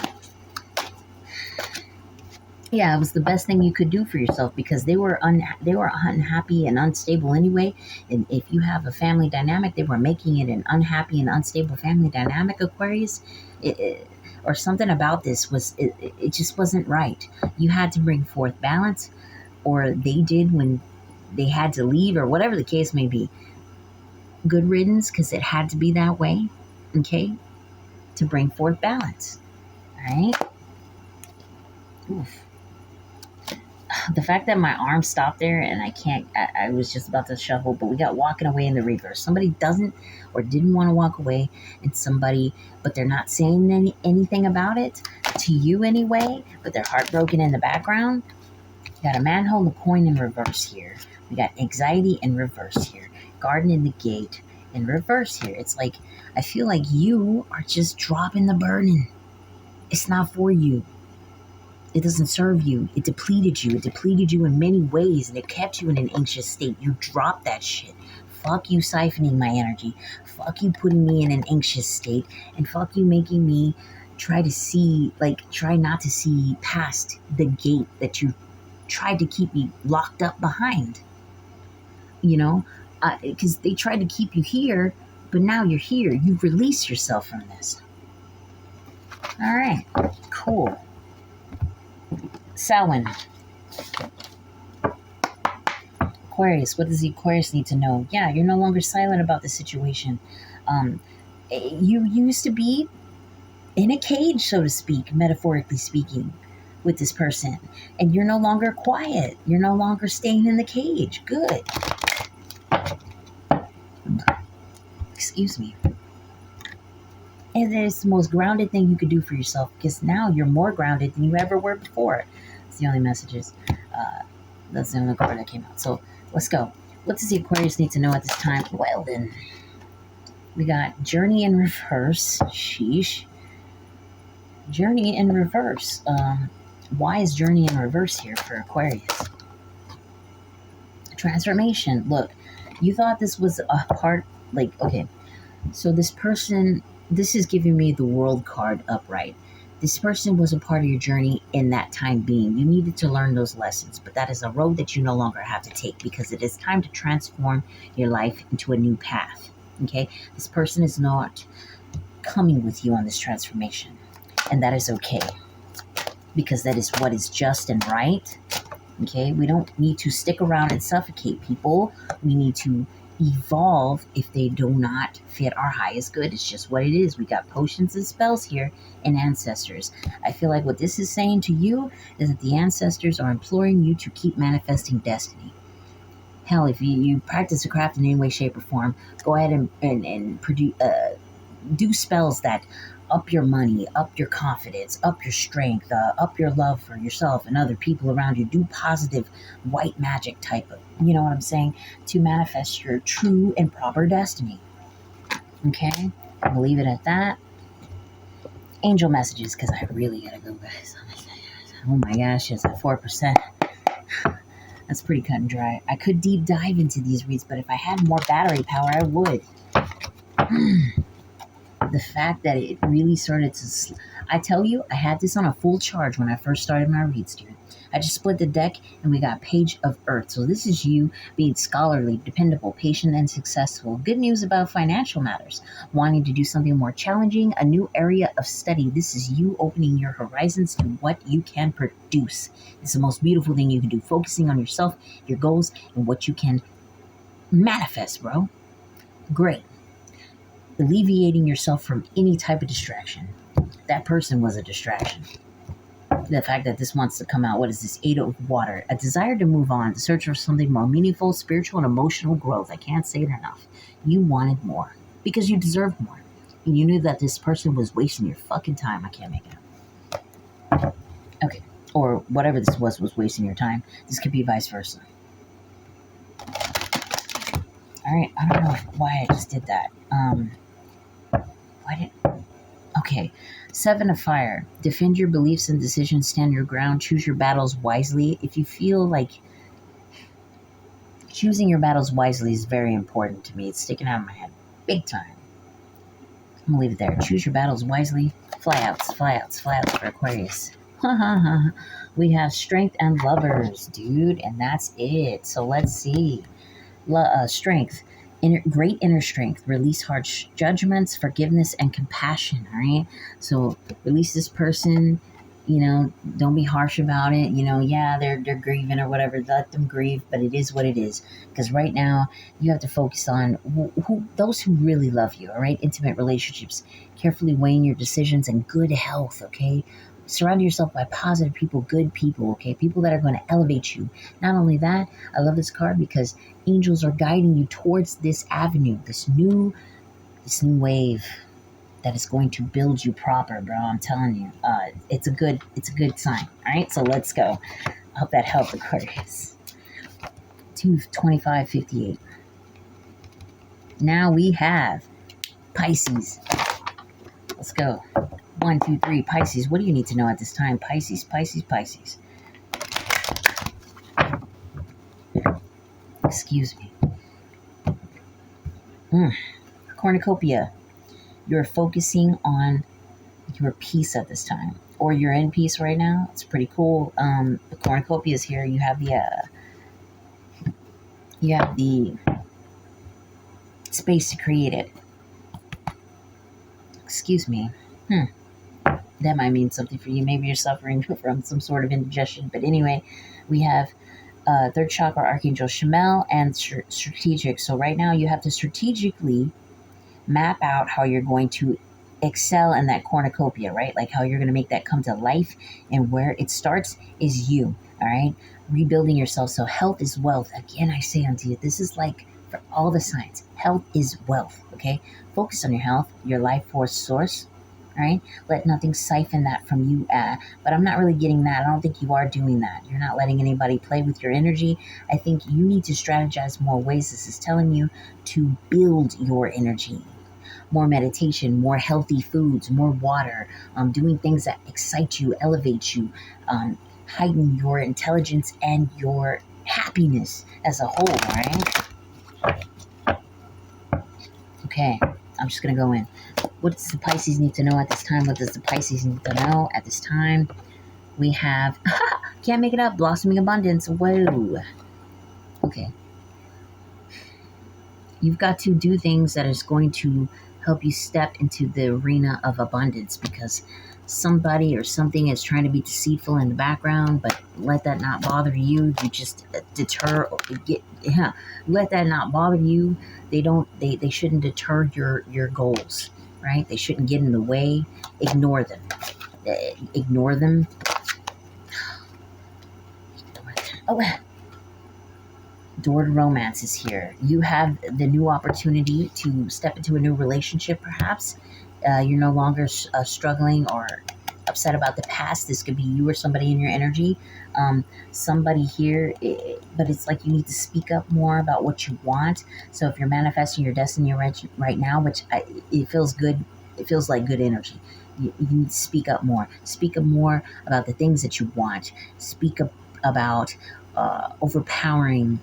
S1: Yeah, it was the best thing you could do for yourself because they were unhappy and unstable anyway. And if you have a family dynamic, they were making it an unhappy and unstable family dynamic, Aquarius. Or something about this it just wasn't right. You had to bring forth balance, or they did when they had to leave, or whatever the case may be. Good riddance, because it had to be that way. Okay, to bring forth balance. All right. Oof. The fact that my arm stopped there and I was just about to shuffle, but we got walking away in the reverse. Somebody doesn't or didn't want to walk away, and somebody, but they're not saying anything about it to you anyway, but they're heartbroken in the background. You got a man holding a coin in reverse here. We got anxiety in reverse here. Garden in the gate in reverse here. It's like, I feel like you are just dropping the burden. It's not for you. It doesn't serve you. It depleted you. It depleted you in many ways, and it kept you in an anxious state. You dropped that shit. Fuck you siphoning my energy. Fuck you putting me in an anxious state. And fuck you making me try not to see past the gate that you tried to keep me locked up behind. You know? Because they tried to keep you here, but now you're here. You've released yourself from this. All right. Cool. Samhain. Aquarius, what does the Aquarius need to know? Yeah, you're no longer silent about the situation. You used to be in a cage, so to speak, metaphorically speaking, with this person. And you're no longer quiet. You're no longer staying in the cage. Good. Excuse me. And it's the most grounded thing you could do for yourself, because now you're more grounded than you ever were before. It's the only messages. That's the only card that came out. So let's go. What does the Aquarius need to know at this time? Well then, we got Journey in reverse. Sheesh. Journey in reverse. Why is Journey in reverse here for Aquarius? Transformation. Look, you thought this was a part, okay. So this person, this is giving me the World card upright. This person was a part of your journey in that time being. You needed to learn those lessons, but that is a road that you no longer have to take, because it is time to transform your life into a new path. Okay? This person is not coming with you on this transformation, and that is okay, because that is what is just and right. Okay? We don't need to stick around and suffocate people. We need to evolve if they do not fit our highest good. It's just what it is. We got potions and spells here and ancestors. I feel like what this is saying to you is that the ancestors are imploring you to keep manifesting destiny. Hell, if you practice a craft in any way, shape, or form, go ahead and produce, do spells that up your money, up your confidence, up your strength, up your love for yourself and other people around you. Do positive white magic type of, you know what I'm saying, to manifest your true and proper destiny. Okay? I'll leave it at that. Angel messages, because I really gotta go, guys. Oh my gosh, it's at 4%. That's pretty cut and dry. I could deep dive into these reads, but if I had more battery power, I would. The fact that it really started to... I tell you, I had this on a full charge when I first started my reads, dude. I just split the deck and we got Page of Earth. So this is you being scholarly, dependable, patient, and successful. Good news about financial matters. Wanting to do something more challenging, a new area of study. This is you opening your horizons to what you can produce. It's the most beautiful thing you can do. Focusing on yourself, your goals, and what you can manifest, bro. Great. Alleviating yourself from any type of distraction. That person was a distraction. The fact that this wants to come out, what is this? 8 of water. A desire to move on, to search for something more meaningful, spiritual, and emotional growth. I can't say it enough. You wanted more because you deserved more. And you knew that this person was wasting your fucking time. I can't make it up. Okay. Or whatever this was wasting your time. This could be vice versa. Alright, I don't know why I just did that. Okay. 7 of fire. Defend your beliefs and decisions. Stand your ground. Choose your battles wisely. If you feel like choosing your battles wisely is very important to me. It's sticking out of my head big time. I'm going to leave it there. Choose your battles wisely. Flyouts for Aquarius. We have strength and lovers, dude. And that's it. So let's see. Strength. Great inner strength. Release harsh judgments, forgiveness, and compassion. All right. So release this person. Don't be harsh about it. Yeah, they're grieving or whatever. Let them grieve, but it is what it is. Because right now you have to focus on those who really love you. All right. Intimate relationships. Carefully weighing your decisions and good health. Okay. Surround yourself by positive people, good people, okay? People that are going to elevate you. Not only that, I love this card because angels are guiding you towards this avenue, this new wave that is going to build you proper, bro. I'm telling you, it's a good sign. All right, so let's go. I hope that helped, Aquarius. 22558. Now we have Pisces. Let's go. 1, 2, 3. Pisces. What do you need to know at this time? Pisces. Excuse me. Cornucopia. You're focusing on your peace at this time. Or you're in peace right now. It's pretty cool. The cornucopia is here. You have the space to create it. Excuse me. That might mean something for you. Maybe you're suffering from some sort of indigestion. But anyway, we have third chakra, Archangel Shemel, and strategic. So right now you have to strategically map out how you're going to excel in that cornucopia, right? Like how you're going to make that come to life. And where it starts is you, all right? Rebuilding yourself. So health is wealth. Again, I say unto you, this is like for all the signs. Health is wealth, okay? Focus on your health, your life force source. Right? Let nothing siphon that from you. But I'm not really getting that. I don't think you are doing that. You're not letting anybody play with your energy. I think you need to strategize more ways. This is telling you to build your energy. More meditation, more healthy foods, more water, doing things that excite you, elevate you, heighten your intelligence and your happiness as a whole, right? Okay, I'm just going to go in. What does the Pisces need to know at this time? What does the Pisces need to know at this time? We have, can't make it up, blossoming abundance. Whoa. Okay. You've got to do things that is going to help you step into the arena of abundance because somebody or something is trying to be deceitful in the background, but let that not bother you. You just let that not bother you. They shouldn't deter your goals. Right? They shouldn't get in the way. Ignore them. Ignore them. Oh, door to romance is here. You have the new opportunity to step into a new relationship, perhaps. You're no longer struggling or upset about the past. This could be you or somebody in your energy. Somebody here, but it's like you need to speak up more about what you want. So if you're manifesting your destiny right now, which it feels good, it feels like good energy. You need to speak up more. Speak up more about the things that you want. Speak up about overpowering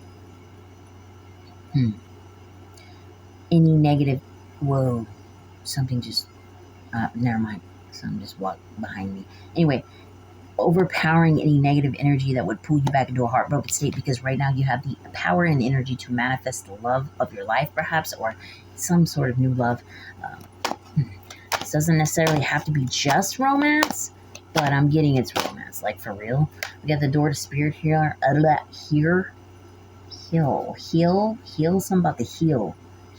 S1: any negative. Whoa, something just. Never mind. Something just walked behind me. Anyway. overpowering any negative energy that would pull you back into a heartbroken state, because right now you have the power and energy to manifest the love of your life, perhaps, or some sort of new love. This doesn't necessarily have to be just romance, but I'm getting it's romance, like for real. We got the door to spirit here. Heal. Something about the heal.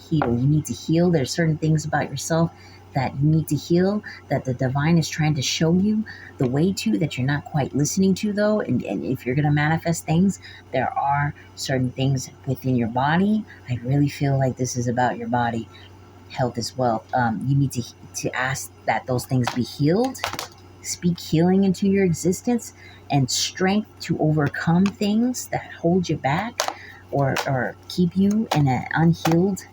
S1: Heal. You need to heal. There's certain things about yourself that you need to heal, that the divine is trying to show you the way to, that you're not quite listening to, though. And if you're going to manifest things, there are certain things within your body. I really feel like this is about your body health as well. You need to ask that those things be healed. Speak healing into your existence and strength to overcome things that hold you back, or keep you in an unhealed,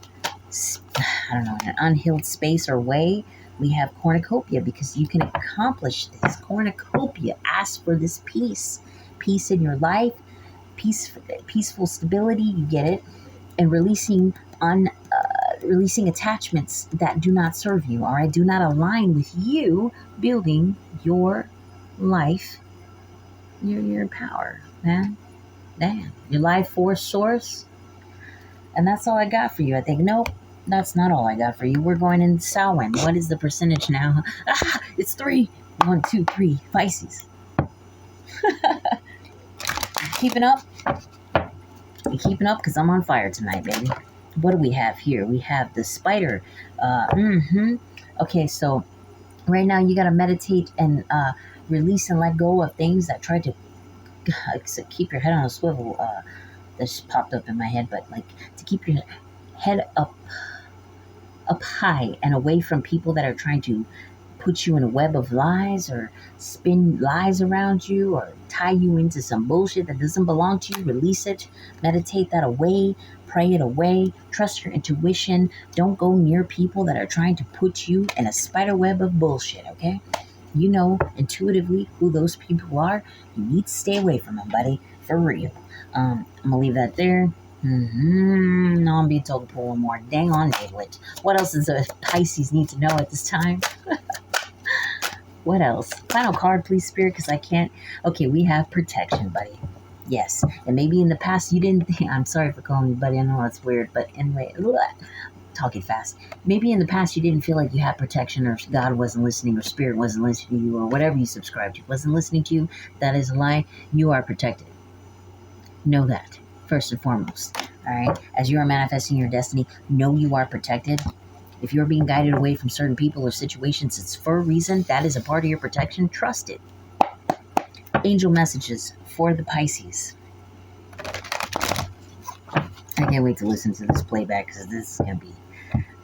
S1: in an unhealed space or way. We have cornucopia, because you can accomplish this. Cornucopia. Ask for this peace in your life, peaceful stability. You get it, and releasing attachments that do not serve you. All right, do not align with you building your life, your power, man. Damn, your life force source. And that's all I got for you. I think, nope, that's not all I got for you. We're going in Samhain. What is the percentage now? It's 3. 1, 2, 3. Pisces. Keeping up? You keeping up? Because I'm on fire tonight, baby. What do we have here? We have the spider. Okay, so right now you got to meditate and release and let go of things that try to keep your head on a swivel. That just popped up in my head, but like to keep your head up high and away from people that are trying to put you in a web of lies, or spin lies around you, or tie you into some bullshit that doesn't belong to you. Release it, meditate that away, pray it away, trust your intuition. Don't go near people that are trying to put you in a spider web of bullshit, okay? You know intuitively who those people are. You need to stay away from them, buddy, for real. I'm gonna leave that there. No, I'm being told to pull one more. Dang on, Nablet. What else does a Pisces need to know at this time? What else? Final card, please, Spirit, because I can't. Okay, we have protection, buddy. Yes. And maybe in the past you didn't think. I'm sorry for calling you buddy. I know that's weird. But anyway, talking fast. Maybe in the past you didn't feel like you had protection, or God wasn't listening, or Spirit wasn't listening to you, or whatever you subscribed to wasn't listening to you. That is a lie. You are protected. Know that, first and foremost. All right? As you are manifesting your destiny, know you are protected. If you're being guided away from certain people or situations, it's for a reason. That is a part of your protection. Trust it. Angel messages for the Pisces. I can't wait to listen to this playback, because this is going to be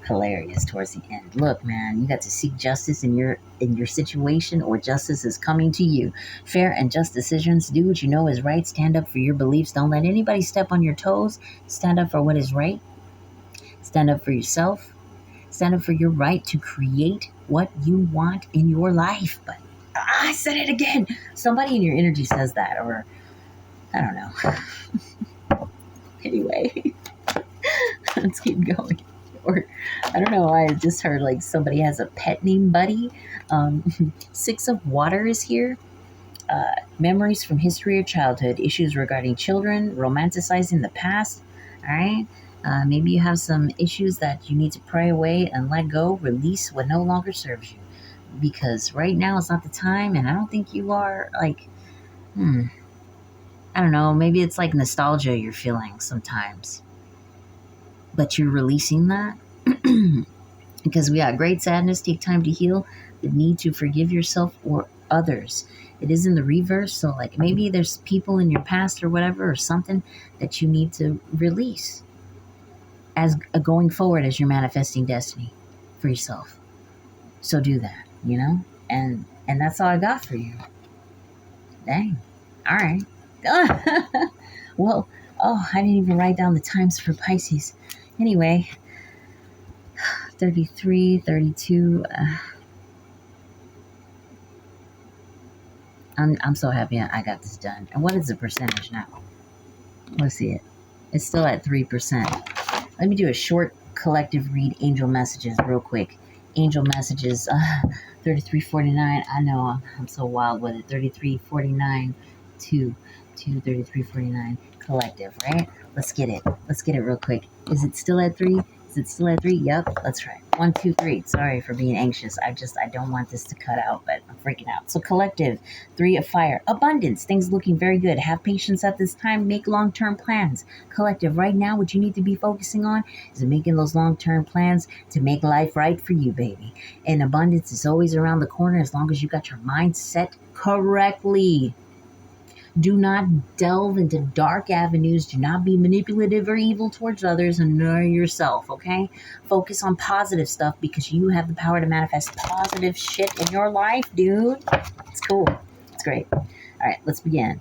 S1: hilarious towards the end. Look, man, you got to seek justice in your situation, or justice is coming to you. Fair and just decisions. Do what you know is right. Stand up for your beliefs. Don't let anybody step on your toes. Stand up for what is right. Stand up for yourself. Stand up for your right to create what you want in your life. But I said it again. Somebody in your energy says that, or I don't know. Anyway, let's keep going. Or I don't know. I just heard like somebody has a pet named Buddy. 6 of water is here. Memories from history or childhood. Issues regarding children. Romanticizing the past. All right. Maybe you have some issues that you need to pray away and let go, release what no longer serves you. Because right now is not the time, and I don't think you are like, I don't know, maybe it's like nostalgia you're feeling sometimes. But you're releasing that. Because we got great sadness, take time to heal, the need to forgive yourself or others. It is in the reverse, so like maybe there's people in your past or whatever, or something that you need to release. As going forward, as you're manifesting destiny for yourself. So do that, and that's all I got for you. Dang. All right. Well, I didn't even write down the times for Pisces. Anyway, 33, 32. I'm so happy I got this done. And what is the percentage now? Let's see it. It's still at 3%. Let me do a short collective read angel messages real quick. angel messages. 3349. I know I'm so wild with it. 3349 to 3349 collective, right? Let's get it. Let's get it real quick. Is it still at 3? Is it still at 3? Yep, that's right. 1, 2, 3. Sorry for being anxious. I don't want this to cut out, but I'm freaking out. So collective, 3 of fire. Abundance. Things looking very good. Have patience at this time. Make long-term plans. Collective, right now, what you need to be focusing on is making those long-term plans to make life right for you, baby. And abundance is always around the corner as long as you got your mind set correctly. Do not delve into dark avenues. Do not be manipulative or evil towards others and nor yourself, okay? Focus on positive stuff because you have the power to manifest positive shit in your life, dude. It's cool. It's great. All right, let's begin.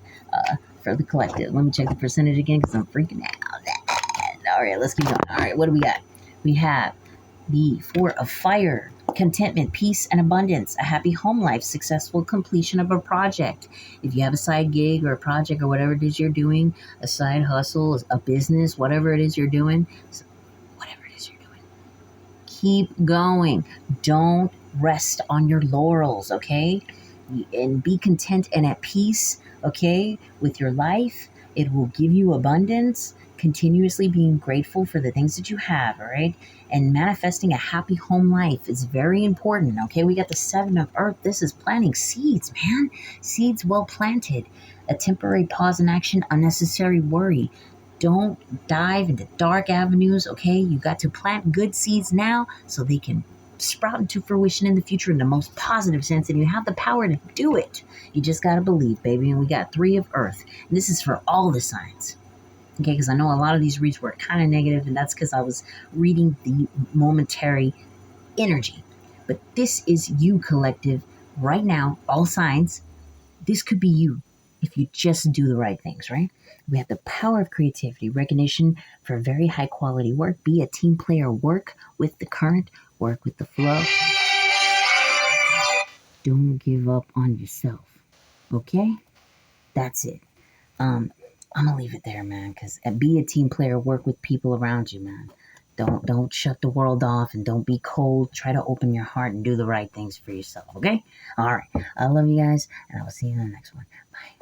S1: For the collective, let me check the percentage again because I'm freaking out. All right, let's keep going. All right, what do we got? We have the 4 of fire. Contentment, peace, and abundance, a happy home life, successful completion of a project. If you have a side gig or a project or whatever it is you're doing, a side hustle, a business, whatever it is you're doing, keep going. Don't rest on your laurels, okay? And be content and at peace, okay, with your life. It will give you abundance, continuously being grateful for the things that you have, all right? And manifesting a happy home life is very important, okay? We got the 7 of earth. This is planting seeds, man. Seeds well planted. A temporary pause in action, unnecessary worry. Don't dive into dark avenues, okay? You got to plant good seeds now so they can sprout into fruition in the future in the most positive sense, and you have the power to do it. You just got to believe, baby. And we got 3 of earth. And this is for all the signs. Okay, because I know a lot of these reads were kind of negative, and that's because I was reading the momentary energy. But this is you, collective, right now, all signs. This could be you if you just do the right things, right? We have the power of creativity, recognition for very high quality work. Be a team player, work with the current, work with the flow. Don't give up on yourself, okay? That's it. I'm gonna leave it there, man. Cause be a team player. Work with people around you, man. Don't shut the world off and don't be cold. Try to open your heart and do the right things for yourself. Okay. All right. I love you guys, and I will see you in the next one. Bye.